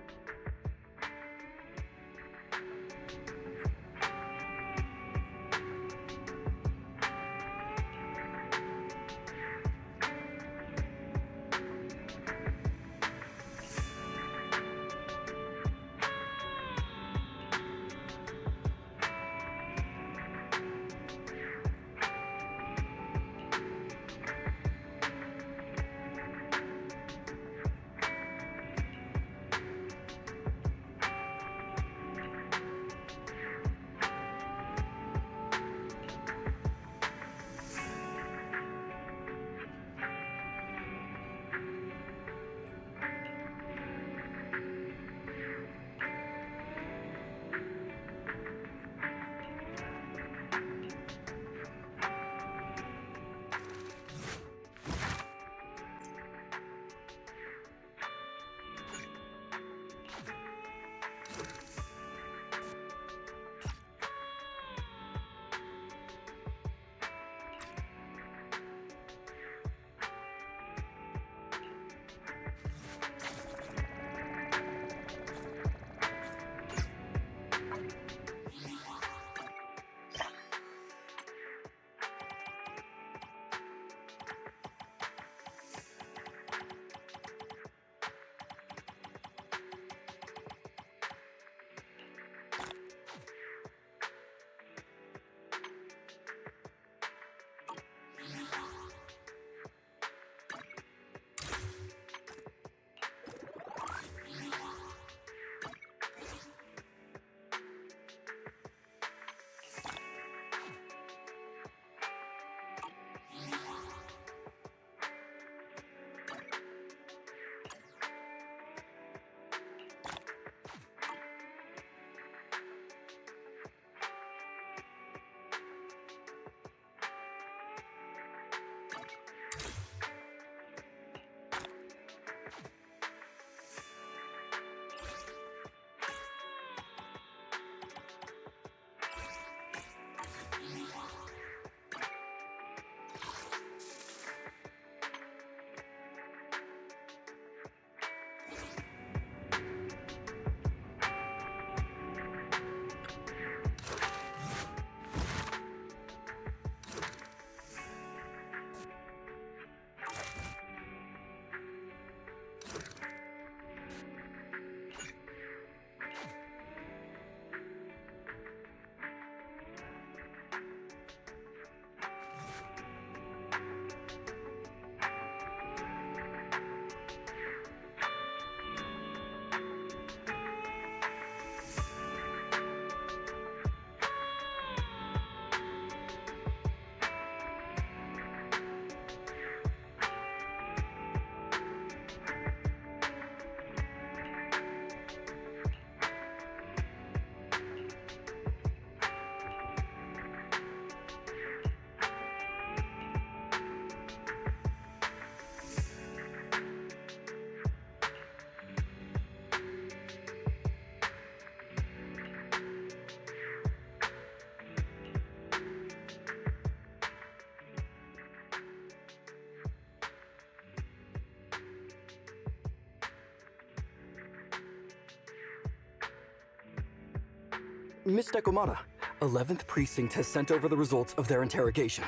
Speaker 9: Miss Nekomata, 11th Precinct has sent over the results of their interrogation.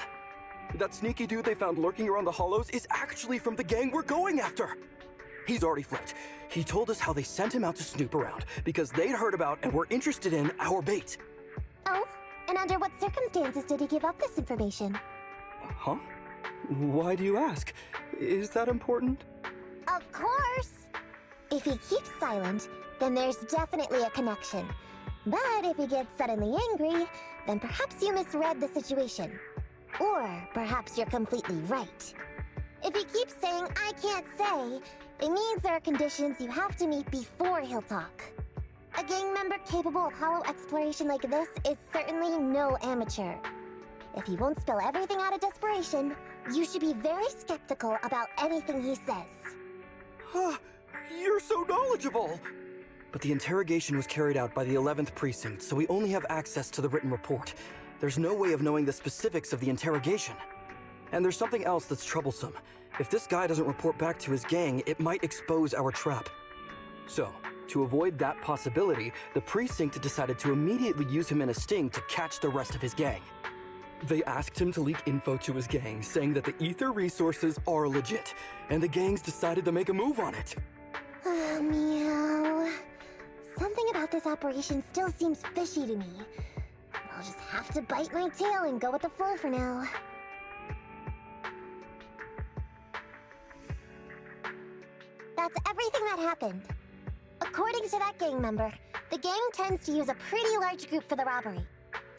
Speaker 9: That sneaky dude they found lurking around the hollows is actually from the gang we're going after! He's already flipped. He told us how they sent him out to snoop around because they'd heard about and were interested in our bait.
Speaker 2: Oh? And under what circumstances did he give up this information?
Speaker 9: Huh? Why do you ask? Is that important?
Speaker 2: Of course! If he keeps silent, then there's definitely a connection. But if he gets suddenly angry, then perhaps you misread the situation. Or perhaps you're completely right. If he keeps saying, "I can't say," it means there are conditions you have to meet before he'll talk. A gang member capable of hollow exploration like this is certainly no amateur. If he won't spill everything out of desperation, you should be very skeptical about anything he says.
Speaker 9: You're so knowledgeable! But the interrogation was carried out by the 11th Precinct, so we only have access to the written report. There's no way of knowing the specifics of the interrogation. And there's something else that's troublesome. If this guy doesn't report back to his gang, it might expose our trap. So, to avoid that possibility, the Precinct decided to immediately use him in a sting to catch the rest of his gang. They asked him to leak info to his gang, saying that the ether resources are legit, and the gangs decided to make a move on it.
Speaker 2: Meow. Something about this operation still seems fishy to me. I'll just have to bite my tail and go with the flow for now. That's everything that happened. According to that gang member, the gang tends to use a pretty large group for the robbery.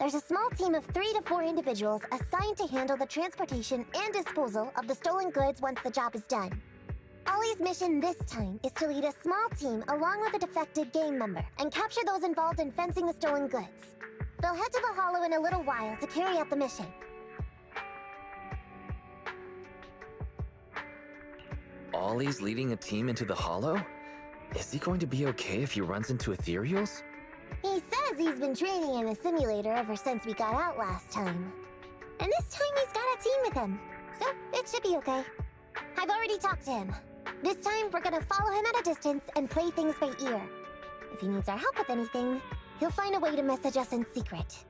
Speaker 2: There's a small team of 3 to 4 individuals assigned to handle the transportation and disposal of the stolen goods once the job is done. Ollie's mission this time is to lead a small team along with a defected gang member and capture those involved in fencing the stolen goods. They'll head to the Hollow in a little while to carry out the mission.
Speaker 8: Ollie's leading a team into the Hollow? Is he going to be okay if he runs into ethereals?
Speaker 2: He says he's been training in a simulator ever since we got out last time. And this time he's got a team with him, so it should be okay. I've already talked to him. This time we're gonna follow him at a distance and play things by ear. If he needs our help with anything, he'll find a way to message us in secret.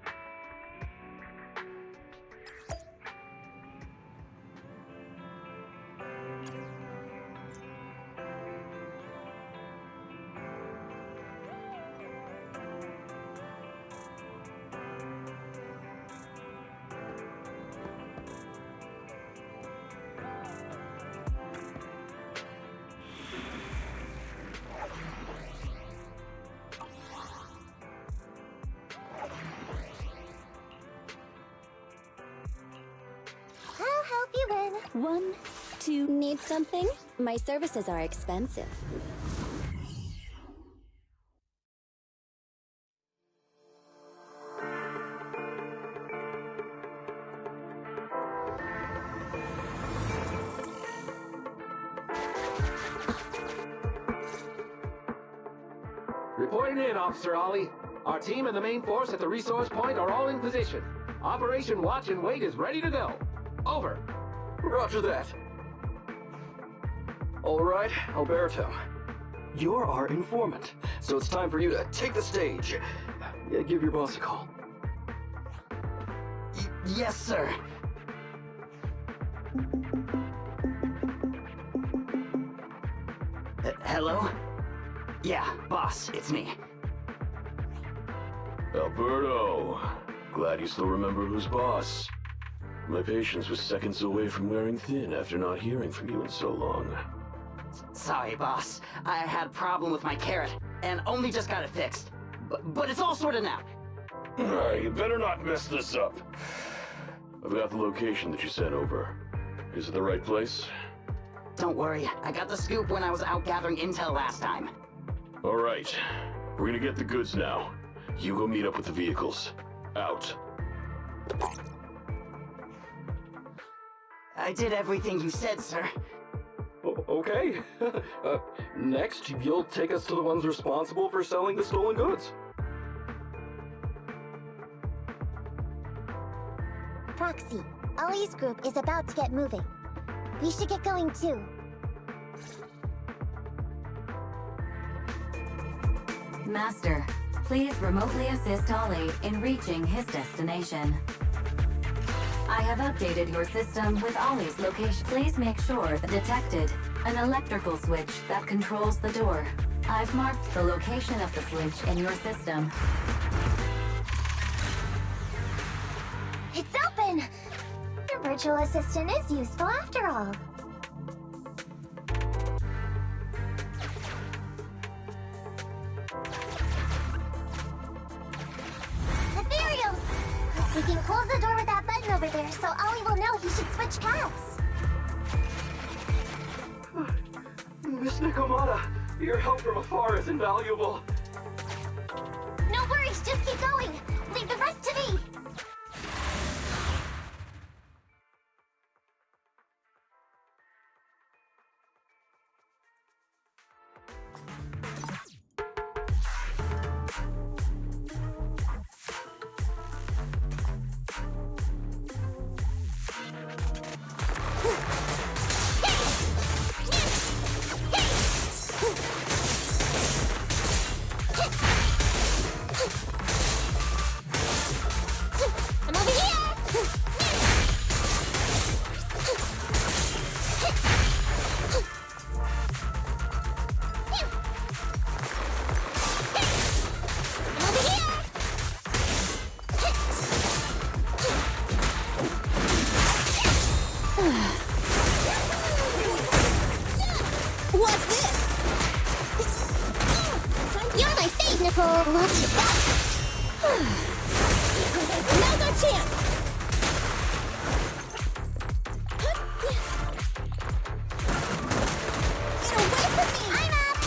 Speaker 2: I'll help you in.
Speaker 3: 1, 2. Need something? My services are expensive.
Speaker 5: Reporting in, Officer Ollie. Our team and the main force at the resource point are all in position. Operation Watch and Wait is ready to go. Over.
Speaker 9: Roger that. All right, Alberto. You're our informant, so it's time for you to take the stage. Yeah, give your boss a call.
Speaker 12: Yes, sir. Hello? Yeah, boss, it's me.
Speaker 4: Alberto, glad you still remember who's boss. My patience was seconds away from wearing thin after not hearing from you in so long.
Speaker 12: Sorry, boss. I had a problem with my carrot, and only just got it fixed. But it's all sorted now.
Speaker 4: You better not mess this up. I've got the location that you sent over. Is it the right place?
Speaker 12: Don't worry, I got the scoop when I was out gathering intel last time.
Speaker 4: All right, we're gonna get the goods now. You go meet up with the vehicles. Out.
Speaker 12: I did everything you said, sir.
Speaker 9: Okay. Next, you'll take us to the ones responsible for selling the stolen goods.
Speaker 2: Proxy, Ollie's group is about to get moving. We should get going too.
Speaker 6: Master, Please remotely assist Ollie in reaching his destination. I have updated your system with Ollie's location. Please make sure that detected an electrical switch that controls the door. I've marked the location of the switch in your system.
Speaker 2: It's open! Your virtual assistant is useful after all. Ethereals! We can close the door with that button over there so Ollie will know he should switch paths.
Speaker 9: Miss Nikomata, your help from afar is invaluable.
Speaker 2: No worries, just keep going. Leave the rest to me. I'm over here! I'm over here! What's this? You're my fave, Nicole. Watch your back. Now's our chance. Get away from me! I'm up.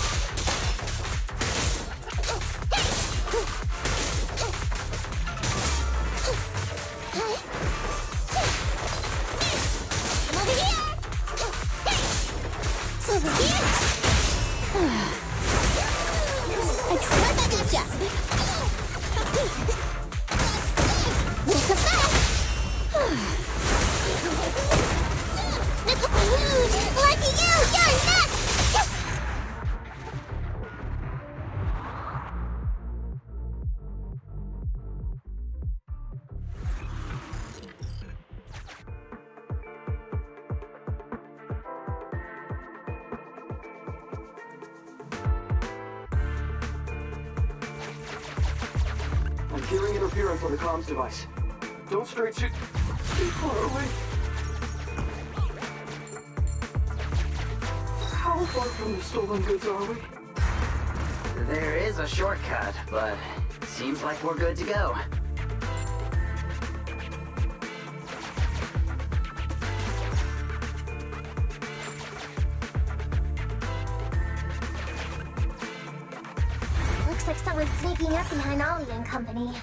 Speaker 2: I'm over here. Over here. Right back at ya! Welcome back! Lucky you! You're next!
Speaker 9: I'm hearing interference on the comms device. Don't stray too far away. How far from the stolen goods are we?
Speaker 12: There is a shortcut, but seems like we're good to go.
Speaker 2: Looks like someone's sneaking up behind Ollie and company.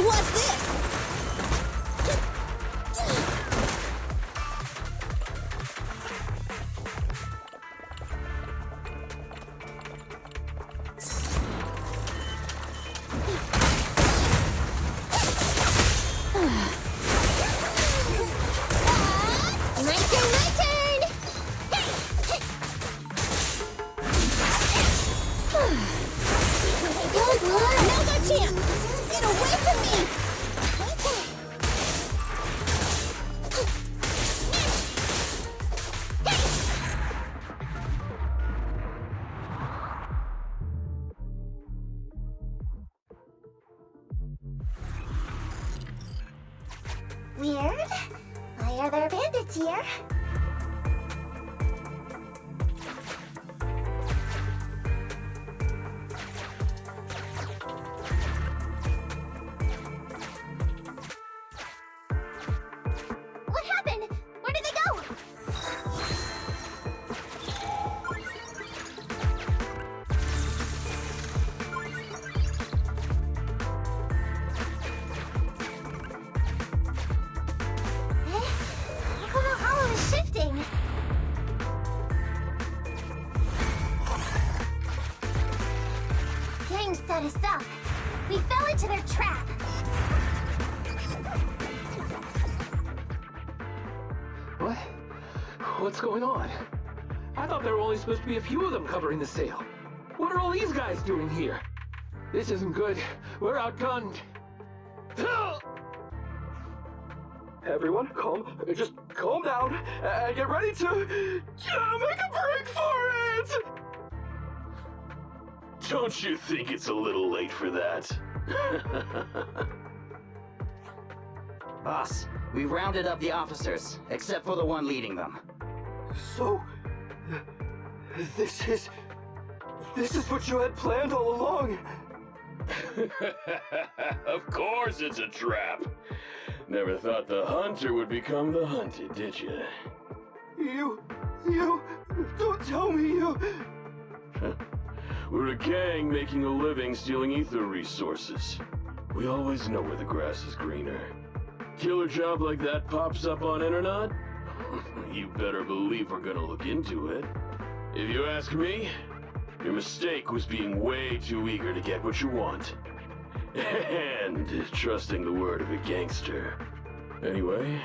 Speaker 2: What's this? My turn, my turn! Good lord! Now's our chance! Get away from me! Weird. Why are there bandits here? set us up. We fell into their trap.
Speaker 5: What? What's going on? I thought there were only supposed to be a few of them covering the sale. What are all these guys doing here? This isn't good. We're outgunned.
Speaker 9: Everyone, just calm down and get ready to make a break for it!
Speaker 4: Don't you think it's a little late for that?
Speaker 12: Boss, we rounded up the officers, except for the one leading them.
Speaker 9: So, this is what you had planned all along?
Speaker 4: Of course it's a trap. Never thought the hunter would become the hunted, did you?
Speaker 9: You, don't tell me you...
Speaker 4: We're a gang making a living stealing ether resources. We always know where the grass is greener. Killer job like that pops up on internet? You better believe we're gonna look into it. If you ask me, your mistake was being way too eager to get what you want. And trusting the word of a gangster. Anyway,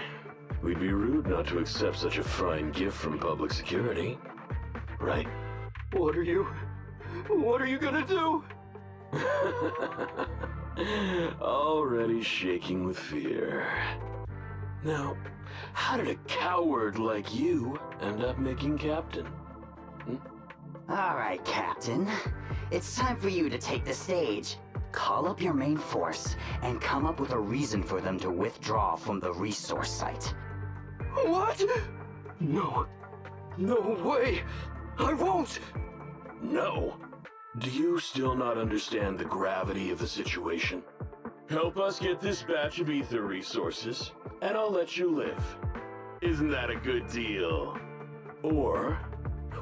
Speaker 4: we'd be rude not to accept such a fine gift from public security. Right?
Speaker 9: What are you gonna do?
Speaker 4: Already shaking with fear. Now, how did a coward like you end up making captain?
Speaker 12: All right, Captain. It's time for you to take the stage. Call up your main force and come up with a reason for them to withdraw from the resource site.
Speaker 9: What? No way! I won't!
Speaker 4: No. Do you still not understand the gravity of the situation? Help us get this batch of ether resources, and I'll let you live. Isn't that a good deal? Or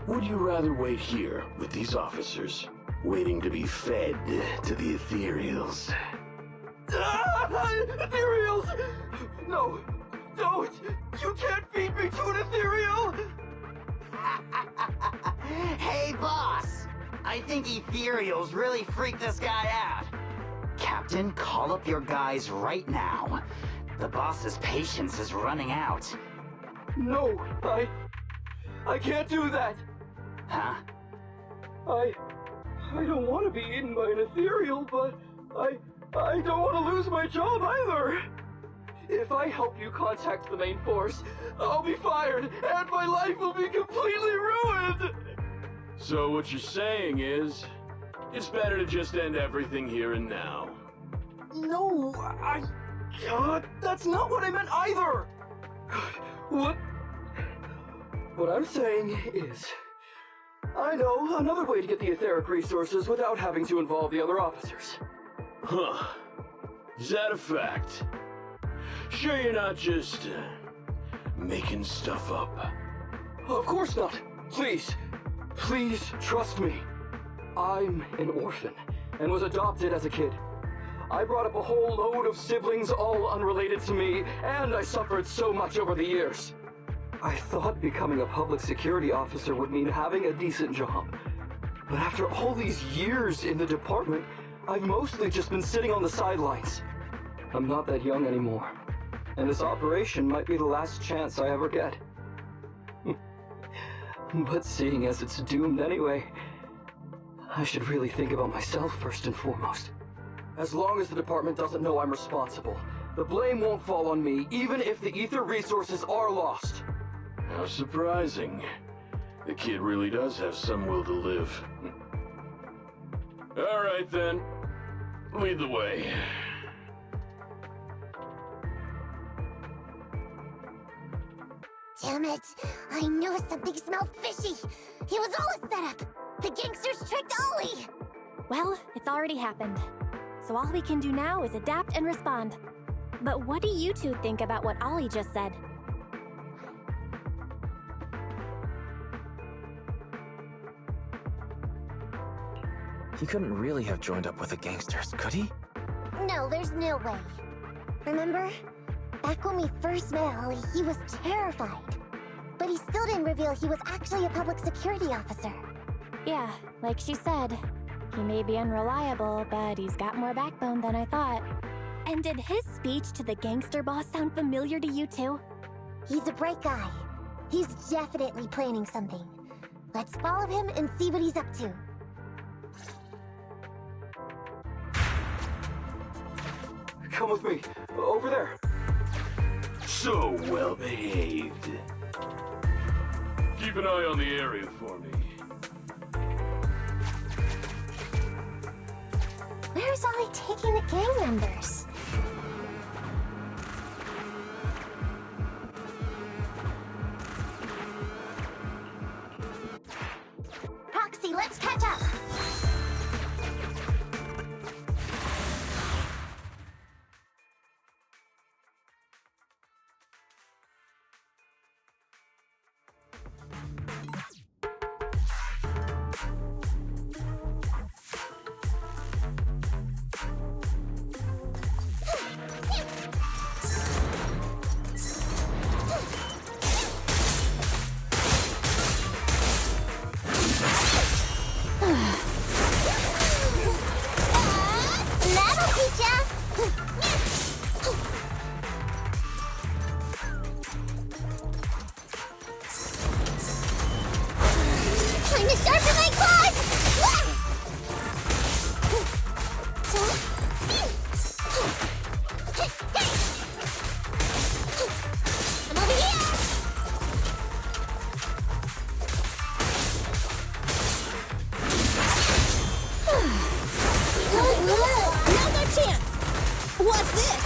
Speaker 4: would you rather wait here with these officers, waiting to be fed to the ethereals?
Speaker 9: Ethereals! No, don't! You can't feed me to an ethereal!
Speaker 12: Hey, boss! I think ethereals really freaked this guy out. Captain, call up your guys right now. The boss's patience is running out.
Speaker 9: No, I can't do that.
Speaker 12: Huh?
Speaker 9: I don't want to be eaten by an ethereal, but I don't want to lose my job either. If I help you contact the main force, I'll be fired, and my life will be completely ruined!
Speaker 4: So what you're saying is, it's better to just end everything here and now.
Speaker 9: No, that's not what I meant either! What I'm saying is, I know another way to get the etheric resources without having to involve the other officers.
Speaker 4: Huh. Is that a fact? Sure you're not just, making stuff up?
Speaker 9: Of course not. Please trust me. I'm an orphan, and was adopted as a kid. I brought up a whole load of siblings all unrelated to me, and I suffered so much over the years. I thought becoming a public security officer would mean having a decent job. But after all these years in the department, I've mostly just been sitting on the sidelines. I'm not that young anymore, and this operation might be the last chance I ever get. But seeing as it's doomed anyway, I should really think about myself first and foremost. As long as the department doesn't know I'm responsible, the blame won't fall on me, even if the ether resources are lost.
Speaker 4: How surprising. The kid really does have some will to live. All right then, lead the way.
Speaker 2: Damn it! I knew something smelled fishy! It was all a setup! The gangsters tricked Ollie!
Speaker 7: Well, it's already happened. So all we can do now is adapt and respond. But what do you two think about what Ollie just said?
Speaker 8: He couldn't really have joined up with the gangsters, could he?
Speaker 2: No, there's no way. Remember? Back when we first met Ollie, he was terrified. But he still didn't reveal he was actually a public security officer.
Speaker 7: Yeah, like she said, He may be unreliable, but he's got more backbone than I thought. And did his speech to the gangster boss sound familiar to you too?
Speaker 2: He's a bright guy. He's definitely planning something. Let's follow him and see what he's up to.
Speaker 9: Come with me. Over there.
Speaker 4: So well behaved. Keep an eye on the area for me.
Speaker 2: Where's Ollie taking the gang members? Proxy, let's catch up! That'll teach ya! Time to sharpen my claws! I'm over here! Now's our chance! What's this?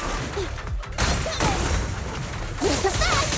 Speaker 2: Here's the fact!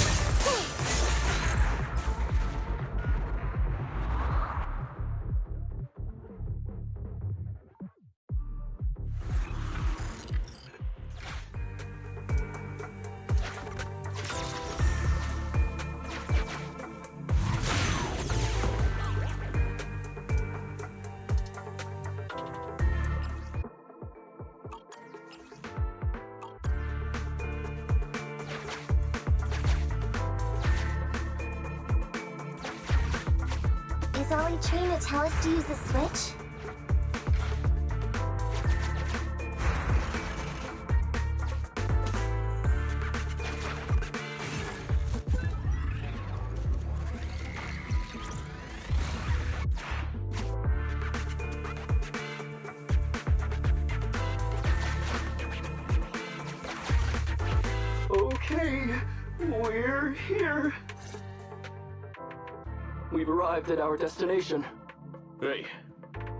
Speaker 2: Is Ollie trying to tell us to use the switch?
Speaker 9: Okay, we're here. We've arrived at our destination.
Speaker 4: Hey,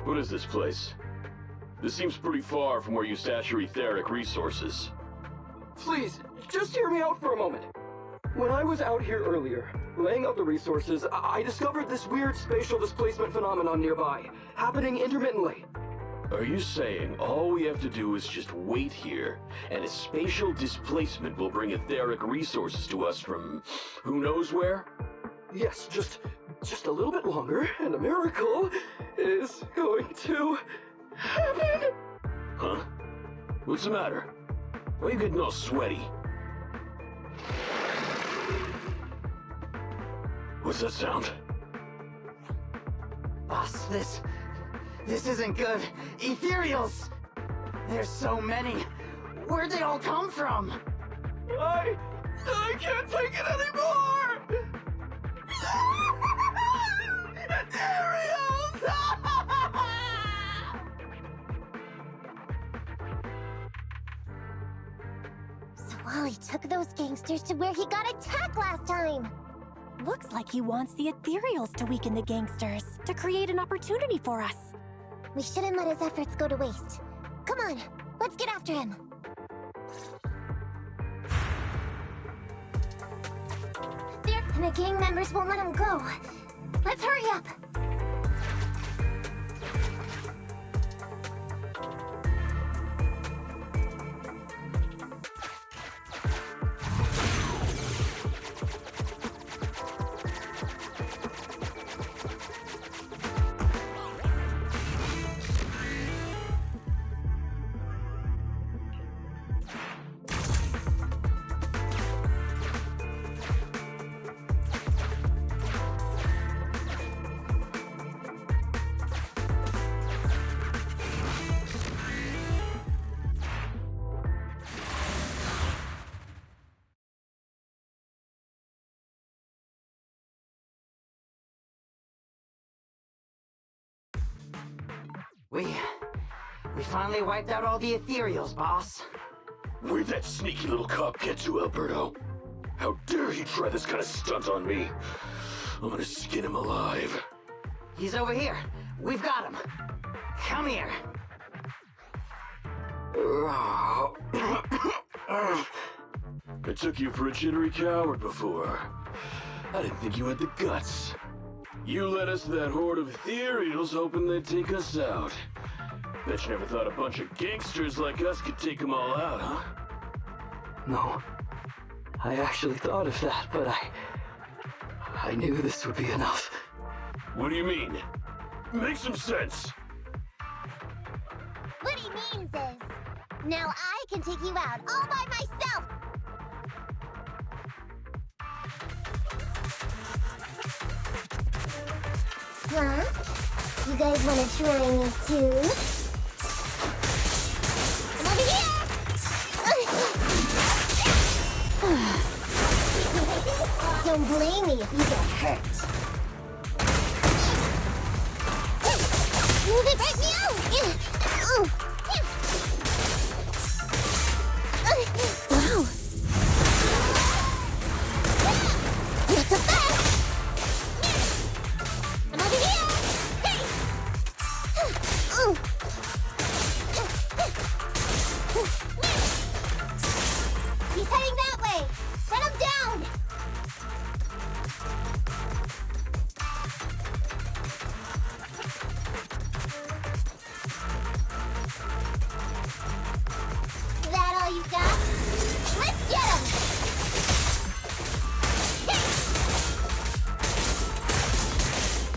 Speaker 4: what is this place? This seems pretty far from where you stash your etheric resources.
Speaker 9: Please, just hear me out for a moment. When I was out here earlier, laying out the resources, I discovered this weird spatial displacement phenomenon nearby, happening intermittently.
Speaker 4: Are you saying all we have to do is just wait here, and a spatial displacement will bring etheric resources to us from who knows where?
Speaker 9: Yes, just a little bit longer, and a miracle is going to happen.
Speaker 4: Huh? What's the matter? Why are you getting all sweaty? What's that sound?
Speaker 12: Boss, this isn't good. Ethereals! There's so many. Where'd they all come from?
Speaker 9: I can't take it anymore! Ethereals!
Speaker 2: So Ollie took those gangsters to where he got attacked last time!
Speaker 7: Looks like he wants the ethereals to weaken the gangsters, to create an opportunity for us.
Speaker 2: We shouldn't let his efforts go to waste. Come on, let's get after him. And the gang members won't let him go. Let's hurry up.
Speaker 12: We finally wiped out all the ethereals, boss.
Speaker 4: Where'd that sneaky little cop get to, Alberto? How dare he try this kind of stunt on me? I'm gonna skin him alive.
Speaker 12: He's over here. We've got him. Come here.
Speaker 4: I took you for a jittery coward before. I didn't think you had the guts. You led us to that horde of ethereals hoping they'd take us out. Bet you never thought a bunch of gangsters like us could take them all out, huh?
Speaker 9: No. I actually thought of that, but I knew this would be enough.
Speaker 4: What do you mean? Make some sense.
Speaker 2: What he means is, now I can take you out all by myself! Huh? You guys wanna try me too? I'm over here! Don't blame me if you get hurt. Move it right now! Wow! Not so fast! I'm over here! Hey! He's heading that way! Run him down! That all you got? Let's get him! Hey!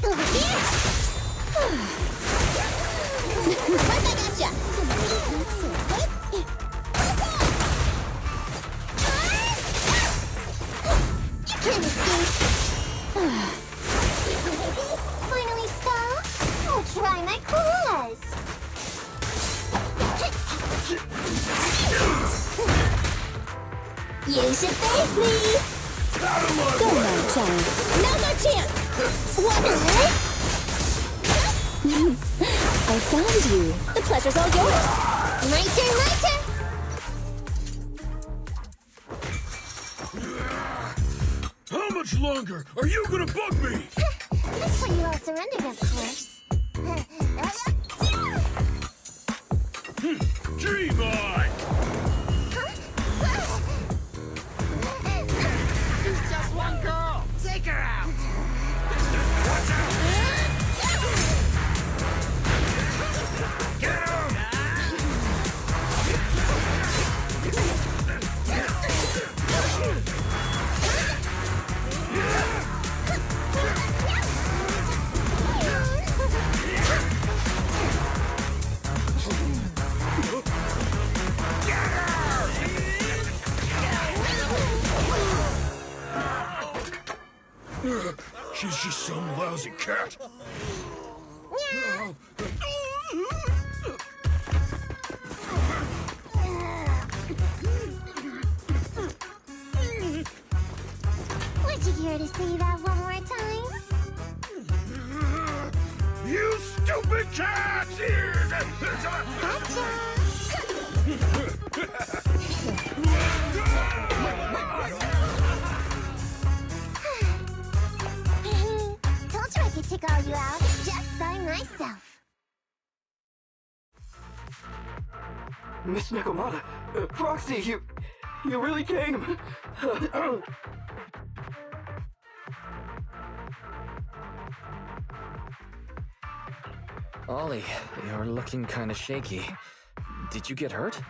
Speaker 2: Over here! Right back at ya! You can't escape! Finally stopped? I'll try my claws! You should thank me!
Speaker 3: Go now, child.
Speaker 2: No more chance! What?
Speaker 3: I found you.
Speaker 2: The pleasure's all yours! My turn, my turn!
Speaker 4: How much longer are you gonna bug me?
Speaker 2: That's when you all surrendered, of course.
Speaker 4: Dream on!
Speaker 5: There's just one girl. Take her out.
Speaker 10: Watch out! Get him!
Speaker 4: She's just some lousy cat.
Speaker 2: Would you care to say that one more time?
Speaker 4: You stupid cat!
Speaker 2: Told you I could take all you out just by myself.
Speaker 9: Miss Nekomata, Proxy, you really came.
Speaker 8: Ollie, you're looking kinda shaky. Did you get hurt?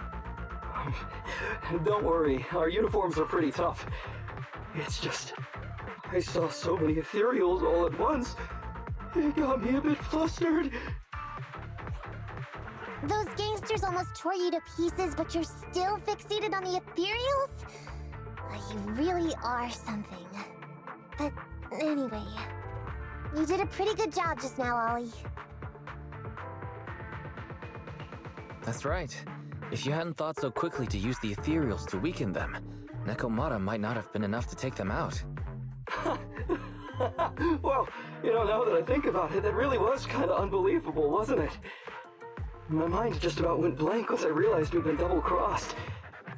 Speaker 9: Don't worry, our uniforms are pretty tough. It's just, I saw so many ethereals all at once. It got me a bit flustered.
Speaker 2: Those gangsters almost tore you to pieces, but you're still fixated on the ethereals? You really are something. But anyway, you did a pretty good job just now, Ollie.
Speaker 8: That's right. If you hadn't thought so quickly to use the ethereals to weaken them, Nekomata might not have been enough to take them out.
Speaker 9: Well, now that I think about it, that really was kind of unbelievable, wasn't it? My mind just about went blank once I realized we'd been double-crossed.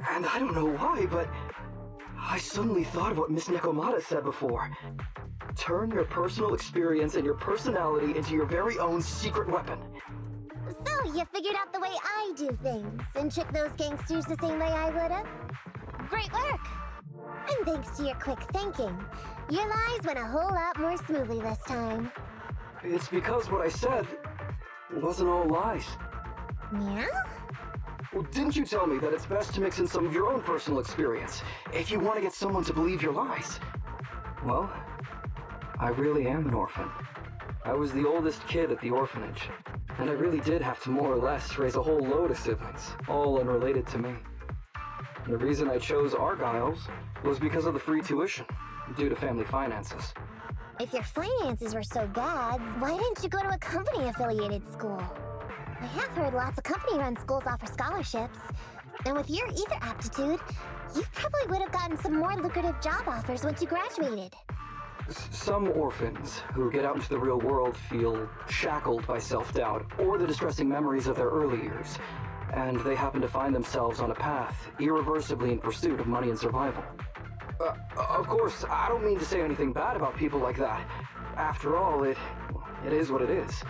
Speaker 9: And I don't know why, but I suddenly thought of what Miss Nekomata said before. Turn your personal experience and your personality into your very own secret weapon.
Speaker 2: So, you figured out the way I do things and tricked those gangsters the same way I would've? Great work! And thanks to your quick thinking, your lies went a whole lot more smoothly this time.
Speaker 9: It's because what I said wasn't all lies.
Speaker 2: Yeah?
Speaker 9: Well, didn't you tell me that it's best to mix in some of your own personal experience if you want to get someone to believe your lies? Well, I really am an orphan. I was the oldest kid at the orphanage, and I really did have to more or less raise a whole load of siblings, all unrelated to me. The reason I chose Argyle's was because of the free tuition, due to family finances.
Speaker 2: If your finances were so bad, why didn't you go to a company-affiliated school? I have heard lots of company-run schools offer scholarships, and with your ether aptitude, you probably would have gotten some more lucrative job offers once you graduated.
Speaker 9: Some orphans who get out into the real world feel shackled by self-doubt or the distressing memories of their early years, and they happen to find themselves on a path irreversibly in pursuit of money and survival. Of course, I don't mean to say anything bad about people like that. After all, it is what it is.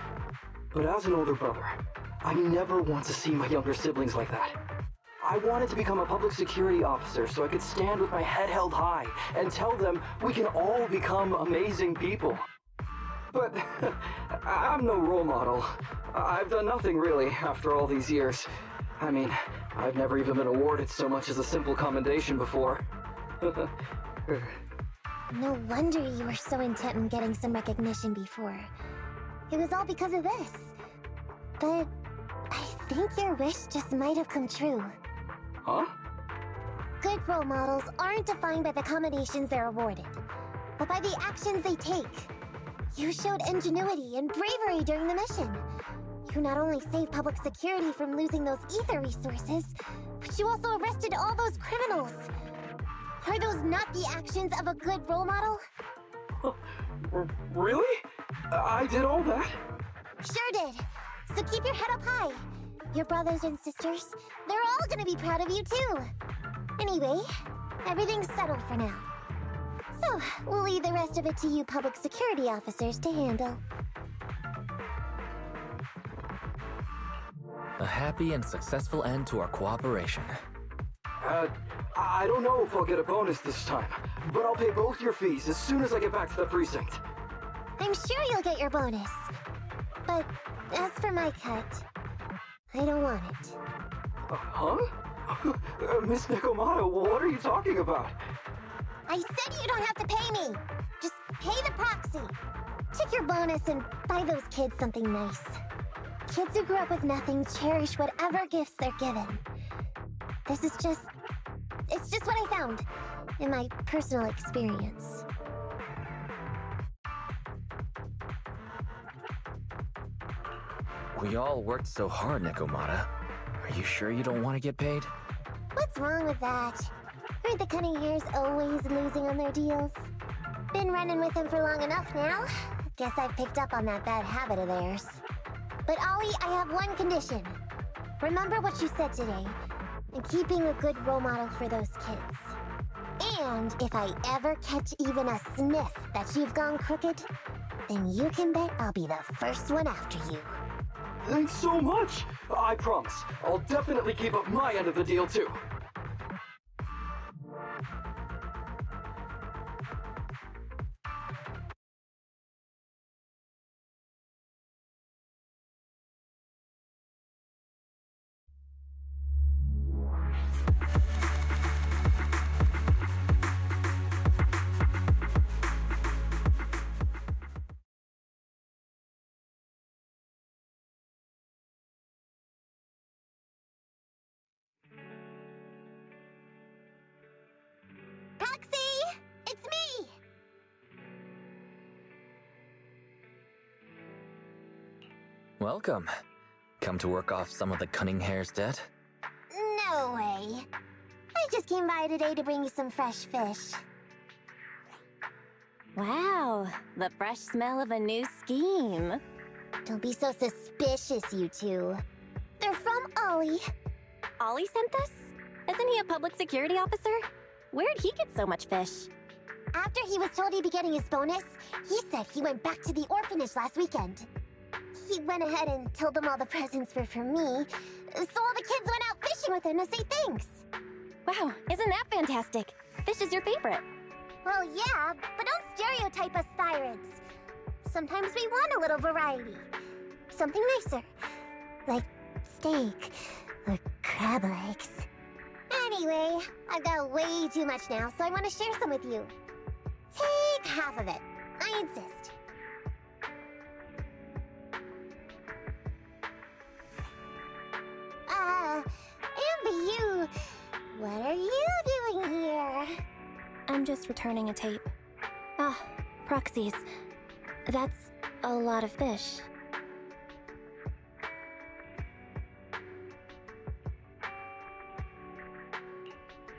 Speaker 9: But as an older brother, I never want to see my younger siblings like that. I wanted to become a public security officer so I could stand with my head held high and tell them we can all become amazing people. But I'm no role model. I've done nothing really after all these years. I mean, I've never even been awarded so much as a simple commendation before.
Speaker 2: No wonder you were so intent on getting some recognition before. It was all because of this. But I think your wish just might have come true.
Speaker 9: Huh?
Speaker 2: Good role models aren't defined by the accommodations they're awarded, but by the actions they take. You showed ingenuity and bravery during the mission. You not only saved public security from losing those ether resources, but you also arrested all those criminals. Are those not the actions of a good role model?
Speaker 9: Really? I did all that?
Speaker 2: Sure did. So keep your head up high. Your brothers and sisters, they're all gonna be proud of you too. Anyway, everything's settled for now. So, we'll leave the rest of it to you public security officers to handle.
Speaker 8: A happy and successful end to our cooperation.
Speaker 9: I don't know if I'll get a bonus this time, but I'll pay both your fees as soon as I get back to the precinct.
Speaker 2: I'm sure you'll get your bonus. But as for my cut, I don't want it.
Speaker 9: Huh? Miss Nekomata, what are you talking about?
Speaker 2: I said you don't have to pay me! Just pay the proxy! Take your bonus and buy those kids something nice. Kids who grew up with nothing cherish whatever gifts they're given. This is it's just what I found in my personal experience.
Speaker 8: We all worked so hard, Nekomata. Are you sure you don't want to get paid?
Speaker 2: What's wrong with that? Aren't the cunning hairs always losing on their deals? Been running with them for long enough now. Guess I've picked up on that bad habit of theirs. But Ollie, I have one condition. Remember what you said today, and keep being a good role model for those kids. And if I ever catch even a sniff that you've gone crooked, then you can bet I'll be the first one after you.
Speaker 9: Thanks so much! I promise, I'll definitely keep up my end of the deal too.
Speaker 2: Proxy! It's me!
Speaker 8: Welcome. Come to work off some of the cunning hair's debt?
Speaker 2: No way. I just came by today to bring you some fresh fish.
Speaker 7: Wow, the fresh smell of a new scheme.
Speaker 2: Don't be so suspicious, you two. They're from Ollie.
Speaker 7: Ollie sent this? Isn't he a public security officer? Where'd he get so much fish?
Speaker 2: After he was told he'd be getting his bonus, he said he went back to the orphanage last weekend. He went ahead and told them all the presents were for me, so all the kids went out fishing with him to say thanks.
Speaker 7: Wow, isn't that fantastic? Fish is your favorite.
Speaker 2: Well, yeah, but don't stereotype us thyroids. Sometimes we want a little variety. Something nicer. Like steak or crab legs. Anyway, I've got way too much now, so I want to share some with you. Take half of it. I insist. Amber, what are you doing here?
Speaker 7: I'm just returning a tape. Ah, proxies. That's a lot of fish.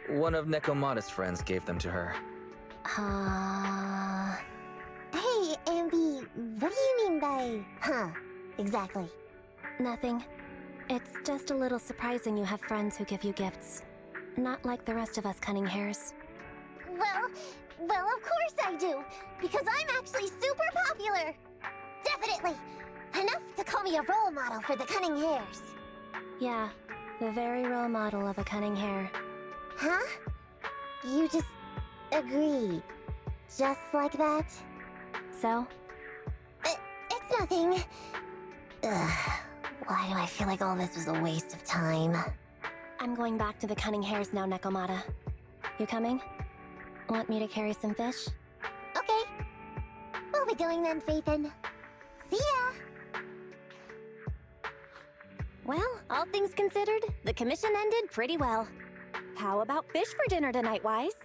Speaker 8: One of Nekomata's friends gave them to her.
Speaker 2: Hey, Amby, what do you mean by, exactly?
Speaker 7: Nothing. It's just a little surprising you have friends who give you gifts. Not like the rest of us cunning hares.
Speaker 2: Well, of course I do, because I'm actually super popular. Definitely. Enough to call me a role model for the cunning hares.
Speaker 7: Yeah, the very role model of a cunning hare.
Speaker 2: Huh? You just agreed. Just like that?
Speaker 7: So?
Speaker 2: It's nothing. Ugh, why do I feel like all this was a waste of time?
Speaker 7: I'm going back to the cunning hares now, Nekomata. You coming? Want me to carry some fish?
Speaker 2: Okay. We'll be going then, Phaethon. See ya!
Speaker 7: Well, all things considered, the commission ended pretty well. How about fish for dinner tonight, Wise?